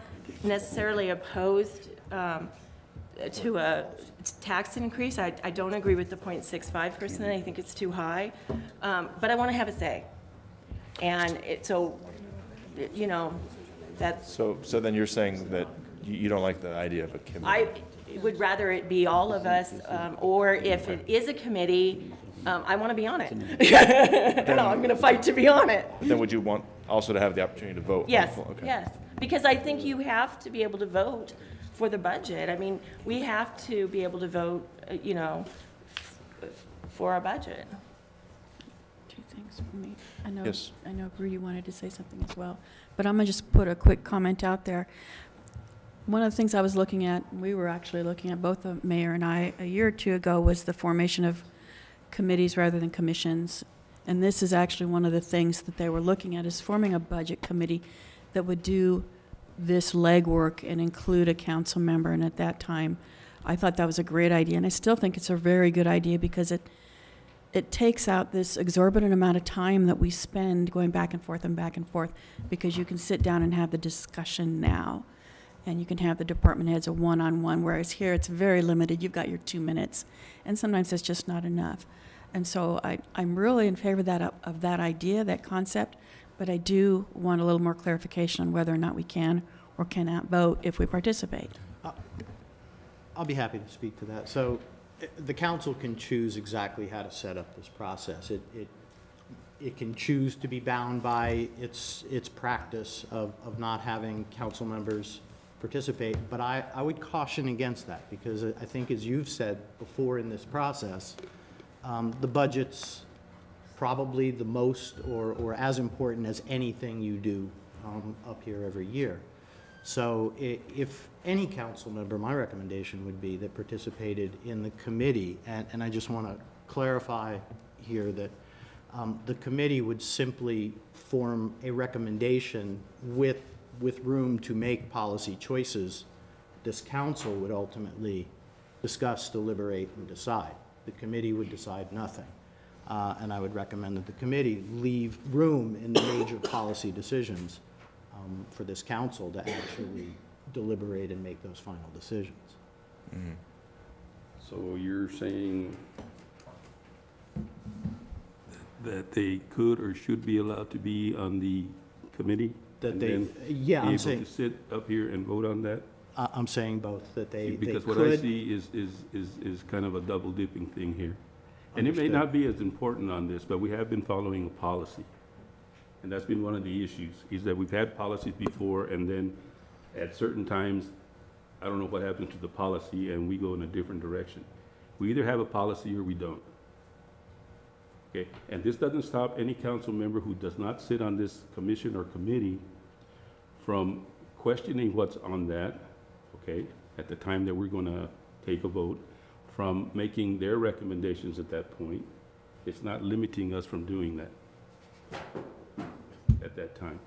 necessarily opposed to a tax increase. I don't agree with the 0.65%. I think it's too high, but I want to have a say, and that's. So then you're saying that you don't like the idea of a committee? I would rather it be all of us, or if it is a committee, I want to be on it. I'm going to fight to be on it. Then would you want also to have the opportunity to vote? Yes. Okay. Yes, because I think you have to be able to vote for the budget. I mean, we have to be able to vote, for our budget. 2 things for me. Yes. I know Rudy wanted to say something as well, but I'm gonna just put a quick comment out there. One of the things I was looking at, we were actually looking at, both the mayor and I, a year or 2 ago, was the formation of committees rather than commissions. And this is actually one of the things that they were looking at, is forming a budget committee that would do this legwork and include a council member. And at that time, I thought that was a great idea, and I still think it's a very good idea, because it takes out this exorbitant amount of time that we spend going back and forth, because you can sit down and have the discussion now, and you can have the department heads a one-on-one, whereas here it's very limited. You've got your 2 minutes, and sometimes it's just not enough. And so I'm really in favor of that idea, that concept. But I do want a little more clarification on whether or not we can or cannot vote if we participate. I'll be happy to speak to that. So the council can choose exactly how to set up this process. it can choose to be bound by its practice of not having council members participate. But I would caution against that, because I think, as you've said before in this process, the budget's probably the most or as important as anything you do up here every year. So if any council member, my recommendation would be that participated in the committee, and I just want to clarify here that the committee would simply form a recommendation with room to make policy choices. This council would ultimately discuss, deliberate, and decide. The committee would decide nothing. And I would recommend that the committee leave room in the major policy decisions for this council to actually deliberate and make those final decisions. Mm-hmm. So you're saying that they could or should be allowed to be on the committee? That they, yeah, I'm saying, able to sit up here and vote on that? I'm saying both, that because they what could. I see is kind of a double dipping thing here. And it may not be as important on this, but we have been following a policy. And that's been one of the issues, is that we've had policies before, and then at certain times, I don't know what happens to the policy, and we go in a different direction. We either have a policy or we don't. Okay, and this doesn't stop any council member who does not sit on this commission or committee from questioning what's on that, okay, at the time that we're gonna take a vote, from making their recommendations at that point. It's not limiting us from doing that at that time.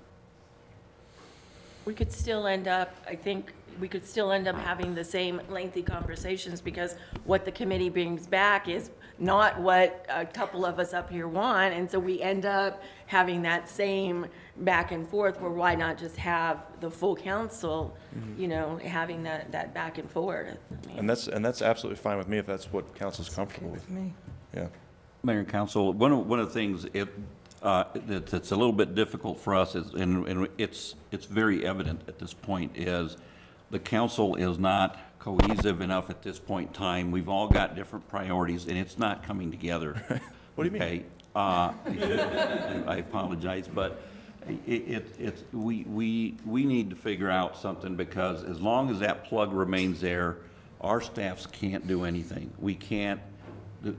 We could still end up, I think, we could still end up having the same lengthy conversations, because what the committee brings back is not what a couple of us up here want, and so we end up having that same back and forth, where why not just have the full council, you know, having that back and forth. I mean, And that's absolutely fine with me if that's what council's comfortable with. Me. Yeah. Mayor and Council, one of the things that's a little bit difficult for us is, and it's very evident at this point, is the council is not cohesive enough at this point in time. We've all got different priorities, and it's not coming together. What do you mean? I apologize, but we need to figure out something, because as long as that plug remains there, our staffs can't do anything. We can't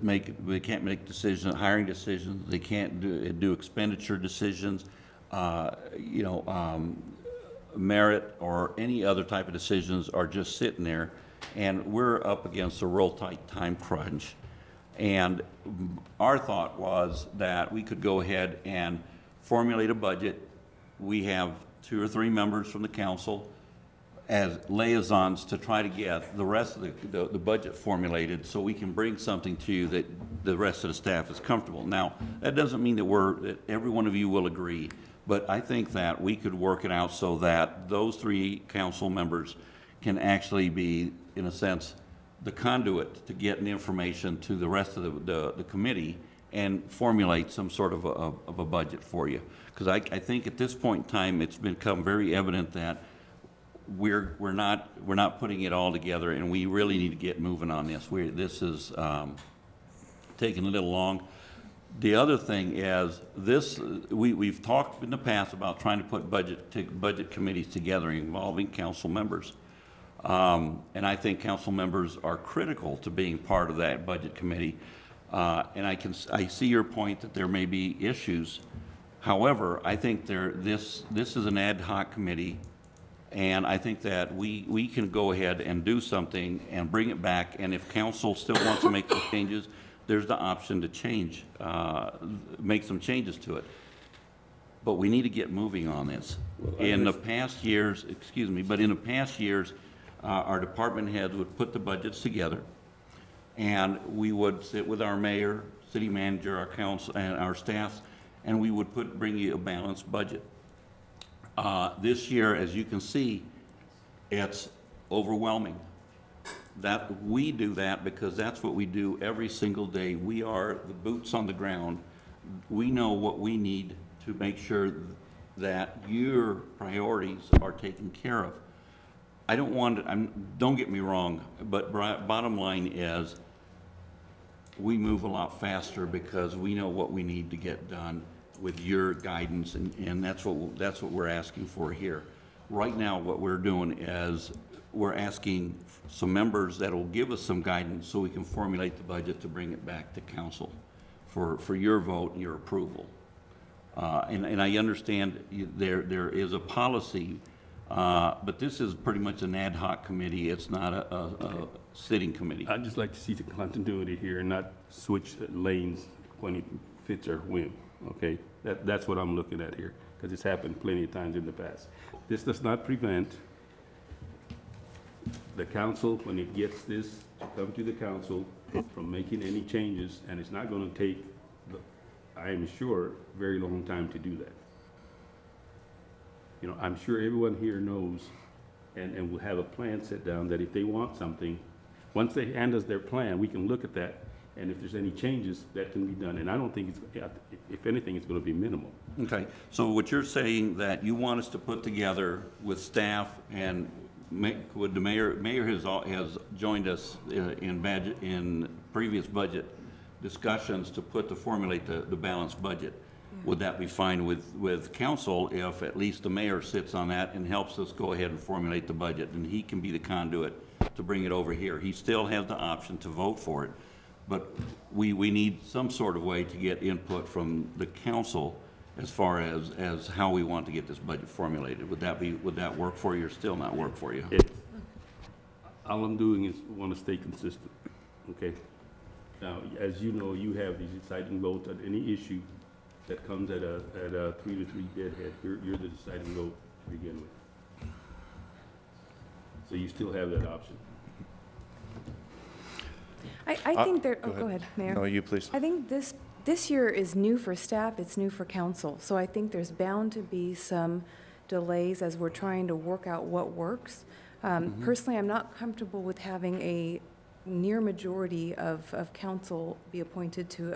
make decisions, hiring decisions. They can't do expenditure decisions, merit or any other type of decisions are just sitting there, and we're up against a real tight time crunch. And our thought was that we could go ahead and formulate a budget. We have 2 or 3 members from the council as liaisons to try to get the rest of the budget formulated, so we can bring something to you that the rest of the staff is comfortable. Now, that doesn't mean that every one of you will agree, but I think that we could work it out so that those 3 council members can actually be, in a sense, the conduit to getting the information to the rest of the committee and formulate some sort of a budget for you. Because I think at this point in time, it's become very evident that we're not putting it all together, and we really need to get moving on this. This is taking a little long. The other thing is this: we've talked in the past about trying to put budget committees together involving council members, and I think council members are critical to being part of that budget committee. And I see your point that there may be issues. However, I think this is an ad hoc committee, and I think that we can go ahead and do something and bring it back. And if council still wants to make those changes, there's the option to change, make some changes to it. But we need to get moving on this. In the past years, our department heads would put the budgets together, and we would sit with our mayor, city manager, our council, and our staff, and we would bring you a balanced budget. This year, as you can see, it's overwhelming. That we do that because that's what we do every single day. We are the boots on the ground. We know what we need to make sure that your priorities are taken care of. I don't want to, don't get me wrong, but bottom line is we move a lot faster because we know what we need to get done, with your guidance, and that's what we're asking for here. Right now, what we're doing is we're asking some members that will give us some guidance so we can formulate the budget to bring it back to council for your vote and your approval. And I understand there is a policy, but this is pretty much an ad hoc committee. It's not a sitting committee. I'd just like to see the continuity here and not switch lanes when it fits our whim, okay? That's what I'm looking at here, because it's happened plenty of times in the past. This does not prevent the council, when it gets this, to come to the council from making any changes, and it's not gonna take, I am sure, a very long time to do that. You know, I'm sure everyone here knows and will have a plan set down that if they want something, once they hand us their plan, we can look at that, and if there's any changes, that can be done. And I don't think it's, if anything, it's gonna be minimal. Okay, so what you're saying that you want us to put together with staff and would the mayor has joined us in previous budget discussions to formulate the balanced budget. Would that be fine with council if at least the mayor sits on that and helps us go ahead and formulate the budget, and he can be the conduit to bring it over here? He still has the option to vote for it, but we need some sort of way to get input from the council as far as how we want to get this budget formulated. Would that work for you or still not work for you? All I'm doing is want to stay consistent, okay? Now, as you know, you have these deciding votes on any issue that comes at a 3-3 deadhead. You're the deciding vote to begin with. So you still have that option. I think there, go ahead, Mayor. No, you please. I think this year is new for staff, it's new for council. So I think there's bound to be some delays as we're trying to work out what works. Personally, I'm not comfortable with having a near majority of council be appointed to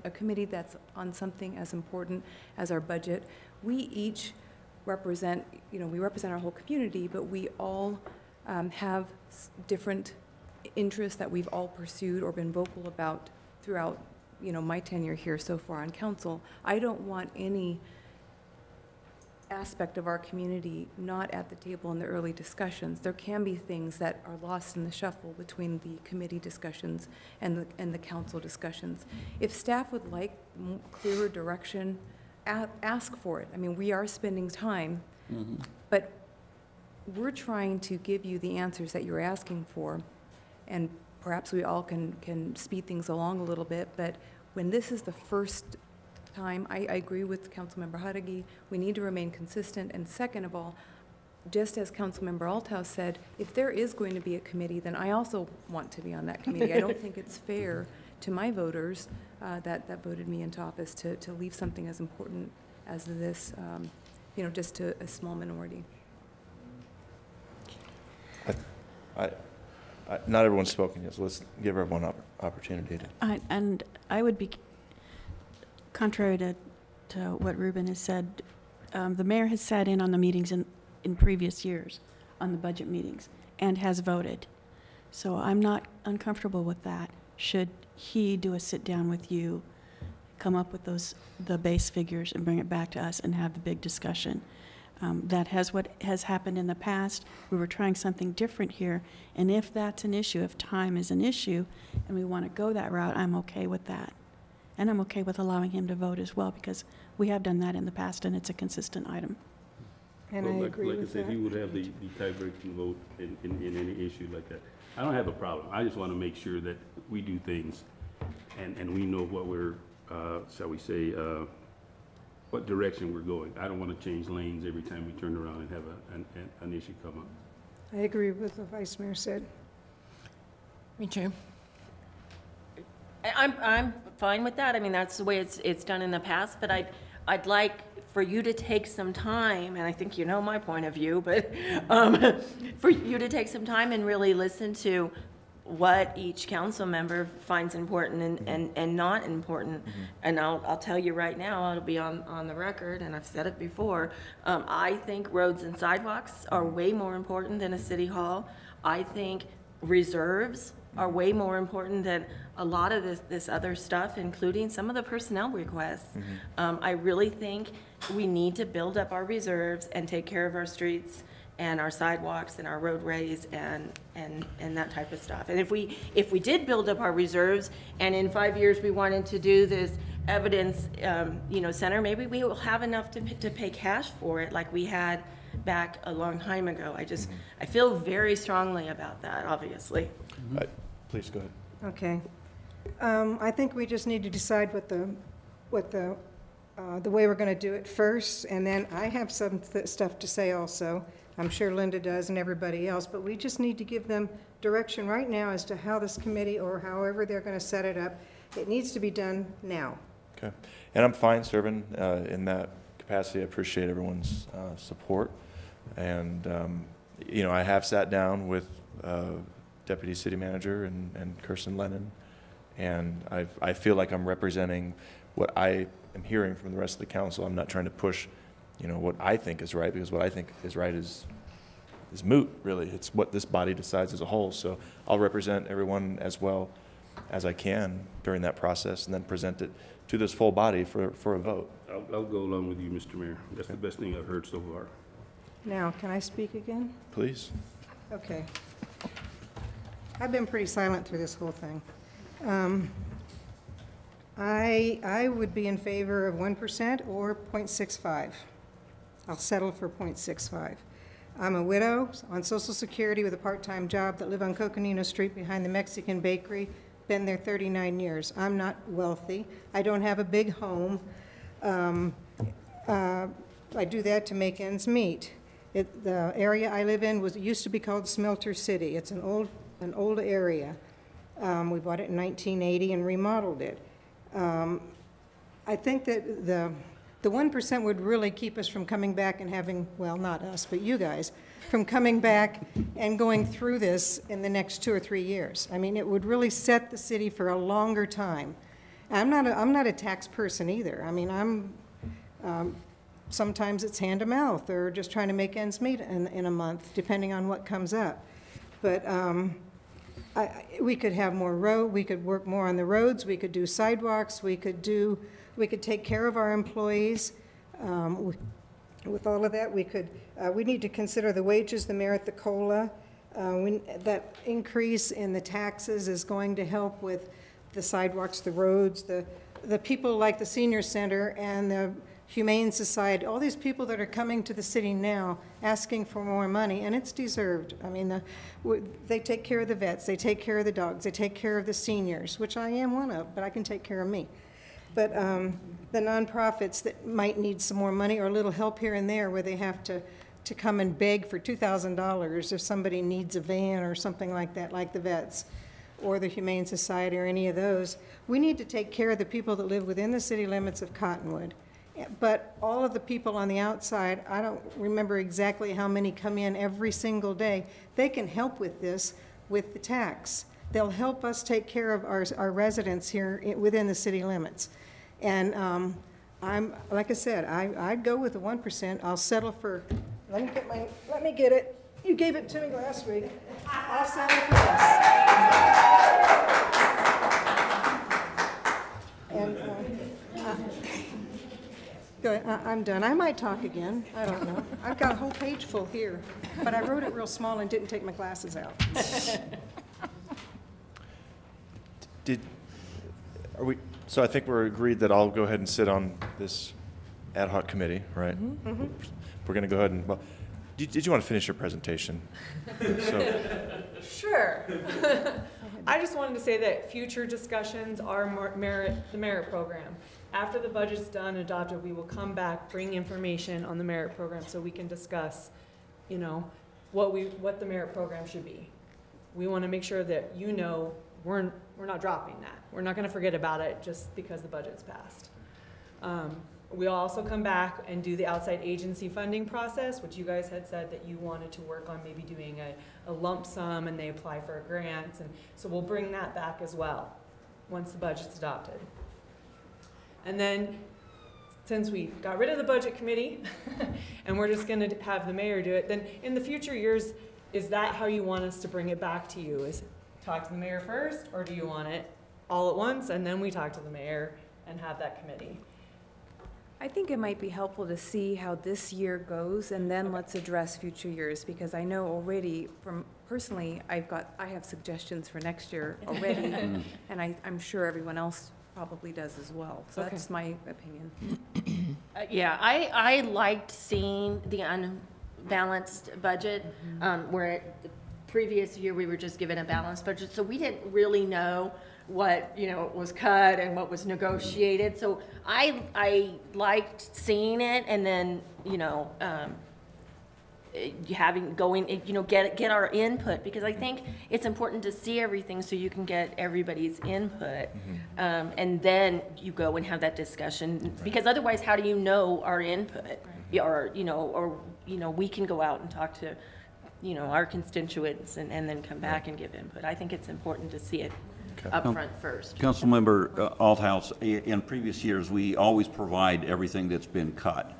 a committee that's on something as important as our budget. We each represent, we represent our whole community, but we all have different interests that we've all pursued or been vocal about throughout, my tenure here so far on council. I don't want any aspect of our community not at the table in the early discussions. There can be things that are lost in the shuffle between the committee discussions and the council discussions. If staff would like clearer direction, ask for it. I mean, we are spending time, but we're trying to give you the answers that you're asking for, and perhaps we all can speed things along a little bit, but when this is the first time, I agree with Councilmember Hudagi, we need to remain consistent, and second of all, just as Councilmember Althouse said, if there is going to be a committee, then I also want to be on that committee. I don't think it's fair to my voters that voted me into office to leave something as important as this, just to a small minority. Not everyone's spoken yet, so let's give everyone an opportunity to. And I would be, contrary to what Ruben has said, the mayor has sat in on the meetings in previous years, on the budget meetings, and has voted. So I'm not uncomfortable with that. Should he do a sit-down with you, come up with the base figures and bring it back to us and have the big discussion. That has what has happened in the past. We were trying something different here, and if that's an issue, if time is an issue, and we want to go that route, I'm okay with that. And I'm okay with allowing him to vote as well, because we have done that in the past, and it's a consistent item. And well, I agree with that. Like I said, he would have the tie-breaking vote in any issue like that. I don't have a problem. I just want to make sure that we do things, and we know what we're, shall we say, what direction we're going. I don't want to change lanes every time we turn around and have an issue come up. I agree with what the Vice Mayor said. Me too. I'm fine with that. I mean, that's the way it's done in the past, but I'd like for you to take some time, and I think you know my point of view, but for you to take some time and really listen to what each council member finds important and not important. And I'll tell you right now, it'll be on the record, and I've said it before, I think roads and sidewalks are way more important than a city hall. I think reserves are way more important than a lot of this other stuff, including some of the personnel requests. I really think we need to build up our reserves and take care of our streets and our sidewalks and our roadways and that type of stuff. And if we did build up our reserves, and in 5 years we wanted to do this evidence, center, maybe we will have enough to pay cash for it, like we had back a long time ago. I feel very strongly about that, obviously. Please go ahead. Okay. I think we just need to decide what the way we're going to do it first, and then I have some stuff to say also. I'm sure Linda does and everybody else, but we just need to give them direction right now as to how this committee, or however they're going to set it up, it needs to be done now. Okay. And I'm fine serving in that capacity. I appreciate everyone's support. And, I have sat down with Deputy City Manager and Kirsten Lennon, and I feel like I'm representing what I am hearing from the rest of the council. I'm not trying to push, what I think is right, because what I think is right is moot, really. It's what this body decides as a whole. So I'll represent everyone as well as I can during that process, and then present it to this full body for a vote. I'll go along with you, Mr. Mayor. That's the best thing I've heard so far. Now, can I speak again? Please. Okay. I've been pretty silent through this whole thing. I would be in favor of 1% or 0.65. I'll settle for 0.65. I'm a widow on Social Security with a part-time job that live on Coconino Street behind the Mexican bakery. Been there 39 years. I'm not wealthy. I don't have a big home. I do that to make ends meet. The area I live in used to be called Smelter City. It's an old area. We bought it in 1980 and remodeled it. I think that the 1% would really keep us from coming back and having, well, not us, but you guys, from coming back and going through this in the next 2 or 3 years. I mean, it would really set the city for a longer time. I'm not a tax person either. I mean, sometimes it's hand to mouth or just trying to make ends meet in a month, depending on what comes up. But we could have more we could work more on the roads, we could do sidewalks, we could take care of our employees. With all of that, we need to consider the wages, the merit, the COLA. That increase in the taxes is going to help with the sidewalks, the roads, the people like the Senior Center and the Humane Society, all these people that are coming to the city now asking for more money, and it's deserved. I mean, they take care of the vets, they take care of the dogs, they take care of the seniors, which I am one of, but I can take care of me. But the nonprofits that might need some more money or a little help here and there where they have to come and beg for $2,000 if somebody needs a van or something like that, like the vets or the Humane Society or any of those, we need to take care of the people that live within the city limits of Cottonwood. But all of the people on the outside, I don't remember exactly how many come in every single day. They can help with this with the tax. They'll help us take care of our residents here within the city limits. And I'm, like I said, I'd go with the 1%. I'll settle for, let me get it. You gave it to me last week. I'll settle for this. And good, I'm done. I might talk again. I don't know. I've got a whole page full here, but I wrote it real small and didn't take my glasses out. So I think we're agreed that I'll go ahead and sit on this ad hoc committee, right? Mm-hmm. Mm-hmm. We're going to go ahead and, well, did you want to finish your presentation? Sure. I just wanted to say that future discussions are the merit program. After the budget's done and adopted, we will come back, bring information on the merit program so we can discuss, what the merit program should be. We want to make sure that we're not dropping that. We're not going to forget about it just because the budget's passed. We'll also come back and do the outside agency funding process, which you guys had said that you wanted to work on maybe doing a lump sum and they apply for grants. And so we'll bring that back as well once the budget's adopted. And then since we got rid of the budget committee and we're just going to have the mayor do it, then in the future years, is that how you want us to bring it back to you? Is talk to the mayor first, or do you want it all at once and then we talk to the mayor and have that committee? I think it might be helpful to see how this year goes, and then let's address future years, because I know already from personally, I have suggestions for next year already, and I'm sure everyone else probably does as well. So that's my opinion. Yeah, I liked seeing the unbalanced budget, where the previous year we were just given a balanced budget, so we didn't really know what, you know, was cut and what was negotiated. So I liked seeing it, and then, you know, get our input, because I think it's important to see everything so you can get everybody's input, and then you go and have that discussion, because otherwise how do you know our input? Or we can go out and talk to, you know, our constituents and then come back and give input. I think it's important to see it up front first. Councilmember Althouse, in previous years, we always provide everything that's been cut.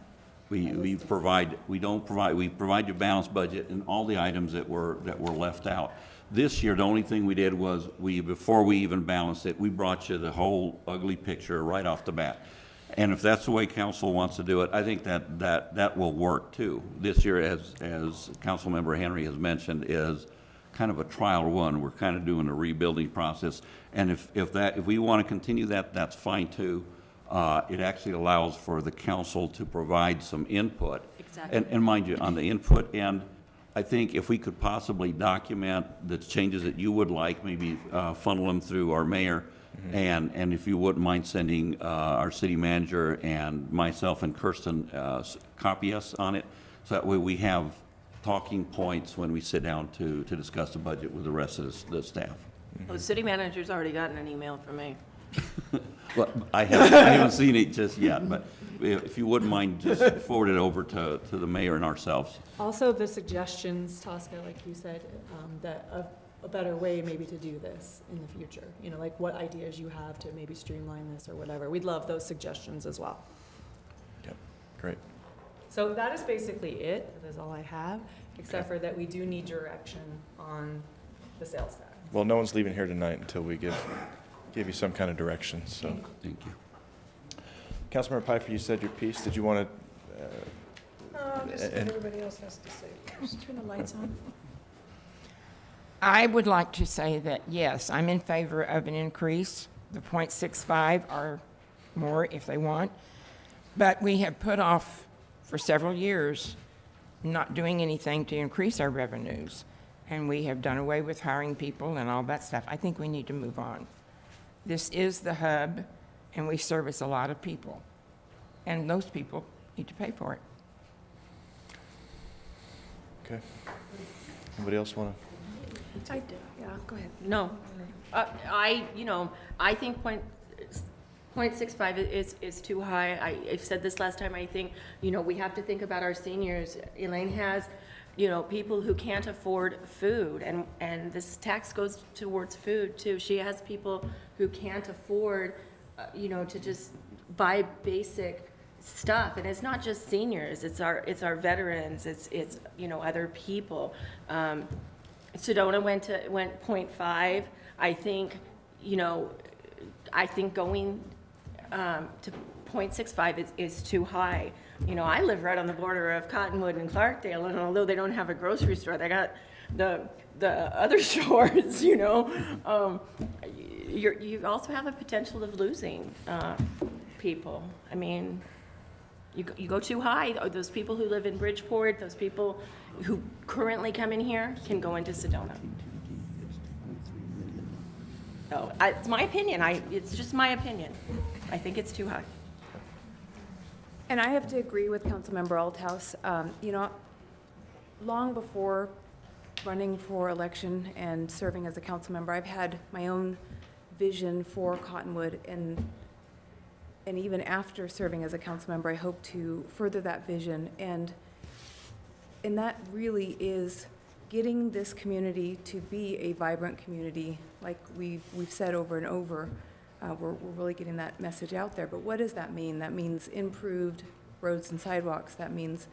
We provide your balanced budget and all the items that were left out. This year, the only thing we did was before we even balanced it, we brought you the whole ugly picture right off the bat. And if that's the way council wants to do it, I think that will work too. This year, as Councilmember Henry has mentioned, is kind of a trial run. We're kind of doing a rebuilding process, and if we want to continue that, that's fine too. It actually allows for the council to provide some input. Exactly. And mind you, on the input end, I think if we could possibly document the changes that you would like, maybe funnel them through our mayor, and if you wouldn't mind sending our city manager and myself and Kirsten copy us on it, so that way we have talking points when we sit down to discuss the budget with the rest of the staff. Well, the city manager's already gotten an email from me. Well, I haven't seen it just yet, but if you wouldn't mind, just forward it over to the mayor and ourselves. Also, the suggestions, Tosca, like you said, that a better way maybe to do this in the future. You know, like what ideas you have to maybe streamline this or whatever. We'd love those suggestions as well. Yep, great. So that is basically it. That is all I have, except for that we do need direction on the sales tax. Well, no one's leaving here tonight until we give you some kind of direction, so. Thank you. Councilmember Piper, you said your piece. Did you want to? Just what everybody else has to say first. Turn the lights on. I would like to say that, yes, I'm in favor of an increase, the 0.65 or more if they want, but we have put off for several years not doing anything to increase our revenues, and we have done away with hiring people and all that stuff. I think we need to move on. This is the hub, and we service a lot of people, and those people need to pay for it. Okay. Anybody else want to? I do, yeah, go ahead. No, I think 0.65 is too high. I've said this last time. I think, we have to think about our seniors. Elaine has, people who can't afford food, and this tax goes towards food too. She has people who can't afford, to just buy basic stuff, and it's not just seniors. It's our veterans. It's other people. Sedona went 0.5. I think, I think going to 0.65 is too high. I live right on the border of Cottonwood and Clarkdale, and although they don't have a grocery store, they got the other stores, You also have a potential of losing people. I mean, you go too high, those people who live in Bridgeport, those people who currently come in here can go into Sedona. So it's my opinion. It's just my opinion. I think it's too high. And I have to agree with Councilmember Althouse. Long before running for election and serving as a council member, I've had my own vision for Cottonwood, and even after serving as a council member, I hope to further that vision, and that really is getting this community to be a vibrant community, like we've said over and over. We're really getting that message out there. But what does that mean? That means improved roads and sidewalks. That means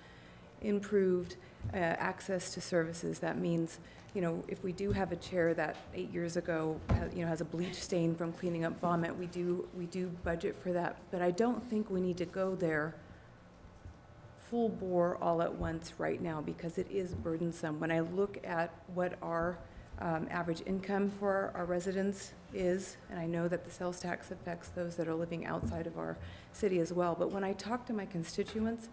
improved access to services. That means, you know, if we do have a chair that 8 years ago, you know, has a bleach stain from cleaning up vomit, we do budget for that. But I don't think we need to go there full bore all at once right now, because it is burdensome. When I look at what our average income for our residents is, and I know that the sales tax affects those that are living outside of our city as well, but when I talk to my constituents,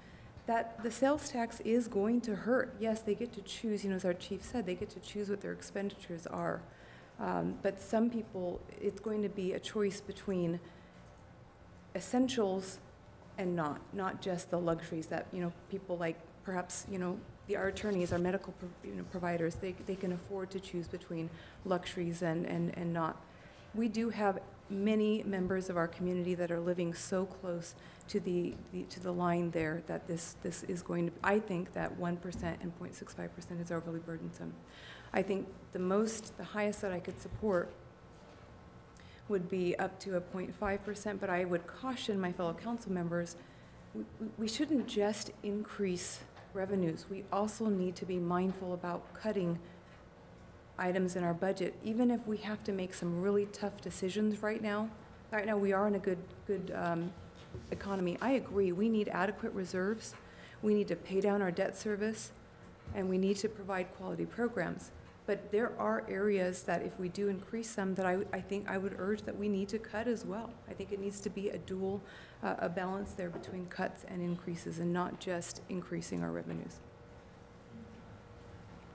that the sales tax is going to hurt. Yes, they get to choose, you know, as our chief said, they get to choose what their expenditures are. But some people, it's going to be a choice between essentials and not just the luxuries that, you know, people like perhaps, you know, our attorneys, our medical providers, they can afford to choose between luxuries and not. We do have many members of our community that are living so close to the line there that this is going to, I think that 1% and 0.65% is overly burdensome. I think the highest that I could support would be up to a 0.5%, but I would caution my fellow council members, we shouldn't just increase revenues. We also need to be mindful about cutting items in our budget, even if we have to make some really tough decisions right now. Right now we are in a good economy. I agree, we need adequate reserves, we need to pay down our debt service, and we need to provide quality programs. But there are areas that if we do increase them, that I think I would urge that we need to cut as well. I think it needs to be a dual, a balance there between cuts and increases, and not just increasing our revenues.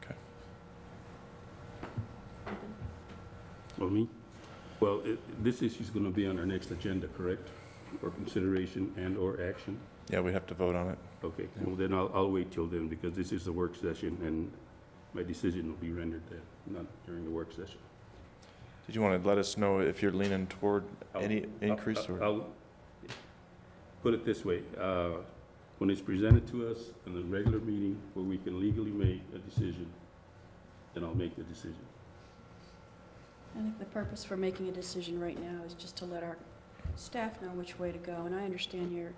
Okay. Well, me? Well, this issue is going to be on our next agenda, correct? For consideration and/or action? Yeah, we have to vote on it. Okay, well then I'll wait till then, because this is the work session and my decision will be rendered then, not during the work session. Did you want to let us know if you're leaning toward any increase? I'll put it this way. When it's presented to us in the regular meeting where we can legally make a decision, then I'll make the decision. I think the purpose for making a decision right now is just to let our staff know which way to go, and I understand your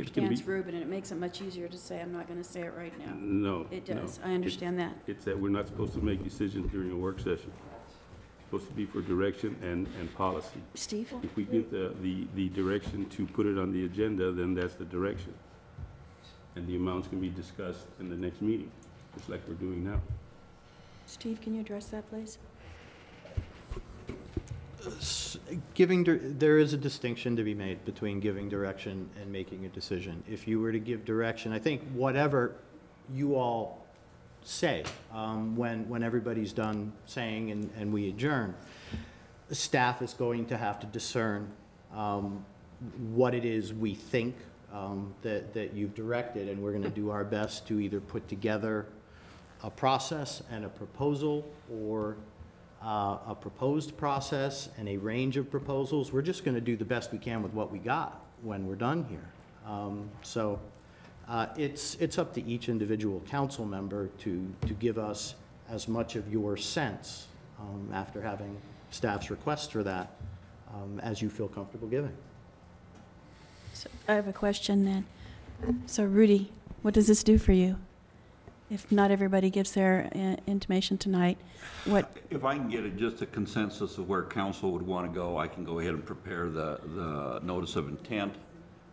stance, Ruben, and it makes it much easier to say, I'm not going to say it right now. No. It does. I understand that. It's that we're not supposed to make decisions during a work session. It's supposed to be for direction and policy. Steve? If we get the direction to put it on the agenda, then that's the direction. And the amounts can be discussed in the next meeting, just like we're doing now. Steve, can you address that, please? There is a distinction to be made between giving direction and making a decision. If you were to give direction, I think whatever you all say when everybody's done saying and we adjourn, the staff is going to have to discern what it is we think that you've directed, and we're going to do our best to either put together a process and a proposal, or a proposed process and a range of proposals. We're just going to do the best we can with what we got when we're done here. It's up to each individual council member to give us as much of your sense after having staff's request for that as you feel comfortable giving. So I have a question then. So Rudy, what does this do for you? If not everybody gives their intimation tonight, what? If I can get just a consensus of where council would want to go, I can go ahead and prepare the notice of intent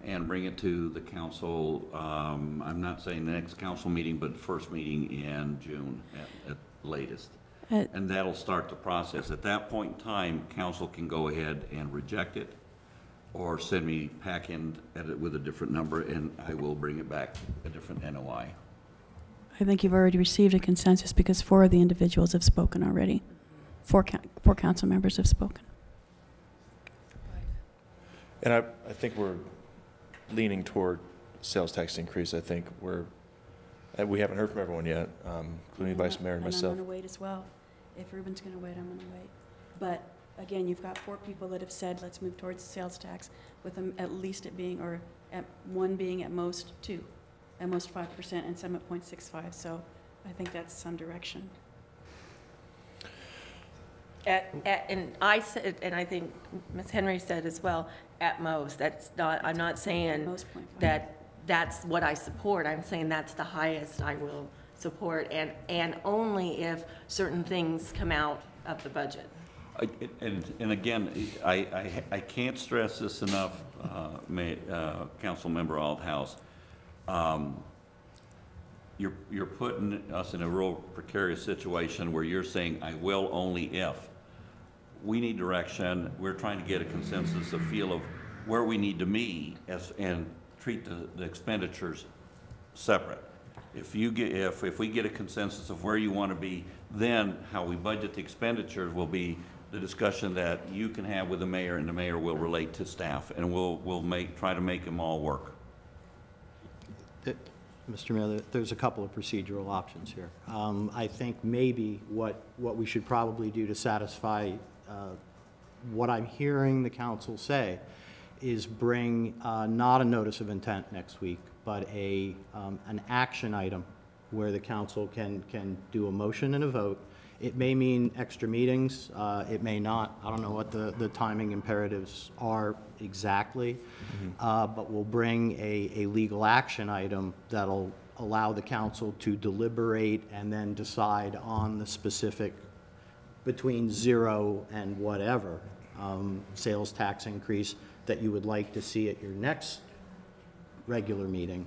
and bring it to the council. I'm not saying the next council meeting, but the first meeting in June at latest. And that'll start the process. At that point in time, council can go ahead and reject it, or send me back in at it with a different number, and I will bring it back a different NOI. I think you've already received a consensus because 4 of the individuals have spoken already. 4 council members have spoken. And I think we're leaning toward sales tax increase. I think we haven't heard from everyone yet, including the Vice Mayor and myself. I'm going to wait as well. If Ruben's going to wait, I'm going to wait. But again, you've got 4 people that have said, let's move towards the sales tax, with them at least it being, or at one being at most 2. At most 5%, and some at 0.65. So I think that's some direction. And I said, and I think Ms. Henry said as well, at most. That's not. I'm not saying that that's what I support. I'm saying that's the highest I will support, and only if certain things come out of the budget. And again, I can't stress this enough, Council Member Althouse. You're putting us in a real precarious situation where you're saying, I will only if. We need direction. We're trying to get a consensus, a feel of where we need to be and treat the expenditures separate. If we get a consensus of where you want to be, then how we budget the expenditures will be the discussion that you can have with the mayor, and the mayor will relate to staff, and we'll try to make them all work. Mr. Mayor, there's a couple of procedural options here. I think maybe what we should probably do to satisfy what I'm hearing the council say is bring not a notice of intent next week, but an action item where the council can do a motion and a vote. It may mean extra meetings, it may not. I don't know what the timing imperatives are exactly, but we'll bring a legal action item that'll allow the council to deliberate and then decide on the specific between 0 and whatever sales tax increase that you would like to see at your next regular meeting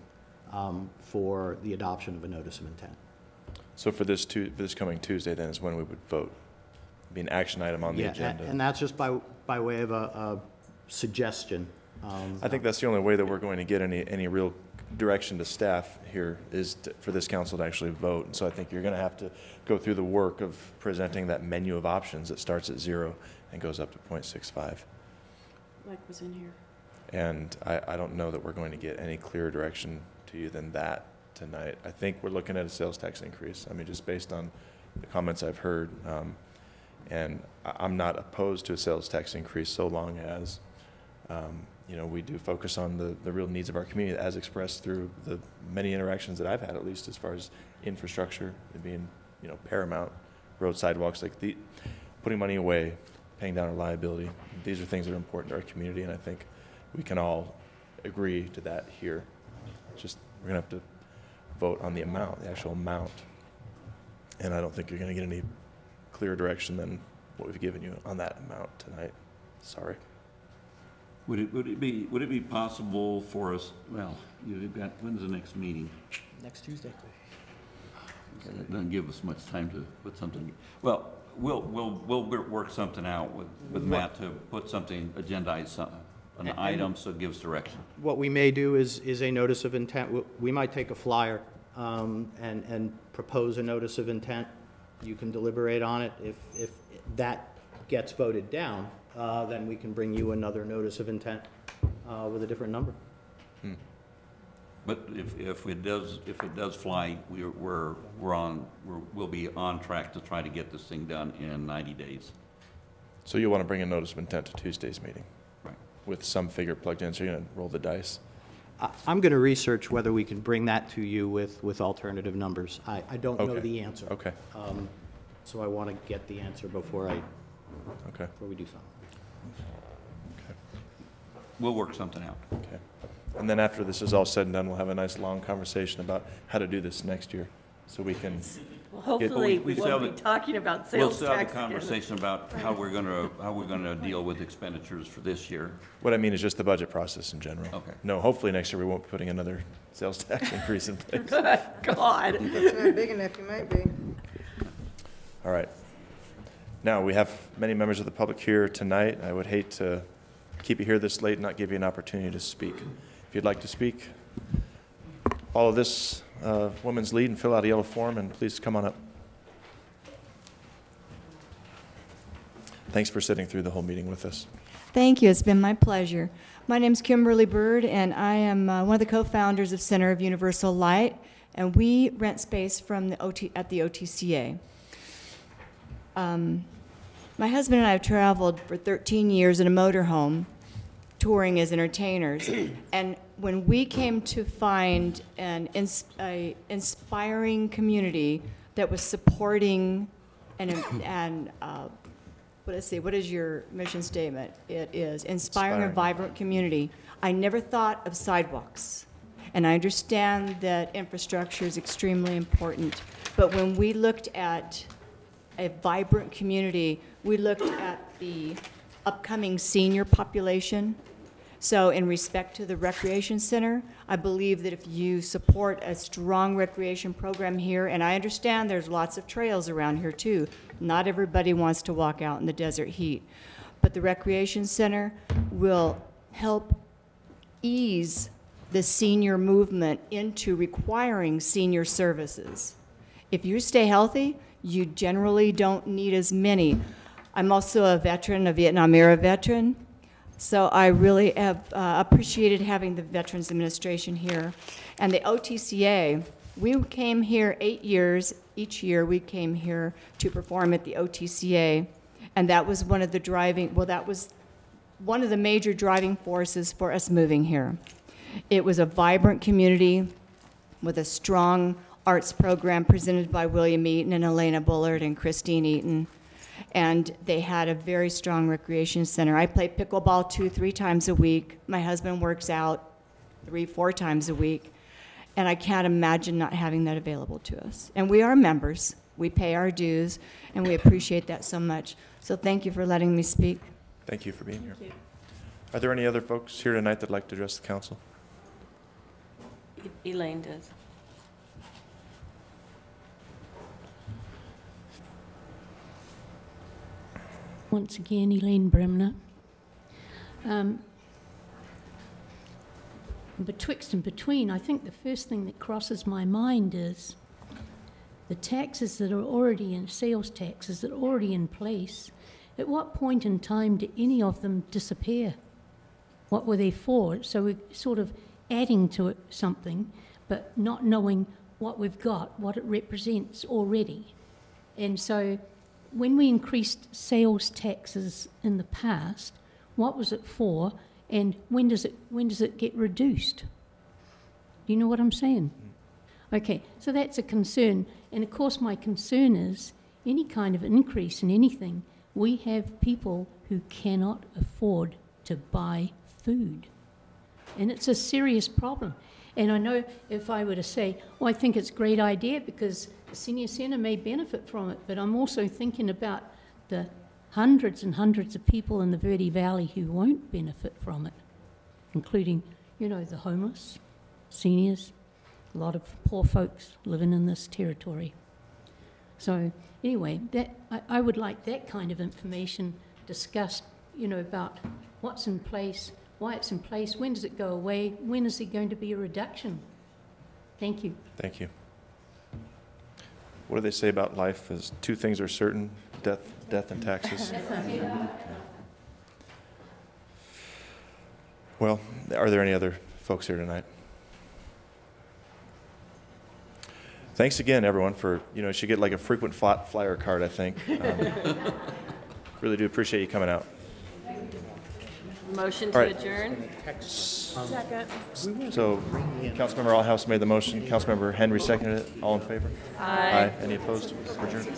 for the adoption of a notice of intent. So for this coming Tuesday, then, is when we would vote? Be an action item on the agenda. And that's just by way of a suggestion. I think that's the only way that we're going to get any real direction to staff here is for this council to actually vote. And so I think you're going to have to go through the work of presenting that menu of options that starts at 0 and goes up to 0.65. Like was in here. And I don't know that we're going to get any clearer direction to you than that tonight. I think we're looking at a sales tax increase. I mean, just based on the comments I've heard. And I'm not opposed to a sales tax increase so long as, you know, we do focus on the real needs of our community as expressed through the many interactions that I've had, at least as far as infrastructure being, you know, paramount, road sidewalks, like putting money away, paying down our liability. These are things that are important to our community, and I think we can all agree to that here. Just, we're gonna have to vote on the amount, the actual amount. And I don't think you're gonna get any clearer direction than what we've given you on that amount tonight. Sorry. Would it be possible for us, well, you've got, when's the next meeting? Next Tuesday. It doesn't give us much time to put something, well, we'll work something out with Matt to put something, agendize an item so it gives direction. What we may do is a notice of intent. We might take a flyer and propose a notice of intent. You can deliberate on it. If that gets voted down, then we can bring you another notice of intent with a different number. But if it does fly, we'll be on track to try to get this thing done in 90 days. So you want to bring a notice of intent to Tuesday's meeting? Right. With some figure plugged in, so you're going to roll the dice? I'm going to research whether we can bring that to you with alternative numbers. I don't know the answer. Okay. So I want to get the answer before we do something. Okay. We'll work something out. Okay. And then after this is all said and done, we'll have a nice long conversation about how to do this next year, so we can. Well, hopefully we won't be talking about sales tax. We'll still have a conversation about how we're going to deal with expenditures for this year. What I mean is just the budget process in general. Okay. No, hopefully next year we won't be putting another sales tax increase in place. God. It's not big enough, you might be. All right. Now, we have many members of the public here tonight. I would hate to keep you here this late and not give you an opportunity to speak. If you'd like to speak, follow this woman's lead and fill out a yellow form, and please come on up. Thanks for sitting through the whole meeting with us. Thank you. It's been my pleasure. My name's Kimberly Bird, and I am one of the co-founders of Center of Universal Light, and we rent space from at the OTCA. My husband and I have traveled for 13 years in a motorhome, touring as entertainers, and when we came to find an inspiring community that was supporting and what is your mission statement? It is inspiring a vibrant community. I never thought of sidewalks. And I understand that infrastructure is extremely important. But when we looked at a vibrant community, we looked at the upcoming senior population. So in respect to the recreation center, I believe that if you support a strong recreation program here, and I understand there's lots of trails around here too. Not everybody wants to walk out in the desert heat. But the recreation center will help ease the senior movement into requiring senior services. If you stay healthy, you generally don't need as many. I'm also a veteran, a Vietnam era veteran, so I really have appreciated having the Veterans Administration here. And the OTCA, we came here 8 years. Each year we came here to perform at the OTCA, and that was one of the driving, well, that was one of the major driving forces for us moving here. It was a vibrant community with a strong arts program presented by William Eaton and Elena Bullard and Christine Eaton. And they had a very strong recreation center. I play pickleball 2-3 times a week. My husband works out 3-4 times a week. And I can't imagine not having that available to us. And we are members. We pay our dues, and we appreciate that so much. So thank you for letting me speak. Thank you for being here. Are there any other folks here tonight that'd like to address the council? Elaine does. Once again, Elaine Bremner. Betwixt and between, I think the first thing that crosses my mind is the taxes that are already in, sales taxes that are already in place. At what point in time do any of them disappear? What were they for? So we're sort of adding to it something, but not knowing what we've got, what it represents already. And so when we increased sales taxes in the past, what was it for, and when does it get reduced? Do you know what I'm saying? Okay, so that's a concern. And of course my concern is any kind of increase in anything, we have people who cannot afford to buy food. And it's a serious problem. And I know if I were to say, well, I think it's a great idea because the senior centre may benefit from it, but I'm also thinking about the hundreds and hundreds of people in the Verde Valley who won't benefit from it, including, you know, the homeless, seniors, a lot of poor folks living in this territory. So anyway, I would like that kind of information discussed, you know, about what's in place, why it's in place, when does it go away, when is there going to be a reduction? Thank you. Thank you. What do they say about life? Is 2 things are certain, death and taxes. Well, are there any other folks here tonight? Thanks again, everyone, for, you know, you should get like a frequent flyer card, I think. Really do appreciate you coming out. Motion to adjourn? Second. So, Councilmember Allhouse made the motion. Councilmember Henry seconded it. All in favor? Aye. Any opposed? Adjourned.